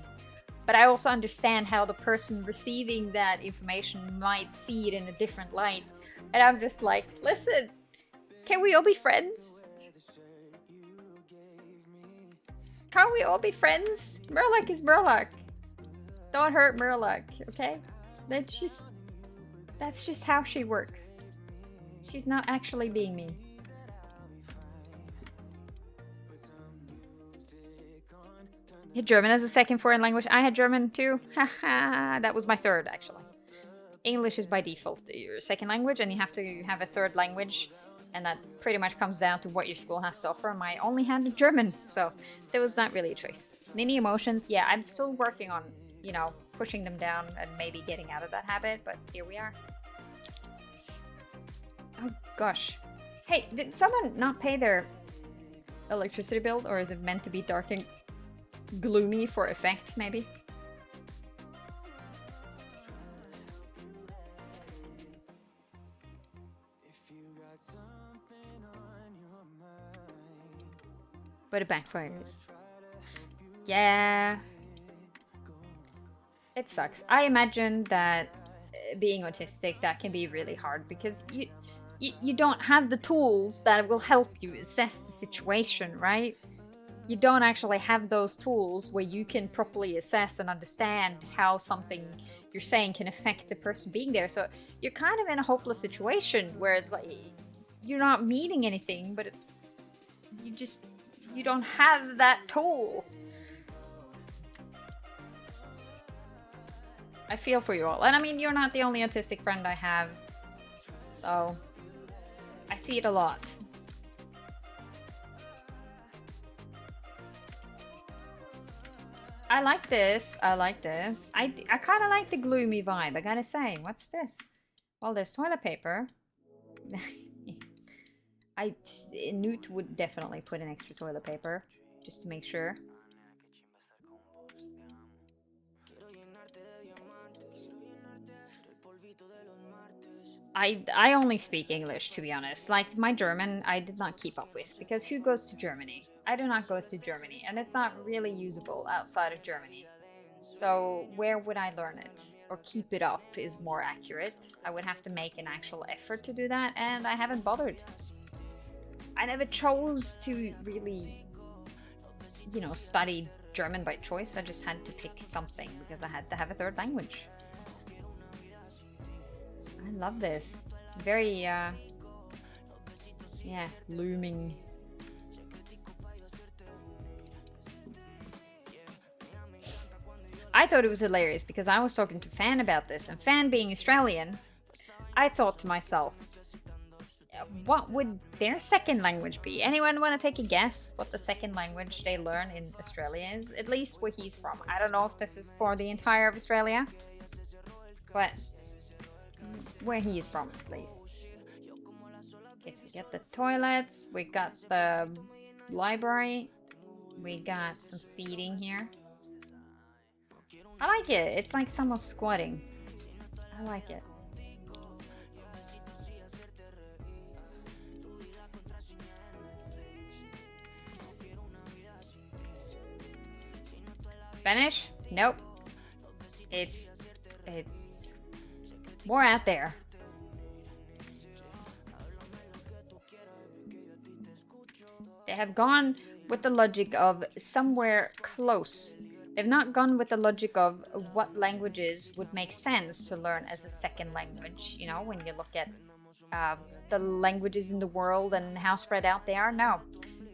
But I also understand how the person receiving that information might see it in a different light. And I'm just like, listen, can we all be friends? Can't we all be friends? Murloc is Murloc. Don't hurt Murloc, okay? That's just how she works. She's not actually being mean. You had German as a second foreign language. I had German too. Haha, that was my third, actually. English is by default your second language, and you have to have a third language. And that pretty much comes down to what your school has to offer. And I only had German, so there was not really a choice. Ninni emotions, yeah, I'm still working on, you know, pushing them down and maybe getting out of that habit, but here we are. Oh, gosh. Hey, did someone not pay their electricity bill, or is it meant to be dark and gloomy for effect, maybe? But it backfires. Yeah. It sucks. I imagine that being autistic, that can be really hard, because you don't have the tools that will help you assess the situation, right? You don't actually have those tools where you can properly assess and understand how something you're saying can affect the person being there. So you're kind of in a hopeless situation where it's like, you're not meaning anything, but it's, you don't have that tool. I feel for you all. And I mean, you're not the only autistic friend I have. So, I see it a lot. I like this. I like this. I kind of like the gloomy vibe, I gotta say. What's this? Well, there's toilet paper. Newt would definitely put an extra toilet paper, just to make sure. I only speak English, to be honest. Like, my German, I did not keep up with, because who goes to Germany? I do not go to Germany, and it's not really usable outside of Germany. So where would I learn it? Or keep it up is more accurate. I would have to make an actual effort to do that, and I haven't bothered. I never chose to really, you know, study German by choice. I just had to pick something because I had to have a third language. I love this. Very, yeah, looming. I thought it was hilarious because I was talking to Fan about this, and Fan being Australian, I thought to myself, what would their second language be? Anyone want to take a guess what the second language they learn in Australia is? At least where he's from. I don't know if this is for the entire of Australia, but where he is from, at least. Okay, so we got the toilets, we got the library, we got some seating here. I like it. It's like someone squatting. I like it. Spanish? Nope. It's more out there. They have gone with the logic of somewhere close. They've not gone with the logic of what languages would make sense to learn as a second language. You know, when you look at the languages in the world and how spread out they are. No,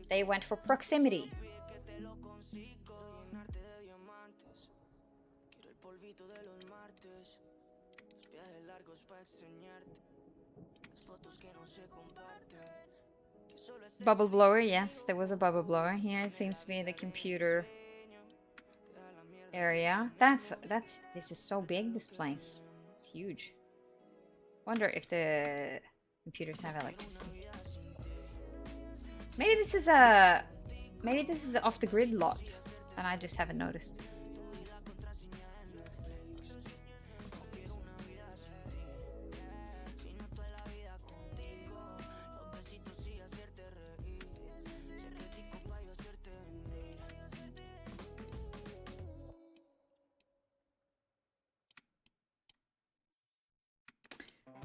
they went for proximity. Bubble blower, yes, there was a bubble blower. Here it seems to be the computer area. This is so big, this place. It's huge. Wonder if the computers have electricity. Maybe this is an off the grid lot and I just haven't noticed.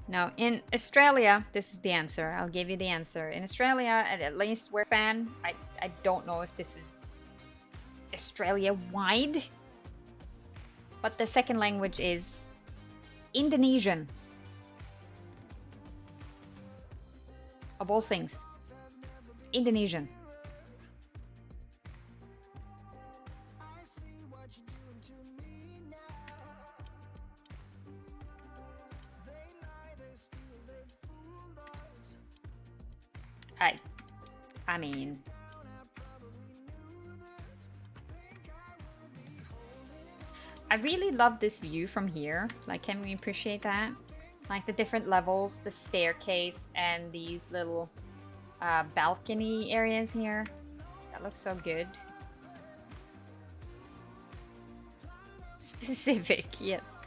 Now, in Australia, this is the answer. I'll give you the answer. In Australia, at least where Fan, I don't know if this is Australia-wide, but the second language is Indonesian. Of all things. Indonesian. I mean, I really love this view from here. Like, can we appreciate that? Like the different levels, the staircase, and these little balcony areas here. That looks so good. Specific, yes.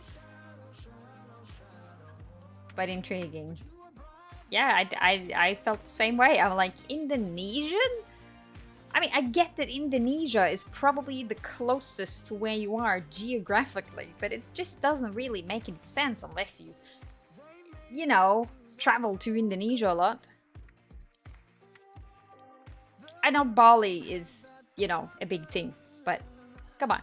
But intriguing. Yeah, I felt the same way. I'm like, Indonesian? I mean, I get that Indonesia is probably the closest to where you are geographically, but it just doesn't really make any sense unless you know, travel to Indonesia a lot. I know Bali is, you know, a big thing, but come on.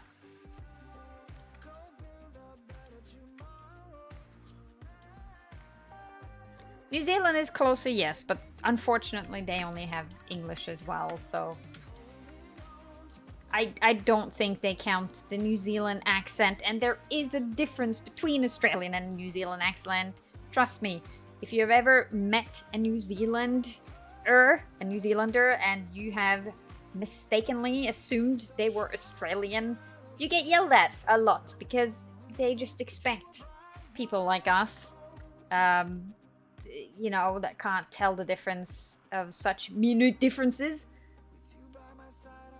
New Zealand is closer, yes, but unfortunately they only have English as well, so I don't think they count the New Zealand accent, and there is a difference between Australian and New Zealand accent. Trust me, if you've ever met a New Zealander, and you have mistakenly assumed they were Australian, you get yelled at a lot because they just expect people like us, you know, that can't tell the difference of such minute differences.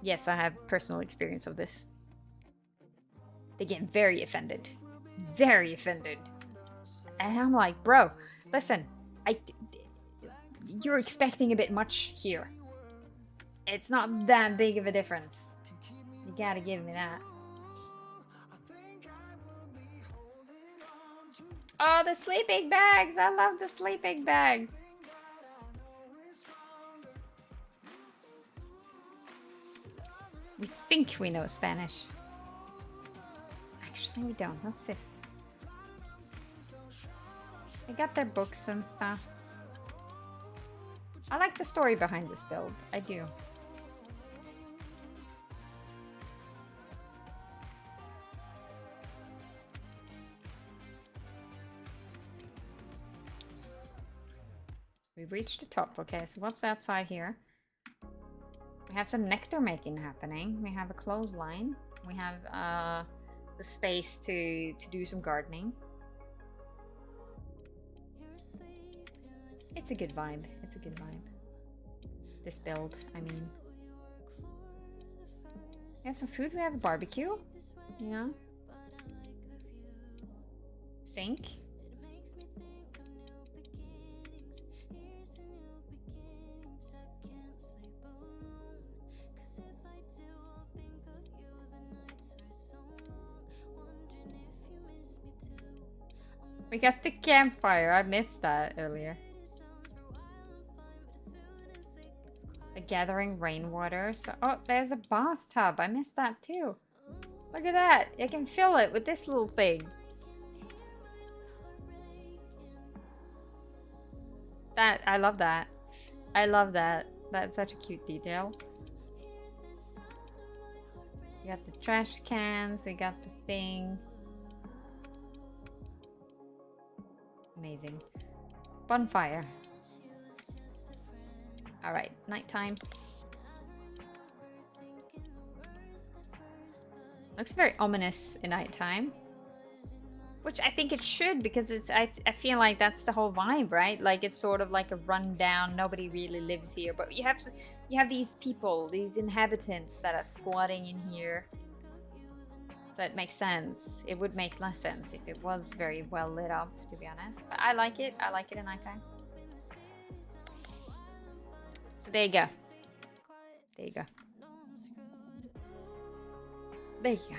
Yes, I have personal experience of this. They get very offended. Very offended. And I'm like, bro, listen, you're expecting a bit much here. It's not that big of a difference. You gotta give me that. Oh, the sleeping bags! I love the sleeping bags. We think we know Spanish. Actually, we don't. What's this? They got their books and stuff. I like the story behind this build. I do. We've reached the top. Okay, so what's outside here? We have some nectar making happening. We have a clothesline. We have the space to do some gardening. It's a good vibe. It's a good vibe. This build, I mean. We have some food. We have a barbecue. Yeah. Sink. We got the campfire. I missed that earlier. The gathering rainwater. So, oh, there's a bathtub. I missed that too. Look at that. I can fill it with this little thing. I love that. I love that. That's such a cute detail. We got the trash cans. We got the thing. Amazing. Bonfire. Alright, nighttime. Looks very ominous in nighttime. Which I think it should, because it's I feel like that's the whole vibe, right? Like it's sort of like a rundown, nobody really lives here. But you have these people, these inhabitants that are squatting in here. So it makes sense. It would make less sense if it was very well lit up, to be honest. But I like it. I like it at nighttime. So there you go. There you go. There you go.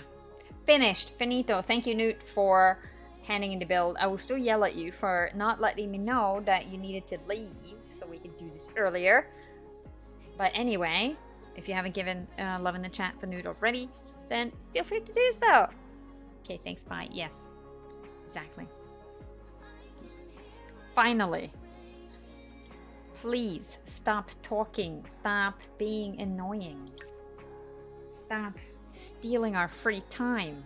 Finished. Finito. Thank you, Newt, for handing in the build. I will still yell at you for not letting me know that you needed to leave so we could do this earlier. But anyway, if you haven't given love in the chat for Newt already, then feel free to do so. Okay, thanks, bye. Yes, exactly. Finally. Please stop talking. Stop being annoying. Stop stealing our free time.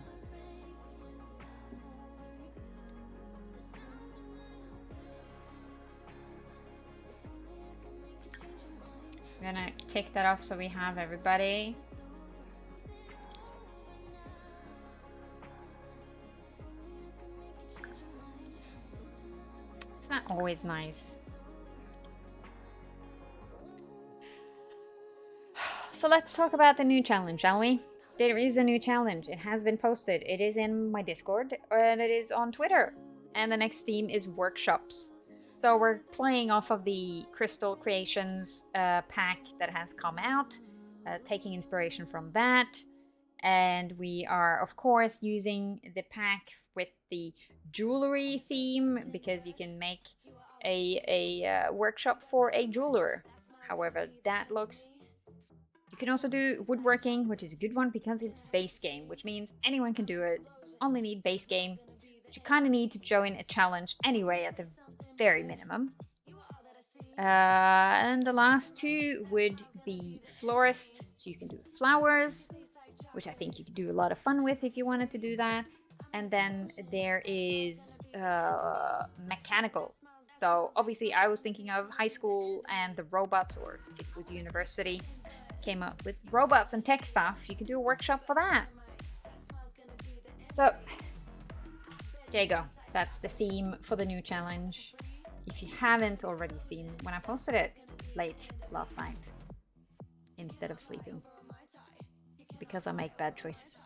I'm gonna take that off so we have everybody. It's not always nice. So let's talk about the new challenge, shall we? There is a new challenge. It has been posted. It is in my Discord and it is on Twitter. And the next theme is workshops. So we're playing off of the Crystal Creations pack that has come out, taking inspiration from that. And we are, of course, using the pack with the jewelry theme because you can make a workshop for a jeweler. However that looks. You can also do woodworking, which is a good one because it's base game, which means anyone can do it. Only need base game, which you kind of need to join a challenge anyway at the very minimum. And the last two would be florist, so you can do flowers, which I think you could do a lot of fun with if you wanted to do that. And then there is mechanical. So obviously I was thinking of high school and the robots, or if it was university, came up with robots and tech stuff. You can do a workshop for that. So there you go. That's the theme for the new challenge. If you haven't already seen when I posted it late last night instead of sleeping, because I make bad choices.